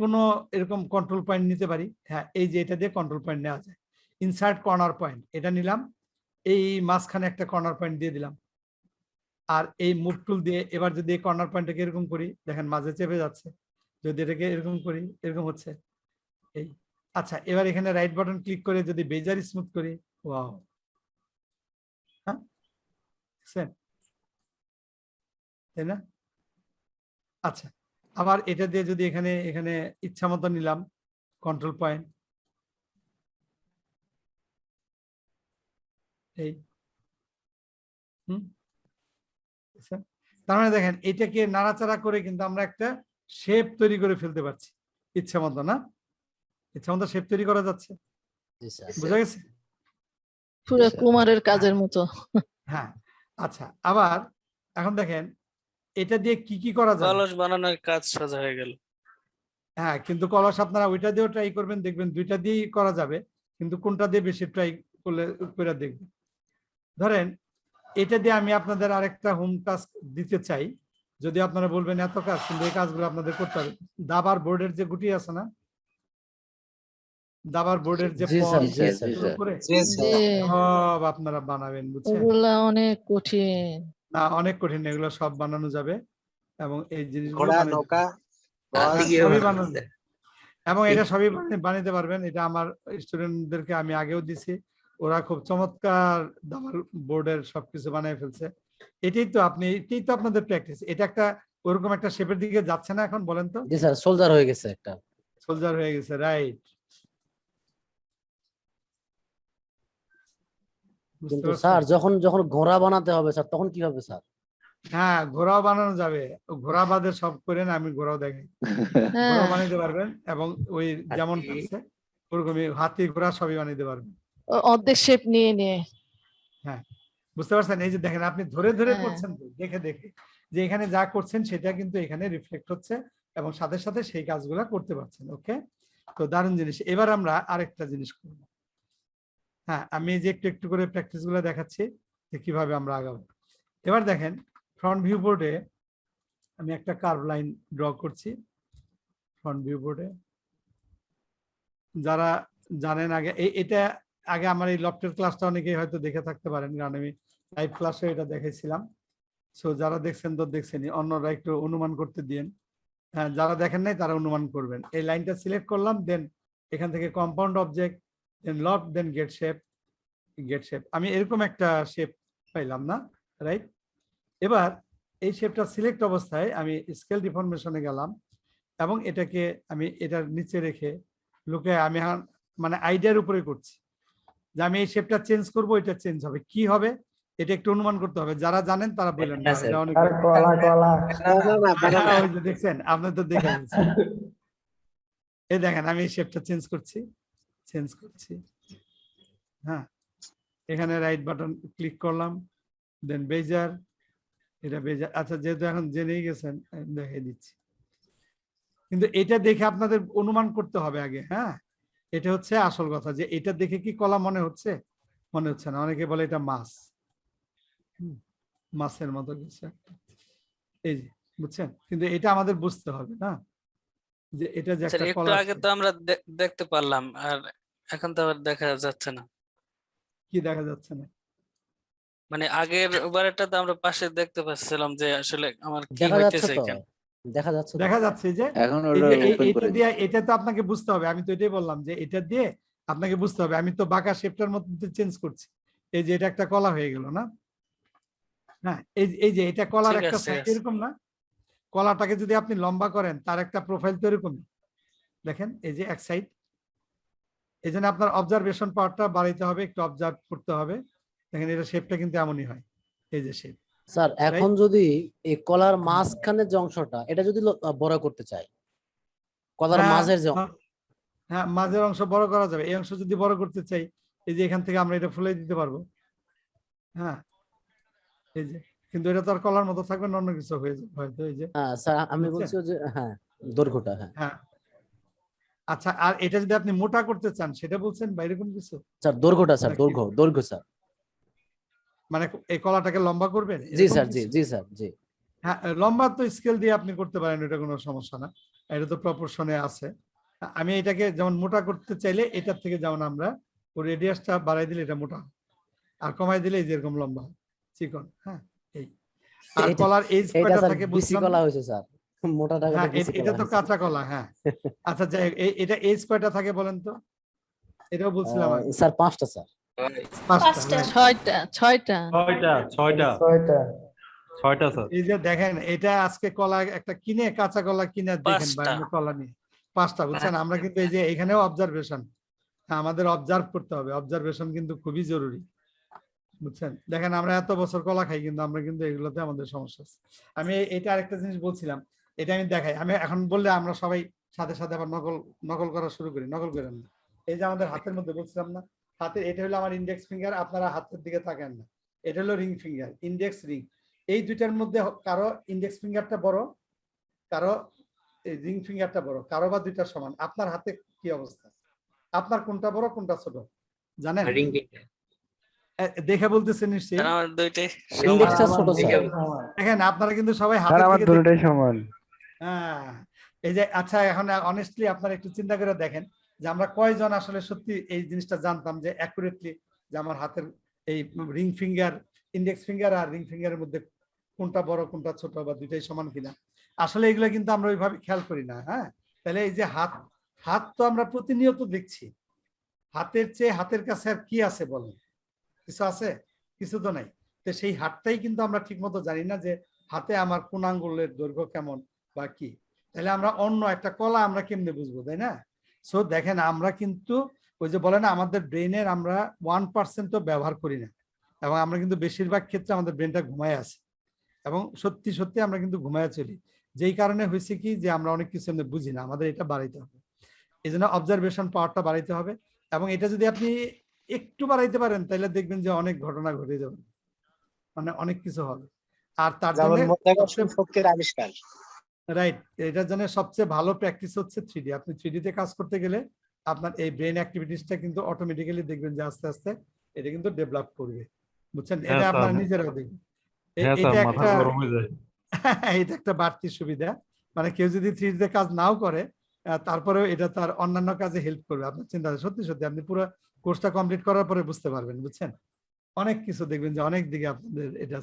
S1: কোনো এরকম কন্ট্রোল পয়েন্ট নিতে পারি, হ্যাঁ এই যে এটা দিয়ে কন্ট্রোল পয়েন্ট নেওয়া যায়। ইনসার্ট কর্নার পয়েন্ট, এটা নিলাম, এই মাঝখানে একটা কর্নার পয়েন্ট দিয়ে দিলাম, আর এই মুভ টুল দিয়ে এবার যদি এই কর্নার পয়েন্টটাকে এরকম করি দেখেন মাঝে চেপে যাচ্ছে, যদি এটাকে এরকম করি এরকম হচ্ছে এই। আচ্ছা, এবার এখানে রাইট বাটন ক্লিক করে যদি বেজার স্মুথ করি, ওয়াও, হ্যাঁ তাই না? আচ্ছা, আবার এটা দিয়ে যদি এখানে ইচ্ছা মতো নিলাম কন্ট্রোল পয়েন্ট, এই তার মানে দেখেন এটাকে নাড়াচাড়া করে কিন্তু আমরা একটা শেপ তৈরি করে ফেলতে পারছি ইচ্ছা মতো, না? ইচ্ছা মতো শেপ তৈরি করা যাচ্ছে, বুঝা গেছে?
S2: পুরো কুমারের কাজের মতো।
S1: হ্যাঁ, আচ্ছা, আবার এখন দেখেন এটা দিয়ে কি কি করা যায়।
S13: কলস বানানোর কাজ সোজা হয়ে গেল।
S1: হ্যাঁ, কিন্তু কলস আপনারা ওইটা দিয়েও ট্রাই করবেন, দেখবেন দুইটা দিয়েই করা যাবে, কিন্তু কোনটা দিয়ে বেশি ট্রাই করে দেখবেন। ধরেন এটা দিয়ে আমি আপনাদের আরেকটা হোম টাস্ক দিতে চাই, যদি আপনারা বলবেন এত কাজ, কিন্তু এই কাজগুলো আপনাদের করতে হবে। দাবার বোর্ডের যে গুটি আছে না, দাবার বোর্ডের যে সব আপনারা বানাবেন, বুঝছেন?
S2: ওগুলা অনেক কঠিন।
S1: না, অনেক কঠিন, এগুলো সব বানানো যাবে, এবং এই জিনিসগুলো এবং এটা সবই বানাইতে পারবেন। এটা আমার স্টুডেন্টদেরকে আমি আগেও দিছি, ওরা খুব চমৎকার দাবার বোর্ডের সবকিছু বানিয়ে ফেলছে। এটাই তো আপনাদের প্র্যাকটিস। এটা একটা ওরকম একটা শেপের দিকে যাচ্ছে না এখন, বলেন তো?
S9: জি স্যার, সোলজার হয়ে গেছে, একটা
S1: সোলজার হয়ে গেছে, রাইট।
S9: কিন্তু স্যার যখন ঘোড়া বানাতে হবে স্যার, তখন কি হবে স্যার?
S1: হ্যাঁ, ঘোড়াও বানানো যাবে, ঘোড়া বাদে সব করে না, আমি ঘোড়াও দেখি, ঘোড়াও বানাইতে পারবেন, এবং ওই যেমন ওরকমই হাতি ঘোড়া সবই বানাইতে পারবেন,
S2: অর্ধেক শেপ নিয়ে।
S1: হ্যাঁ, বুঝতে পারছেন? এই যে দেখেন আপনি ধরে ধরে করছেন, তো দেখে দেখে যে এখানে যা করছেন সেটা কিন্তু এখানে রিফ্লেক্ট হচ্ছে, এবং সাথে সাথে সেই কাজগুলা করতে পারছেন। ওকে, তো দারুণ জিনিস। এবার আমরা আরেকটা জিনিস করব। হ্যাঁ, আমি এই যে একটু একটু করে প্র্যাকটিস গুলো দেখাচ্ছি যে কিভাবে আমরা আগাবো। এবার দেখেন ফ্রন্ট ভিউ বোর্ডে আমি একটা কার্ভ লাইন ড্র করছি। ফ্রন্ট ভিউ বোর্ডে যারা জানেন আগে এটা আগে আমার এই লফটের ক্লাসটা অনেকেই হয়তো দেখে থাকতে পারেন, কারণ আমি লাইভ ক্লাসে এটা দেখাইছিলাম। সো যারা দেখছেন তো দেখছেনই, অন্যরা একটু অনুমান করতে দিন। হ্যাঁ, যারা দেখেন নাই তারা অনুমান করবেন। এই লাইনটা সিলেক্ট করলাম, দেন এখান থেকে কম্পাউন্ড অবজেক্ট, দেন লফট, দেন গেট শেপ। আমি এরকম একটা শেপ পাইলাম, না? রাইট। এবার এই শেপটা সিলেক্ট অবস্থায় আমি স্কেল ডিফরমেশনে গেলাম, এবং এটাকে আমি এটার নিচে রেখে লুকে আমি মানে আইডিয়ার উপরে করছি যে আমি এই শেপটা চেঞ্জ করব, এটা চেঞ্জ হবে, কি হবে এটা একটু অনুমান করতে হবে। যারা জানেন তারা বলেন, দেখছেন আপনি তো দেখে এই দেখেন আমি এই শেপটা চেঞ্জ করছি। হ্যাঁ, এখানে রাইট বাটন ক্লিক করলাম, দেন বেজার, এটা বেজার। আচ্ছা, যেহেতু এখন জেনেই গেছেন আমি দেখিয়ে দিচ্ছি, কিন্তু এটা দেখে আপনাদের অনুমান করতে হবে আগে। হ্যাঁ, এটা হচ্ছে আসল কথা, যে এটা দেখে কি কলা মনে হচ্ছে? মনে হচ্ছে না। অনেকে বলে এটা মাছ, মাছের মতো কিছু একটা, এই যে, বুঝছেন? কিন্তু এটা আমাদের বুঝতে হবে না যে এটা যে
S13: স্যার
S1: একটা
S13: একটু
S1: কলা।
S13: আগে তো আমরা দেখতে পারলাম, আর এখন তো আবার দেখা যাচ্ছে না।
S1: কি দেখা যাচ্ছে না?
S13: মানে আগের বারেরটা তো আমরা পাশে দেখতে পাচ্ছিলাম যে আসলে আমার কি
S9: দেখা যাচ্ছে
S13: হইতেছে
S9: তো,
S13: এখানে।
S9: দেখা যাচ্ছে তো।
S1: দেখা যাচ্ছে যে
S3: এখন
S1: এই
S3: ওটা
S1: যে
S3: ওপেন
S1: এইটা
S3: করে
S1: দিয়ে,
S3: দিচ্ছি।
S1: এটা তো আপনাকে বুঝতে হবে। আমি তো এটাই বললাম যে এটা দিয়ে আপনাকে বুঝতে হবে। আমি তো বাঁকা শেপটার মধ্যে চেঞ্জ করছি। এই যে এটা একটা কলা হয়ে গেল না? হ্যাঁ, এই যে এটা কলার
S13: ঠিক
S1: একটা
S13: আছে,
S1: সাইড এরকম না? কলাটাকে যদি আপনি লম্বা করেন তার একটা প্রোফাইল তো এরকমই। দেখেন এই যে এক সাইড। এই জন্য আপনার অবজারভেশন পাওয়ারটা বাড়াইতে হবে, একটু অবজার্ভ করতে হবে। দেখেন এটা শেপটা কিন্তু এমনই হয়, এই যে শেপ।
S9: স্যার এখন যদি এই কলার মাঝখানের যে অংশটা এটা যদি বড় করতে চাই, কলার মাঝের যে
S1: হ্যাঁ, মাঝের অংশ বড় করা যাবে। এই অংশ যদি বড় করতে চাই, এই যে এখান থেকে আমরা এটা ফুলাই দিতে পারবো। হ্যাঁ, এই যে, কিন্তু এটা তো আর কলার মতো থাকবে না, অন্য কিছু হয়ে যাবে হয়তো। এই যে,
S9: হ্যাঁ স্যার আমি
S1: বুঝছেন?
S9: বলছি যে হ্যাঁ দৈর্ঘ্যটা, হ্যাঁ
S1: হ্যাঁ। আচ্ছা, আর এটা যদি আপনি মোটা করতে চান সেটা বলছেন বা এরকম কিছু?
S9: স্যার দৈর্ঘ্যটা, স্যার
S1: নাকি
S9: দৈর্ঘ্য স্যার।
S1: মানে এই কলাটাকে লম্বা করবেন?
S9: জি
S1: এরকম
S9: স্যার, জি
S1: কিছু?
S9: জি স্যার, জি।
S1: হ্যাঁ, লম্বা তো স্কেল দিয়ে আপনি করতে পারেন, এটা কোনো সমস্যা না। এটা তো প্রপোর্শনে আছে। আমি এটাকে যেমন মোটা করতে চাইলে এটার থেকে যেমন আমরা রেডিয়াসটা বাড়াই দিলে এটা মোটা হয়, আর কমাই দিলে এই যেরকম লম্বা হয়, চিকন। হ্যাঁ, এই আর কলার এজ
S9: এটা
S1: কয়টা
S9: স্যার
S1: থাকে
S9: বিসি
S1: বুঝলাম
S9: কলা
S1: না?
S9: হয়েছে স্যার, মোটাটা
S1: হ্যাঁ,
S9: বিসি
S1: এটা
S9: কলা
S1: তো
S9: হয়েছে।
S1: কাঁচা কলা। হ্যাঁ, আচ্ছা, যাই হোক, এটা এজ কয়টা থাকে বলেন তো? এটাও বলছিলাম আগে।
S9: স্যার 5টা স্যার।
S1: 5টা।
S2: ছয়টা।
S12: ছয়টা
S15: ছয়টা।
S12: স্যার।
S1: এই যে দেখেন, এটা আজকে কলা একটা কিনে, কাঁচা কলা কিনে দেখেন বা
S13: 5টা।
S1: এমনি কলা নিয়ে 5টা, বুঝছেন? আমরা কিন্তু এই যে এখানেও অবজারভেশন, আমাদের অবজার্ভ করতে হবে। অবজারভেশন কিন্তু খুবই জরুরি, বুঝছেন? দেখেন আমরা এত বছর কলা খাই, কিন্তু আমরা কিন্তু এগুলোতে আমাদের সমস্যা আছে। আমি এটা আরেকটা জিনিস বলছিলাম, এটা আমি দেখাই। আমি এখন বললে আমরা সবাই সাথে সাথে আবার নকল করা শুরু করি। নকল করেন না। এই যে আমাদের হাতের মধ্যে বলছিলাম না, হাতের এটা হলো আমার ইন্ডেক্স ফিঙ্গার। আপনারা হাতের দিকে তাকান না, এটা হলো রিং ফিঙ্গার, ইন্ডেক্স রিং। এই দুইটার মধ্যে কারো ইন্ডেক্স ফিঙ্গারটা বড়, কারো রিং ফিঙ্গারটা বড়, কারো বা দুইটা সমান। আপনার হাতে কি অবস্থা? আপনার কোনটা বড় কোনটা ছোট জানেন?
S8: রিং
S1: দেখে বলতেছেন নিশ্চয়ই।
S13: স্যার আমার দুইটাই
S9: ইন্ডেক্সটা
S13: সমান।
S9: ছোট স্যার।
S1: দেখেন আপনারা কিন্তু সবাই
S15: স্যার
S1: হাতের
S15: আমার
S1: দিকে
S15: দুটোটাই সমান।
S1: হ্যাঁ, এই যে, আচ্ছা এখন অনেস্টলি আপনারা একটু চিন্তা করে দেখেন যে আমরা কয়জন আসলে সত্যি এই জিনিসটা জানতাম যে অ্যাকুরেটলি যে আমার হাতের এই রিং ফিঙ্গার, ইন্ডেক্স ফিঙ্গার আর রিং ফিঙ্গারের মধ্যে কোনটা বড় কোনটা ছোট বা দুইটাই সমান কিনা। আসলে এগুলো কিন্তু আমরা ওইভাবে খেয়াল করি না। হ্যাঁ, তাহলে এই যে হাত তো আমরা প্রতিনিয়ত দেখছি। হাতের চেয়ে হাতের কাছে আর কি আছে বলেন? কিছু আছে? কিছু তো নাই। তো সেই হাতটাই কিন্তু আমরা ঠিক মতো জানি না যে হাতে আমার কোন আঙ্গুলের দৈর্ঘ্য কেমন বা কি। তাহলে আমরা অন্য একটা কলা আমরা কেমনে বুঝবো, তাই না? সো দেখেন, আমরা কিন্তু ওই যে বলে না, আমাদের ব্রেনের আমরা 1% ব্যবহার করি না, এবং আমরা কিন্তু বেশিরভাগ ক্ষেত্রে আমাদের ব্রেনটা ঘুমায় আছে, এবং সত্যি সত্যি আমরা কিন্তু ঘুমায় চলি। যেই কারণে হয়েছে কি যে আমরা অনেক কিছু আমরা বুঝি না। আমাদের এটা বাড়াইতে হবে, এই জন্য অবজারভেশন পাওয়ারটা বাড়াইতে হবে। এবং এটা যদি আপনি একটু বাড়াইতে পারেন তাহলে দেখবেন যে অনেক ঘটনা ঘটে যাবে, মানে অনেক কিছু হবে। আর তার
S14: যেমন
S1: জন্য
S14: মাধ্যাকর্ষণ শক্তির আবিষ্কার।
S1: রাইট, এটার জন্য সবচেয়ে ভালো প্র্যাকটিস হচ্ছে 3D। আপনি 3D তে কাজ করতে গেলে আপনার এই ব্রেন অ্যাক্টিভিটিসটা কিন্তু অটোমেটিক্যালি দেখবেন যে আস্তে আস্তে এটা কিন্তু ডেভেলপ করবে, বুঝছেন? এটা আপনারা নিজেরাও দেখবেন। এটা একটা এটা একটা বাড়তি সুবিধা। মানে কেউ যদি 3D তে কাজ নাও করে, তারপরেও এটা তার অন্যান্য কাজে হেল্প করবে। আপনার চিন্তা সত্যি সত্যি আপনি পুরো কোর্সটা কমপ্লিট করার পরে বুঝতে পারবেন, বুঝছেন? অনেক কিছু দেখবেন যে অনেক দিকে আপনাদের এটা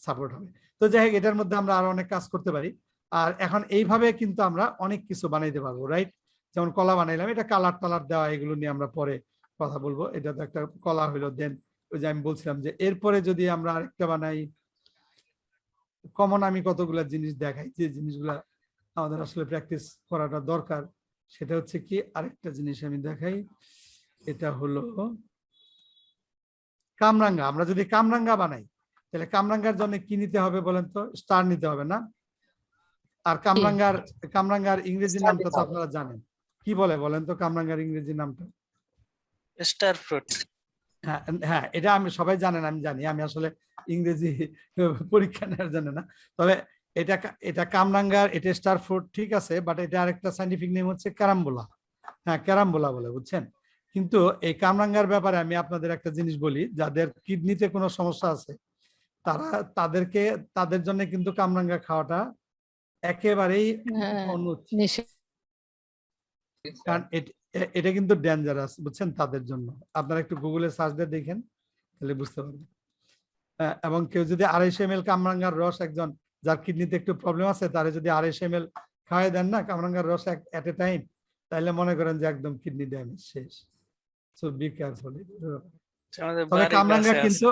S1: সাপোর্ট হবে। তো যাই হোক, এটার মধ্যে আমরা আরো অনেক কাজ করতে পারি। আর এখন এইভাবে কিন্তু আমরা অনেক কিছু বানাইতে পারবো, রাইট? যেমন কলা বানাইলাম, এটা কালার টালার দেওয়া, এগুলো নিয়ে আমরা পরে কথা বলবো। এটা তো একটা কলা হইলো। দেন ওই যে আমি বলছিলাম যে এরপরে যদি আমরা আরেকটা বানাই, কমন আমি কতগুলা জিনিস দেখাই যে জিনিসগুলা আমাদের আসলে প্র্যাকটিস করাটা দরকার। সেটা হচ্ছে কি, আরেকটা জিনিস আমি দেখাই, এটা হলো কামরাঙ্গা। আমরা যদি কামরাঙ্গা বানাই তাহলে কামরাঙ্গার জন্য কি নিতে হবে বলেন তো? স্টার নিতে হবে না? আর কামরাঙ্গার ইংরেজি নামটা তো আপনারা জানেন, কি বলে বলেন তো কামরাঙ্গার ইংরেজি নামটা?
S13: Star fruit.
S1: হ্যাঁ হ্যাঁ, এটা আমি সবাই জানেন, আমি জানি, আমি আসলে ইংরেজি পরীক্ষা নেওয়ার জন্য না। তবে এটা কামরাঙ্গার, এটা স্টার ফ্রুট, ঠিক আছে, বাট এটা আরেকটা সাইন্টিফিক নেম হচ্ছে ক্যারামবোলা। হ্যাঁ, ক্যারামবোলা বলে, বুঝছেন। কিন্তু এই কামরাঙ্গার ব্যাপারে আমি আপনাদের একটা জিনিস বলি, যাদের কিডনিতে কোনো সমস্যা আছে তাদের জন্য কিন্তু কামরাঙ্গা খাওয়াটা একেবারেই
S2: নিষেধ।
S1: কারণ এটা কিন্তু ডেঞ্জারাস, বুঝছেন, তাদের জন্য। আপনারা একটু গুগলে সার্চ দিয়ে দেখেন, তাহলে বুঝতে পারবেন। এবং কেউ যদি 250 ml কামরাঙ্গার রস, একজন যার কিডনিতে একটু প্রবলেম আছে, তারা যদি 250 ml খাওয়াই দেন না কামরাঙ্গার রস এট এ টাইম, তাহলে মনে করেন যে একদম কিডনি ড্যামেজ শেষ। So be careful. তবে কামরাঙ্গা কিন্তু,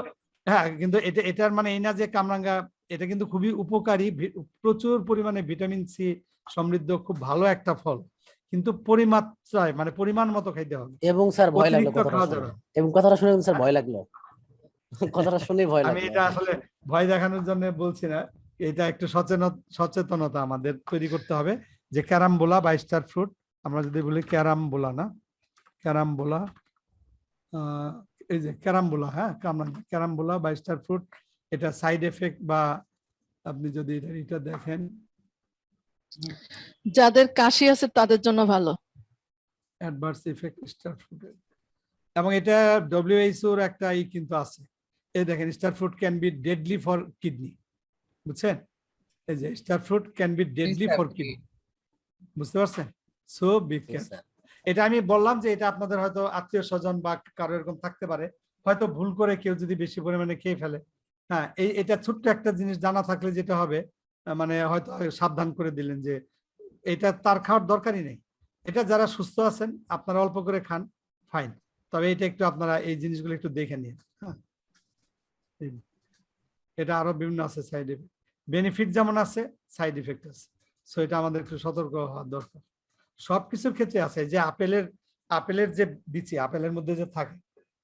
S1: হ্যাঁ, কিন্তু এটার মানে এই না যে কামরাঙ্গা, এটা কিন্তু খুবই উপকারী, প্রচুর পরিমাণে ভিটামিন সি সমৃদ্ধ, খুব ভালো একটা ফল, কিন্তু পরিমাত্রায়, মানে পরিমাণ মতো খাইতে হবে।
S9: এবং স্যার ভয় লাগলো
S1: অতিরিক্ত খাওয়া যাবে না।
S9: এবং কথাটা শুনে স্যার ভয় লাগলো, কথাটা শুনে ভয় লাগলো।
S1: আমি এটা আসলে ভয় দেখানোর জন্য বলছি না, এটা একটু সচেতনতা আমাদের তৈরি করতে হবে যে ক্যারামবোলা বা স্টার ফ্রুট, আমরা যদি বলি ক্যারামবোলা, না ক্যারামবোলা, এই যে ক্যারামবোলা, হ্যাঁ, ক্যারামবোলা বা স্টার ফ্রুট, এটা সাইড এফেক্ট বা আপনি যদি এটা দেখেন,
S2: যাদের কাশি আছে তাদের জন্য ভালো,
S1: অ্যাডভার্স ইফেক্ট স্টার ফ্রুট। এবং এটা WHO এর একটা কিন্তু আছে, এই দেখেন, star fruit can be deadly for kidney, বুঝছেন, এই যে star fruit can be deadly for kidney, বুঝতে পারছেন। So be careful. এটা আমি বললাম যে এটা আপনাদের হয়তো আত্মীয় স্বজন বা কারো এরকম থাকতে পারে, হয়তো ভুল করে কেউ যদি বেশি পরিমাণে খেয়ে ফেলে, হ্যাঁ, এটা ছোট্ট একটা জিনিস জানা থাকলে যেটা হবে, মানে হয়তো সাবধান করে দিলেন যে এটা তার খাওয়ার দরকারই নেই। এটা যারা সুস্থ আছেন আপনারা অল্প করে খান, ফাইন, তবে এটা একটু আপনারা এই জিনিসগুলো একটু দেখে নিন। হ্যাঁ, এটা আরো বিভিন্ন আছে সাইড এফেক্ট, বেনিফিট যেমন আছে সাইড ইফেক্ট আছে। সো এটা আমাদের একটু সতর্ক হওয়া দরকার। সবকিছুর ক্ষেত্রে আছে, যে আপেলের যে বিচি, আপেলের মধ্যে যে থাকে,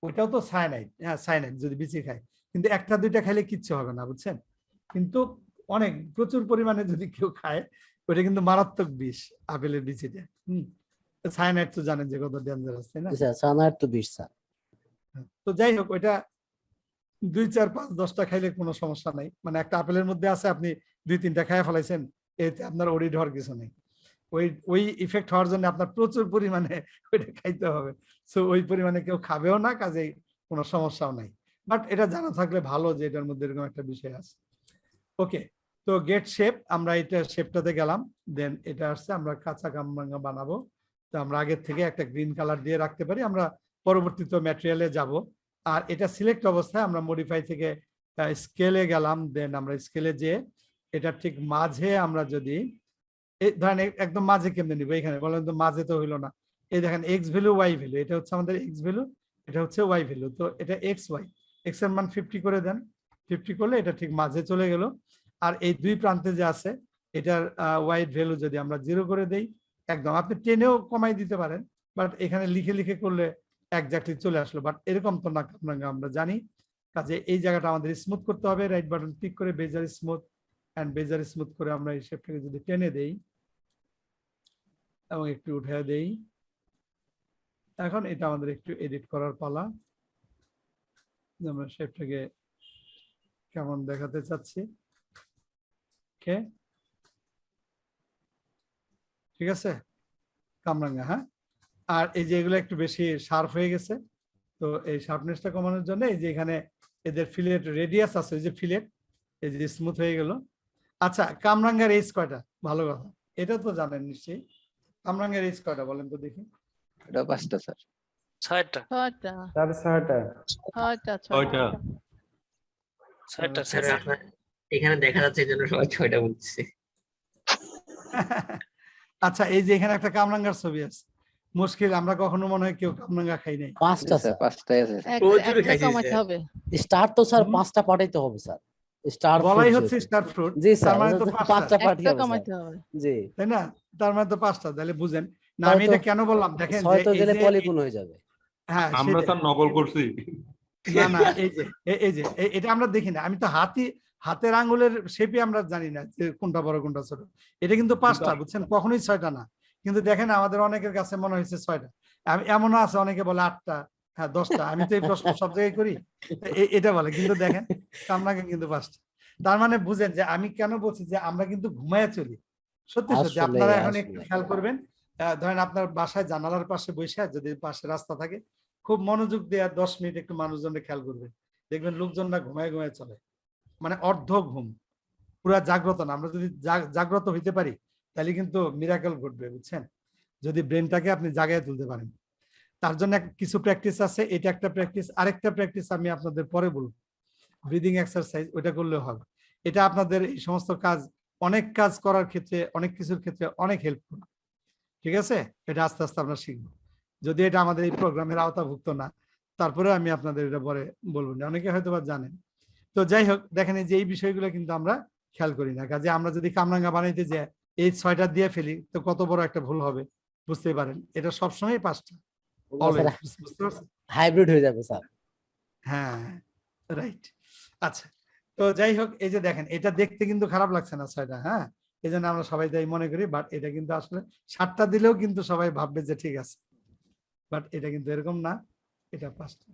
S1: ওইটাও তো সায়ানাইড। হ্যাঁ, সায়ানাইড যদি বিচি খায়, কিন্তু একটা দুইটা খাইলে কিচ্ছু হবে না, বুঝছেন। কিন্তু অনেক প্রচুর পরিমাণে যদি কেউ খায়, ওটা কিন্তু মারাত্মক বিষ, আপেলের বিচিটা। সায়ানাইড তো জানেন যে কত ডেঞ্জারাস, তাই না?
S9: সায়ানাইড তো বিষ স্যার।
S1: তো যাই হোক, ওইটা 2, 4, 5, 10টা খাইলে কোনো সমস্যা নাই। মানে একটা আপেলের মধ্যে আছে, আপনি 2-3টা খাইয়া ফেলাইছেন, এতে আপনার ওরিড হওয়ার কিছু নেই। ওই ইফেক্ট হওয়ার জন্য আপনার প্রচুর পরিমাণে ওইটা খাইতে হবে। সো ওই পরিমাণে কেউ খাবেও না, কাজেই কোনো সমস্যাও নাই। বাট এটা জানা থাকলে ভালো যে এটার মধ্যে এরকম একটা বিষয় আছে। ওকে, তো গেট শেপ, আমরা এটা শেপটাতে গেলাম, দেন এটা আসছে, আমরা কাঁচা কামরাঙ্গা বানাবো। তো আমরা আগের থেকে একটা গ্রিন কালার দিয়ে রাখতে পারি, আমরা পরবর্তীতে ম্যাটেরিয়ালে যাব। আর এটা সিলেক্ট অবস্থায় আমরা মডিফাই থেকে স্কেলে গেলাম, দেন আমরা স্কেলে যে এটা ঠিক মাঝে আমরা যদি ধরেন একদম মাঝে কেমনে নিব, এখানে বলেন তো মাঝে তো হইলো না। এই দেখেন এক্স ভ্যালু ওয়াই ভ্যালু, এটা হচ্ছে আমাদের এক্স ভ্যালু, এটা হচ্ছে ওয়াই ভ্যালু। তো এটা এক্স ওয়াই, এক্স এর মান 50 করে দেন, 50 করলে এটা ঠিক মাঝে চলে গেল। আর এই দুই প্রান্তে যে আছে এটার ওয়াই ভ্যালু যদি আমরা 0 করে দেই, একদম, আপনি টেনেও কমাই দিতে পারেন, বাট এখানে লিখে করলে একজাক্টলি চলে আসলো। বাট এরকম তো না, আমরা জানি। কাজে এই জায়গাটা আমাদের স্মুথ করতে হবে, রাইট বাটন ক্লিক করে বেজার স্মুথ, এন্ড বেজার স্মুথ করে আমরা এই শেপটাকে যদি টেনে দেই এবং একটু উঠে দেই, এখন এটা আমাদের একটু এডিট করার পালা। আমরা শেপটাকে কেমন দেখাতে চাচ্ছি, ওকে, ঠিক আছে, কামরাঙ্গা। হ্যাঁ, আর এই যে এগুলো একটু বেশি শার্প হয়ে গেছে, তো এই শার্পনেসটা কমানোর জন্য এই যে এখানে এদের ফিলেট রেডিয়াস আছে, এই যে ফিলেট, এই যে স্মুথ হয়ে গেল। আচ্ছা, কামরাঙ্গার এজ কয়টা? ভালো কথা, এটা তো জানেন নিশ্চয়ই। কামরাঙ্গার এজ কয়টা বলেন তো দেখি?
S3: এটা 5টা স্যার।
S13: 6টা।
S15: 6টা। স্যার 6টা।
S8: 6টা।
S13: 6টা
S8: স্যার আপনার এখানে দেখা যাচ্ছে এজন্য সবাই 6টা বলছে।
S1: আচ্ছা, এই যে এখানে একটা কামরাঙ্গার ছবি আছে, মুশকিল, আমরা কখনো মনে হয় কেউ কামরাঙ্গা খাই নাই।
S9: 5টা স্যার,
S3: 5টাই আছে।
S8: প্রচুর খাইছি স্যার।
S9: স্টার তো স্যার 5টা পাঠাইতে হবে স্যার। স্টার
S1: বলাই হচ্ছে স্টার ফ্রুট,
S9: জি স্যার,
S1: তার মানে তো
S9: 5টা পাঠিয়ে
S2: কমাইতে হবে,
S9: জি,
S1: তাই না? তার মানে তো 5টা, তাহলে বুঝেন না আমি এটা কেন বললাম। দেখেন,
S9: হয়তো গেলে পলিগুণ হয়ে যাবে।
S1: হ্যাঁ,
S12: আমরা স্যার নকল করছি
S1: না, এই যে এটা আমরা দেখি না, আমি তো হাতের আঙ্গুলের শেপে আমরা জানি না যে কোনটা বড় কোনটা ছোট। এটা কিন্তু 5টা, বুঝছেন, কখনোই 6টা না। কিন্তু দেখেন আমাদের অনেকের কাছে মনে হয়েছে 6টা, এমনও আছে অনেকে বলে 8টা, হ্যাঁ 10টা, আমি তো এই প্রশ্ন সব জায়গায় করি, এটা বলে কিন্তু দেখেন কামরাঙ্গা কিন্তু 5টা। তার মানে বুঝেন যে আমি কেন বলছি যে আমরা কিন্তু ঘুমায়া চলি। সত্যি সত্যি
S9: আসলে
S1: আপনারা এখন একটু
S9: আসলে
S1: খেয়াল করবেন, ধরেন আপনার বাসায় জানালার পাশে বসে যদি পাশে রাস্তা থাকে, খুব মনোযোগ দিয়ে 10 মিনিট একটু মানুষজনকে খেয়াল করবেন, দেখবেন লোকজনরা ঘুমায় ঘুমায় চলে, মানে অর্ধ ঘুম, পুরা জাগ্রত না। আমরা যদি জাগ্রত হইতে পারি তাহলে কিন্তু মিরাকেল ঘটবে, বুঝছেন, যদি ব্রেনটাকে আপনি জাগায় তুলতে পারেন। তার জন্য কিছু প্র্যাকটিস আছে, এটা একটা প্র্যাকটিস। আরেকটা প্র্যাকটিস আমি আপনাদের পরে বলবো, ব্রিদিং এক্সারসাইজ, ওইটা করলেও হবে। এটা আপনাদের এই সমস্ত কাজ, অনেক কাজ করার ক্ষেত্রে, অনেক কিছুর ক্ষেত্রে অনেক হেল্পফুল। ঠিক আছে, এটা আস্তে আস্তে আমরা শিখবো, যদি এটা আমাদের এই প্রোগ্রামের আওতাভুক্ত না, তারপরে আমি আপনাদের এটা পরে বলবো না, অনেকে হয়তো বা জানেন। তো যাই হোক, দেখেন এই যে এই বিষয়গুলো কিন্তু আমরা খেয়াল করি না। কাজে আমরা যদি কামরাঙ্গা বানাইতে যাই এই 6টা দিয়ে ফেলি তো কত বড় একটা ভুল হবে, বুঝতেই পারেন। এটা সবসময় 5টা, অলওয়েজ, বুঝতে পারছেন?
S9: হাইব্রিড হয়ে যাবে স্যার।
S1: হ্যাঁ, রাইট। আচ্ছা, তো যাই হোক, এই যে দেখেন এটা দেখতে কিন্তু খারাপ লাগছে না 6টা, হ্যাঁ, এই জন্য আমরা সবাই তাই মনে করি, বাট এটা কিন্তু আসলে 7টা দিলেও কিন্তু সবাই ভাববে যে ঠিক আছে, বাট এটা কিন্তু এরকম না, এটা 5টা।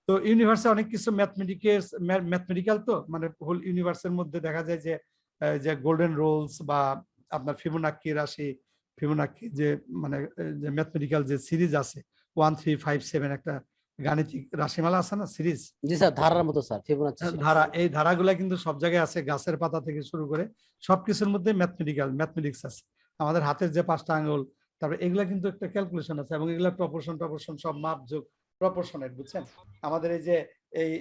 S1: তো ইউনিভার্সে অনেক কিছু ম্যাথমেটিক্যাল, তো মানে হোল ইউনিভার্সের মধ্যে দেখা যায় যে গোল্ডেন রুলস বা আপনার ফিবোনাক্কি রাশি, ফিবোনাক্কি যে মানে যে ম্যাথমেটিক্যাল যে সিরিজ আছে 1 3 5 7, একটা গাণিতিক রাশিমালা আছে না সিরিজ।
S9: জি স্যার, ধারার মতো স্যার, ফিবোনাচি
S1: ধারা, এই ধারাগুলা কিন্তু সব জায়গায় আছে, গাছের পাতা থেকে শুরু করে সবকিছুর মধ্যে ম্যাথমেটিক্স আছে। আমাদের হাতের যে 5টা আঙ্গুল, তারপরে এগুলা কিন্তু একটা ক্যালকুলেশন আছে, এবং এগুলা প্রপোর্শন সব মাপযোগ প্রপোর্শনের, বুঝছেন। আমাদের এই যে এই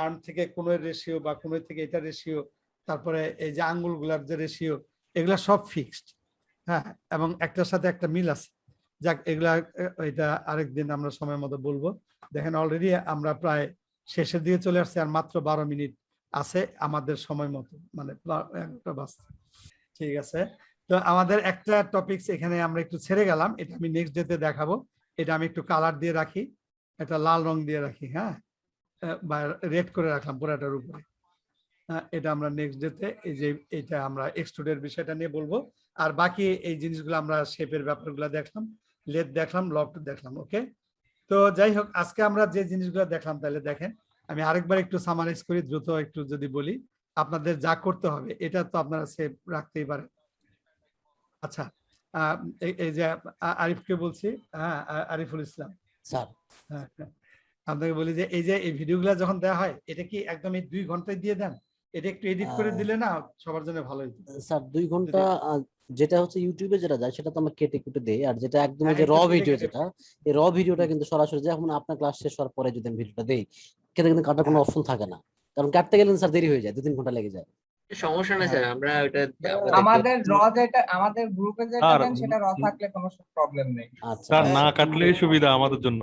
S1: আর্ম থেকে কোণের রেশিও বা কোণের থেকে এটা রেশিও, তারপরে এই যে আঙ্গুলগুলার যে রেশিও, এগুলা সব ফিক্সড, হ্যাঁ, এবং একটার সাথে একটা মিল আছে। যাক, এগুলা এটা আরেকদিন আমরা সময় মতো বলবো। দেখেন অলরেডি আমরা প্রায় শেষের দিকে চলে আসছে, আর মাত্র 12 মিনিট আছে আমাদের সময় মতো, মানে 1টা বাজছে। ঠিক আছে, তো আমাদের একটা টপিকস এখানে আমরা একটু ছেড়ে গেলাম, এটা আমি নেক্সট ডেতে দেখাবো। এটা আমি একটু কালার দিয়ে রাখি, একটা লাল রং দিয়ে রাখি, হ্যাঁ, বা রেড করে রাখলাম পুরাটার উপরে। এটা আমরা নেক্সট ডেতে এই যে এটা আমরা এক্সট্রুডের বিষয়টা নিয়ে বলবো, আর বাকি এই জিনিসগুলো আমরা শেপের ব্যাপারগুলো দেখলাম, লেদ দেখলাম, লফট দেখলাম। ওকে, তো যাই হোক, আজকে আমরা যে জিনিসগুলো দেখলাম, তাহলে দেখেন আমি আরেকবার একটু সামারাইজ করি, দ্রুত একটু যদি বলি, আপনাদের যা করতে হবে এটা তো আপনারা সেভ রাখতেই পারেন। আচ্ছা, এই যে আরিফকে বলছি, হ্যাঁ, আরিফুল ইসলাম
S9: স্যার,
S1: হ্যাঁ, আপনাকে বলি যে এই ভিডিওগুলো যখন দেওয়া হয়, এটা কি একদম এই 2 ঘন্টায় দিয়ে দেন? এটা একটু এডিট করে দিলে না সবার জন্য ভালো হতো
S9: স্যার। 2 ঘন্টা যেটা হচ্ছে ইউটিউবে যেটা যায় সেটা তো আমরা কেটে কুটে দেই, আর যেটা একদম
S1: হ্যাঁ,
S9: যে র
S1: একটু কেটে
S9: ভিডিও,
S1: কেটে
S9: যেটা এই র ভিডিওটা কিন্তু সরাসরি যেমন আপনার ক্লাস শেষ হওয়ার পরে যদি আমি ভিডিওটা দেই, কেটে কিন্তু কাটার কোনো অপশন থাকে না, কারণ কাটতে গেলে স্যার দেরি হয়ে যায়, 2-3 ঘন্টা লেগে যায়।
S8: সমস্যা নাই স্যার, আমরা ওটা
S7: আমাদের র যেটা আমাদের গ্রুপে যেটা দেন সেটা র থাকলে কোনো প্রবলেম নেই।
S9: আচ্ছা
S12: স্যার, না কাটলেই সুবিধা আমাদের জন্য।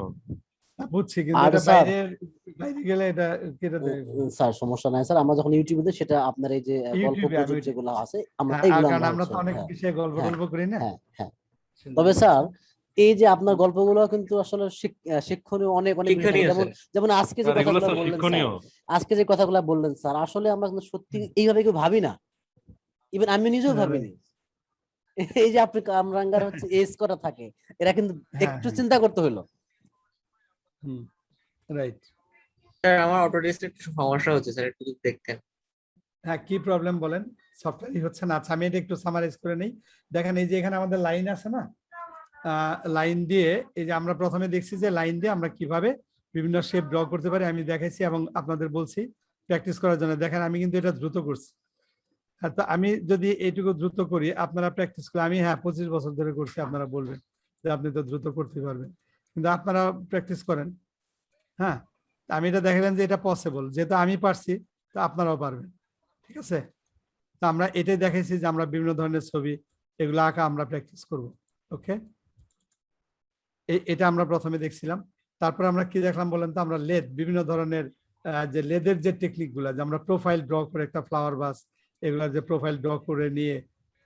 S1: বুঝছি, কিন্তু
S9: আর
S1: এটা
S9: স্যার,
S1: বাইরে গেলে এটা কেটে দেবে।
S9: স্যার সমস্যা নাই স্যার, আমরা যখন ইউটিউবে দিই সেটা আপনার এই যে গল্প
S1: ইউটিউবে
S9: প্রযোজ্য
S1: আমি
S9: যেগুলো আছে আমরা
S1: হ্যাঁ,
S9: এইগুলো
S1: কারণ
S9: আমরা
S1: আমরা তো
S9: হচ্ছে
S1: অনেক
S9: হ্যাঁ
S1: বিষয়ে গল্প
S9: হ্যাঁ
S1: করি না।
S9: হ্যাঁ হ্যাঁ। তবে স্যার, এই যে আপনার গল্পগুলো কিন্তু আসলে শিক্ষণীয় অনেক অনেক বিষয় থাকে,
S8: শিক্ষণীয়
S9: যেমন
S8: স্যার।
S9: যেমন আজকে যে
S12: স্যার, এগুলো
S9: কথাগুলো
S12: স্যার
S9: বললেন
S12: শিক্ষণীয়।
S9: স্যার, আজকে যে কথাগুলো বললেন স্যার, আসলে আমরা কিন্তু সত্যি এইভাবে কেউ ভাবি না, ইভেন আমি নিজেও
S1: হ্যাঁ,
S9: ভাবিনি। এই যে আপনি কামরাঙ্গার হচ্ছে এজ করা থাকে, এরা কিন্তু
S1: হ্যাঁ,
S9: একটু চিন্তা করতে হলো।
S1: রাইট।
S8: স্যার, আমার অটোডিস্কে একটু সমস্যা হচ্ছে স্যার, একটু যদি দেখতেন।
S1: হ্যাঁ, কি প্রবলেম বলেন? সফটওয়্যারই হচ্ছে না। আচ্ছা, আমি এটা একটু সামারাইজ করে নেই। দেখেন এই যে এখানে আমাদের লাইন আছে না, লাইন দিয়ে এই যে আমরা প্রথমে দেখছি যে লাইন দিয়ে আমরা কিভাবে বিভিন্ন শেপ ড্র করতে পারি আমি দেখাইছি, এবং আপনাদের বলছি প্র্যাকটিস করার জন্য। দেখেন আমি কিন্তু এটা দ্রুত করছি, তো আমি যদি এইটুকু দ্রুত করি আপনারা প্র্যাকটিস করে, আমি হ্যাঁ 25 বছর ধরে করছি, আপনারা বলবেন যে আপনি তো দ্রুত করতে পারবেন, কিন্তু আপনারা প্র্যাকটিস করেন। হ্যাঁ, আমি এটা দেখালাম যে এটা পসিবল, যেহেতু আমি পারছি তো আপনারাও পারবেন। ঠিক আছে, তো আমরা এটাই দেখাইছি যে আমরা বিভিন্ন ধরনের ছবি এগুলো আঁকা আমরা প্র্যাকটিস করব। ওকে, এটা আমরা প্রথমে দেখছিলাম। তারপর আমরা কি দেখলাম বলেন তো, আমরা লেদ, বিভিন্ন ধরনের যে লেদের যে টেকনিক গুলা, যে আমরা প্রোফাইল ড্র করে একটা ফ্লাওয়ার বাস, এগুলার যে প্রোফাইল ড্র করে নিয়ে,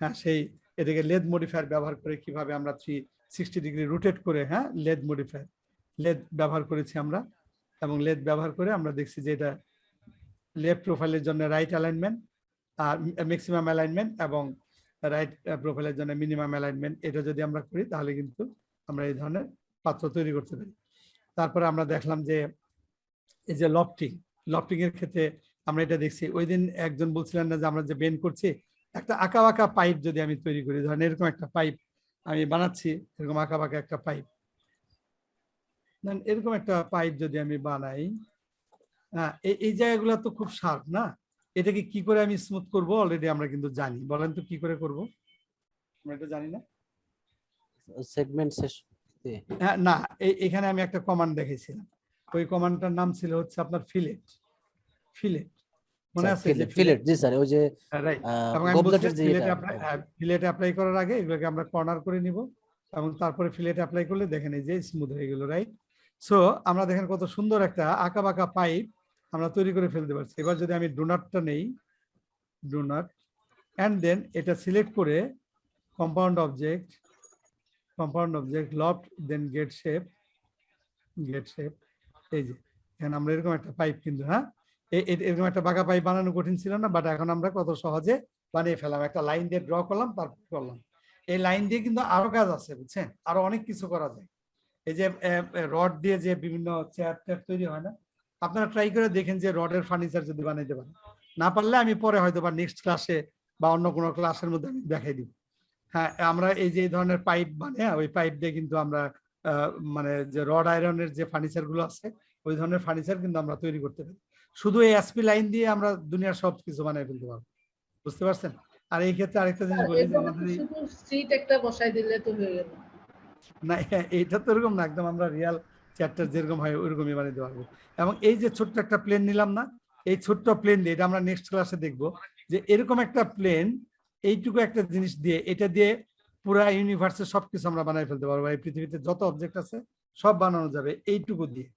S1: হ্যাঁ, সেই এটাকে লেদ মডিফায়ার ব্যবহার করে কিভাবে আমরা 360 ডিগ্রি রোটেট করে, হ্যাঁ, লেদ মডিফায়ার, লেদ ব্যবহার করেছি আমরা, এবং লেদ ব্যবহার করে আমরা দেখছি যে এটা লেফট প্রোফাইলের জন্য রাইট অ্যালাইনমেন্ট আর ম্যাক্সিমাম অ্যালাইনমেন্ট, এবং রাইট প্রোফাইলের জন্য মিনিমাম অ্যালাইনমেন্ট। এটা যদি আমরা করি তাহলে কিন্তু আমরা এই ধরনের পাত্র তৈরি করতে পারি। তারপরে আমরা দেখলাম যে এই যে লফটিং এর ক্ষেত্রে আমরা এটা দেখছি। ওই দিন একজন বলছিলেন না যে আমরা যে বেন্ড করছি, একটা আঁকা বাঁকা পাইপ যদি আমি তৈরি করি, ধরেন এরকম একটা পাইপ আমি বানাচ্ছি, এরকম আঁকা বাঁকা একটা পাইপ, এরকম একটা পাইপ যদি আমি বানাই, হ্যাঁ, এই জায়গাগুলো তো খুব শার্প না, এটাকে কি করে আমি স্মুথ করব অলরেডি আমরা কিন্তু জানি। বলেন তো কি করে করব? আমরা এটা জানি না?
S9: সেগমেন্ট শেষ
S1: হ্যাঁ, না, এখানে আমি একটা কমান্ড দেখেছিলাম, ওই কমান্ডটার নাম ছিল হচ্ছে আপনার ফিলেট, মনে আছে? যে
S9: ফিলেট, জি স্যার, ওই যে
S1: রাইট। এবং আমি বলছি ফিলেট অ্যাপ্লাই করার আগে এগুলোকে আমরা কর্নার করে নিব এবং তারপরে ফিলেট অ্যাপ্লাই করলে দেখেন এই যে স্মুথ হয়ে গেল, রাইট? সো আমরা দেখেন কত সুন্দর একটা আঁকা বাঁকা পাইপ আমরা তৈরি করে ফেলতে পারছি। এবার যদি আমি ডোনাটটা নেই, ডোনাট, এন্ড দেন এটা সিলেক্ট করে কম্পাউন্ড অবজেক্ট লফট, দেন গেট শেপ, এই যে এখানে আমরা এরকম একটা পাইপ, কিন্তু হ্যাঁ, এরকম একটা বাঁকা পাইপ বানানো কঠিন ছিল না, বাট এখন আমরা কত সহজে বানিয়ে ফেলাম। একটা লাইন দিয়ে ড্র করলাম, তারপর করলাম। এই লাইন দিয়ে কিন্তু আরো কাজ আছে, বুঝছেন, আরো অনেক কিছু করা যায়। এই যে রড দিয়ে যে বিভিন্ন চেয়ার তৈরি হয় না, আপনারা ট্রাই করে দেখেন যে রডের ফার্নিচার যদি বানাইতে পারেন। না পারলে আমি পরে হয়তো বা নেক্সট ক্লাসে বা অন্য কোনো ক্লাসের মধ্যে আমি দেখাই দিব। হ্যাঁ, আমরা এই যে ধরনের পাইপ বানিয়ে ওই পাইপ দিয়ে কিন্তু আমরা মানে যে রড আয়রনের যে ফার্নিচার গুলো আছে, ওই ধরনের ফার্নিচার কিন্তু আমরা তৈরি করতে পারি। শুধু এই এসপি লাইন দিয়ে আমরা দুনিয়ার সব কিছু বানিয়ে ফেলতে পারবো, বুঝতে পারছেন? আর এই ক্ষেত্রে আরেকটা জিনিস বলি, যে আমাদের
S2: সিট একটা বসাই দিলে তো হয়ে গেল
S1: না, এইটা তো এরকম না, একদম আমরা রিয়াল চ্যাপ্টার যেরকম হয় ওইরকমই বানিয়ে দিতে পারবো। এবং এই যে ছোট্ট একটা প্লেন নিলাম না, এই ছোট্ট প্লেন দিয়ে, এটা আমরা নেক্সট ক্লাসে দেখবো, যে এরকম একটা প্লেন, এইটুকু একটা জিনিস দিয়ে, এটা দিয়ে পুরা ইউনিভার্সের সবকিছু আমরা বানাই ফেলতে পারবো। এই পৃথিবীতে যত অবজেক্ট আছে সব বানানো যাবে এইটুকু দিয়ে।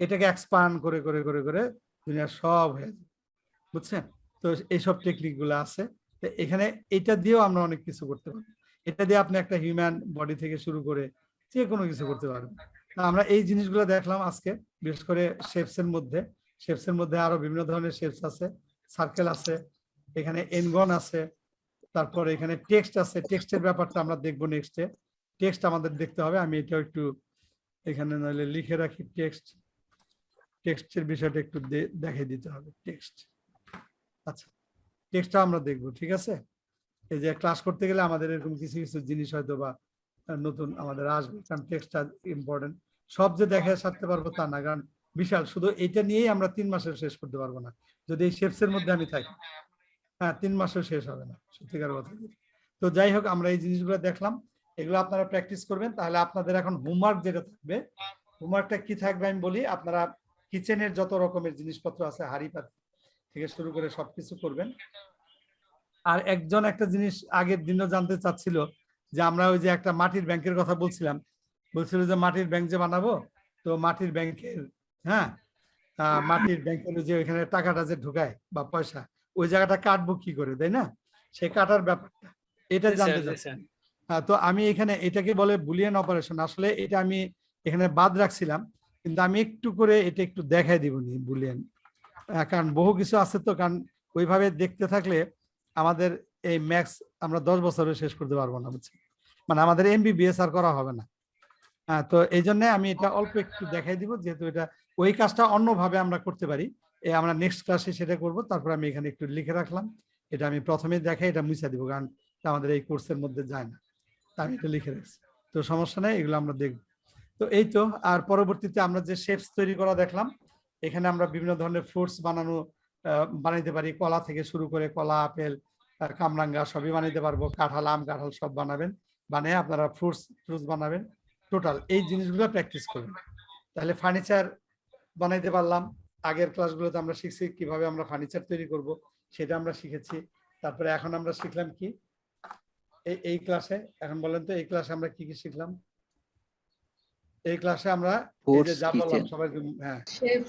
S1: এটাকে এক্সপান্ড করে করে করে করে দুনিয়া সব হয়ে যাবে, বুঝছেন? তো এইসব টেকনিক গুলো আছে। তো এখানে এটা দিয়েও আমরা অনেক কিছু করতে পারবো। এটা দিয়ে আপনি একটা হিউম্যান বডি থেকে শুরু করে যে কোনো কিছু করতে পারবেন। আমরা এই জিনিসগুলো দেখলাম আজকে, বিশেষ করে শেপসের মধ্যে আরো বিভিন্ন ধরনের শেপস আছে, সার্কেল আছে, এখানে এনগন আছে, তারপর এখানে টেক্সট আছে। টেক্সটের ব্যাপারটা আমরা দেখবো নেক্সটে। টেক্সট আমাদের দেখতে হবে, আমি এটাও একটু এখানে নইলে লিখে রাখি। টেক্সটের বিষয়টা একটু দেখিয়ে দিতে হবে। টেক্সট, আচ্ছা, টেক্সটটা আমরা দেখবো, ঠিক আছে? এই যে ক্লাস করতে গেলে আমাদের এরকম কিছু কিছু জিনিস হয়তো বা নতুন আমাদের আসবে, কারণ টেক্সটটা ইম্পর্টেন্ট। সব যে দেখে সারতে পারবো তা না, কারণ বিশাল, শুধু এটা নিয়েই আমরা 3 মাসের শেষ করতে পারবো না যদি এই শেপসের মধ্যে আমি থাকি। হ্যাঁ, 3 মাসেও শেষ হবে না, সত্যিকার কথা। তো যাই হোক, আমরা এই জিনিসগুলো দেখলাম, এগুলো আপনারা প্র্যাকটিস করবেন। তাহলে আপনাদের এখন হোমওয়ার্ক যেটা থাকবে, হোমওয়ার্কটা কি থাকবে আমি বলি। আপনারা কিচেনের যত রকমের জিনিসপত্র আছে, হাঁড়ি পাতিল থেকে শুরু করে সবকিছু করবেন। আর একজন একটা জিনিস আগের দিনও জানতে চাচ্ছিল, যে আমরা ওই যে একটা মাটির ব্যাংকের কথা বলছিল যে মাটির ব্যাংক যে বানাবো, তো মাটির ব্যাংকের, হ্যাঁ, মাটির ব্যাংকের যে ওইখানে টাকাটা যে ঢুকায় বা পয়সা, ওই জায়গাটা কাটবো কি করে, তাই না? সে কাটার ব্যাপারটা এটা জানতে চাচ্ছি। তো আমি এখানে এটাকে বলে বুলিয়ান অপারেশন। আসলে এটা আমি এখানে বাদ রাখছিলাম, কিন্তু আমি একটু করে এটা একটু দেখাই দিব নি বুলিয়ান, কারণ বহু কিছু আছে তো। কারণ ওইভাবে দেখতে থাকলে আমাদের এই ম্যাথস আমরা 10 বছরে শেষ করতে পারবো না, বুঝছি? মানে আমাদের MBBS আর করা হবে না। তো এই জন্য আমি এটা অল্প একটু দেখাই দিব, যেহেতু এটা ওই কাজটা অন্যভাবে আমরা করতে পারি। আমরা নেক্সট ক্লাসে সেটা করব। তারপর আমি এখানে একটু লিখে রাখলাম, এটা আমি প্রথমে দেখাই, এটা মুছে দিব, কারণ আমাদের এই কোর্সের মধ্যে যায় না। আমি এটা লিখে রাখছি, তো সমস্যা নেই, এগুলো আমরা দেখব। তো এই তো, আর পরবর্তীতে আমরা যে শেপস তৈরি করা দেখলাম, এখানে আমরা বিভিন্ন ধরনের ফ্রুটস বানাইতে পারি, কলা থেকে শুরু করে কলা, আপেল, কামরাঙ্গা সবই বানাইতে পারবো। কাঁঠাল, আম, কাঁঠাল সব বানিয়ে আপনারা ফ্রুটস বানাবেন। টোটাল এই জিনিসগুলো প্র্যাকটিস করবেন, তাহলে ফার্নিচার বানাইতে পারলাম। আগের ক্লাসগুলোতে আমরা শিখছি কিভাবে আমরা ফার্নিচার তৈরি করব, সেটা আমরা শিখেছি। তারপরে এখন আমরা শিখলাম কি এই ক্লাসে, এখন বলেন তো এই ক্লাসে আমরা কি কি শিখলাম? এই ক্লাসে আমরা যা বললাম সবাইকে, হ্যাঁ,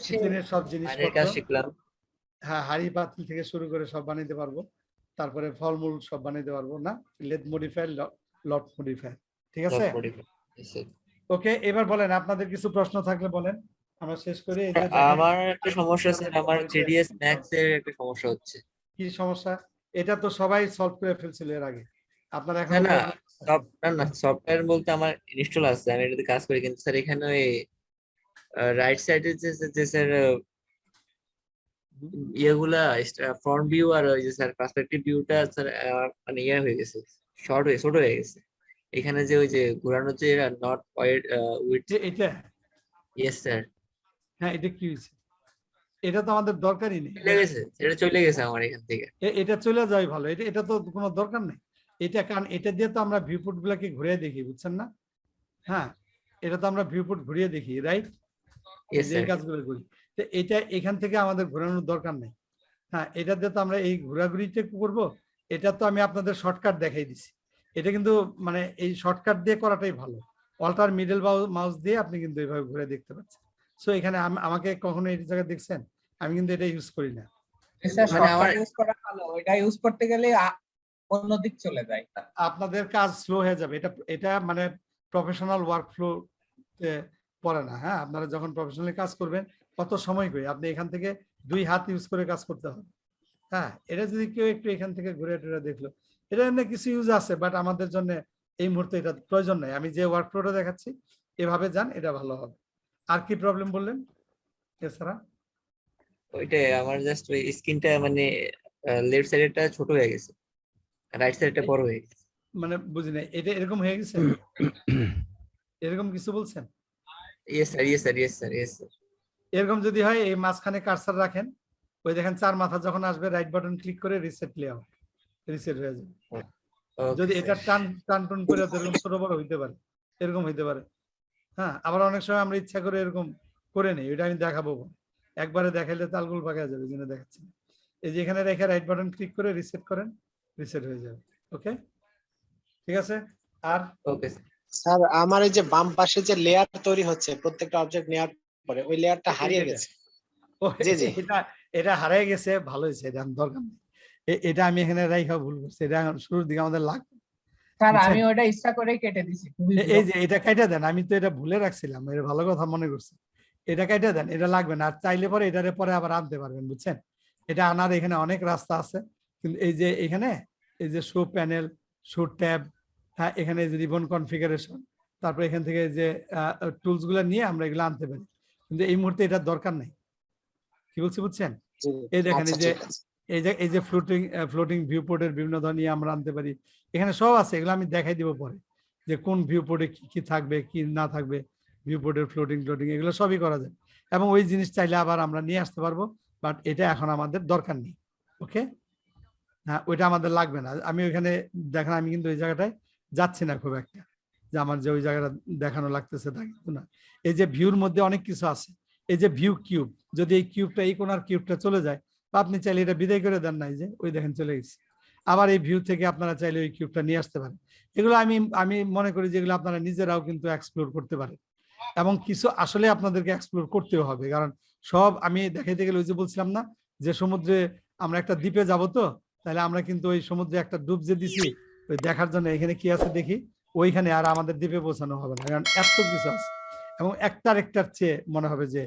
S1: কিচেনের সব জিনিসপত্র
S8: শিখলাম।
S1: হ্যাঁ, হাঁড়ি পাতিল থেকে শুরু করে সব বানাইতে পারবো। তারপরে ফলমূল সব বানাইতে পারবো না, লেদ মডিফায়ার, লট মডিফায়ার, ঠিক আছে? ওকে, এবার বলেন আপনাদের কিছু প্রশ্ন থাকলে বলেন, আমরা শেষ করি।
S8: আমার একটা সমস্যা আছে, আমার 3ds Max এর একটা সমস্যা হচ্ছে।
S1: কি সমস্যা? এটা তো সবাই সলভ করে ফেলছিল এর আগে, আপনারা এখন
S8: না সফটওয়্যার বলতে আমার ইনস্টল আছে, আমি এটাতে কাজ করি, কিন্তু স্যার এখানে রাইট সাইডে যে স্যার ইয়েগুলা ফ্রন্ট ভিউ আর ওই যে স্যার পার্সপেক্টিভ ভিউটা স্যার মানে ইয়ে হয়ে গেছে, ছোট হয়ে গেছে। এখানে যে ওই যে ঘোরানো যে নট উইথ,
S1: এটা
S8: ইয়েস স্যার।
S1: হ্যাঁ, এটা কি হয়েছে? এটা তো আমাদের দরকারই নেই।
S8: চলে গেছে, এটা চলে গেছে আমার এখান থেকে।
S1: এটা চলে যায় ভালো, এটা তো কোনো দরকার নেই। এটা কারণ এটা দিয়ে তো আমরা ভিউপোর্ট গুলাকে ঘুরিয়ে দেখি, বুঝছেন না? হ্যাঁ, এটা তো আমরা ভিউপোর্ট ঘুরিয়ে দেখি, রাইট? এই কাজগুলো করি। তো এটা এখান থেকে আমাদের ঘোরানোর দরকার নেই। হ্যাঁ, এটা দিয়ে তো আমরা এই ঘোরাঘুরিটা করবো। এটা তো আমি আপনাদের শর্টকাট দেখাই দিছি। এটা কিন্তু মানে এই শর্টকাট দিয়ে করাটাই ভালো। অল্টার মিডল মাউস দিয়ে আপনি কিন্তু এইভাবে ঘুরে দেখতে পাচ্ছেন। সো এখানে আমাকে কখনো এই জায়গায় দেখছেন? আমি কিন্তু এটা ইউজ করি না।
S7: মানে আমার ইউজ করা ভালো, এটা ইউজ করতে গেলে অন্য দিক চলে যায়,
S1: আপনাদের কাজ স্লো হয়ে যাবে। এটা মানে প্রফেশনাল ওয়ার্কফ্লো পড়ে না। হ্যাঁ, আপনারা যখন প্রফেশনালি কাজ করবেন কত সময় করে আপনি এখান থেকে 2 হাত ইউজ করে কাজ করতে হবে। হ্যাঁ, এটা যদি কেউ একটু এখান থেকে ঘুরে টুরে দেখলো, এটা এমনি কিছু ইউজ আছে, বাট আমাদের জন্য এই মুহূর্তে এটা প্রয়োজন নেই। আমি যে ওয়ার্কফ্লোটা দেখাচ্ছি এভাবে যান, এটা ভালো হবে। আর কি প্রবলেম বললেন এছাড়া?
S8: ওইটাই আমার জাস্ট ওই স্ক্রিনটা মানে লেফট সাইডেরটা ছোট হয়ে গেছে, রাইট সাইডটা বড় হয়ে গেছে।
S1: মানে বুঝি নাই, এটা এরকম হয়ে গেছে? এরকম কিছু বলছেন?
S8: Yes sir, yes sir, yes sir, yes sir.
S1: এরকম যদি হয়, এই মাঝখানে কার্সার রাখেন, ওই দেখেন 4 মাথা যখন আসবে রাইট বাটন ক্লিক করে রিসেট লেআউট, রিসেট হয়ে যাবে। যদি এটা টান করে এরকম ছোট বড় হইতে পারে, এরকম হইতে পারে। হ্যাঁ, আবার অনেক সময় আমরা ইচ্ছা করে এরকম করে নেই, এটা আমি দেখাবো। একবারে দেখাইলে তালগুল পাকা যাবে, জন্য দেখাচ্ছি। এই যে এখানে রেখে রাইট বাটন ক্লিক করে রিসেট করেন, রিসেট হয়ে যাবে। ওকে, ঠিক আছে। আর
S8: ওকে
S14: স্যার, আমার এই যে বাম পাশে যে লেয়ার তৈরি হচ্ছে প্রত্যেকটা অবজেক্ট নেওয়ার পরে, ওই লেয়ারটা হারিয়ে গেছে। জি জি,
S1: এটা হারিয়ে গেছে, ভালো হয়েছে, এটা দরকার নেই। এটা আমি এখানে রাইখা ভুল করছি, এটা শুরুর দিকে আমাদের লাগবে।
S7: স্যার আমি ওটা ইচ্ছা করে কেটে দিছি।
S1: এই যে এটা কেটে দেন, আমি তো এটা ভুলে রাখছিলাম, এটা ভালো কথা মনে করছি। এটা কেটে দেন, এটা লাগবে না। আর চাইলে পরে এটারে পরে আবার আনতে পারবেন, বুঝছেন? এটা আনার এখানে অনেক রাস্তা আছে, কিন্তু এই যে এখানে এই যে শো প্যানেল, শো ট্যাব, হ্যাঁ, এখানে যে রিবন কনফিগারেশন, তারপর এখান থেকে যে টুলস গুলো নিয়ে আমরা এগুলো আনতে পারি, কিন্তু এই মুহূর্তে এটার দরকার নেই। কি বলছি বুঝছেন? এই দেখেন এই যে ফ্লোটিং ভিউপোর্টের বিভিন্ন ধরনের আমরা আনতে পারি, এখানে সব আছে। এগুলো আমি দেখাই দিব পরে, যে কোন ভিউপোর্টে কি থাকবে কি না থাকবে, ভিউপোর্টের ফ্লোটিং এগুলো সবই করা যায়। এবং ওই জিনিস চাইলে আবার আমরা নিয়ে আসতে পারবো, বাট এটা এখন আমাদের দরকার নেই। ওকে, হ্যাঁ, ওইটা আমাদের লাগবে না। আমি ওইখানে দেখেন, আমি কিন্তু ওই জায়গাটায় যাচ্ছি না খুব একটা, যে আমার যে ওই জায়গাটা দেখানো লাগতেছে তা কিন্তু না। এই যে ভিউর মধ্যে অনেক কিছু আছে। এই যে ভিউ কিউব, যদি এই কিউবটা, এই কোনার কিউবটা চলে যায়, বা আপনি চাইলে এটা বিদায় করে দেন, নাই যে ওই দেখেন চলে গেছে। আবার এই ভিউ থেকে আপনারা চাইলে ওই কিউবটা নিয়ে আসতে পারেন। এগুলো আমি মনে করি যেগুলো আপনারা নিজেরাও কিন্তু এক্সপ্লোর করতে পারেন, এবং কিছু আসলে আপনাদেরকে এক্সপ্লোর করতেও হবে। কারণ সব আমি দেখাইতে গেলে ওই যে বলছিলাম না, যে সমুদ্রে আমরা একটা দ্বীপে যাব, তো তাহলে আমরা কিন্তু ওই সমুদ্রে একটা ডুব যে দিছি ওই দেখার জন্য, এখানে কি আছে দেখি, ওইখানে আর আমাদের দ্বীপে পৌঁছানো হবে না, কারণ এত কিছু আছে এবং একটার চেয়ে মনে হবে যে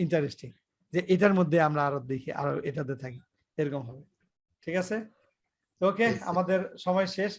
S1: ইন্টারেস্টিং, যে এটার মধ্যে আমরা আরো দেখি, আরো এটাতে থাকি, এরকম হবে। ঠিক আছে, ওকে, আমাদের সময় শেষ।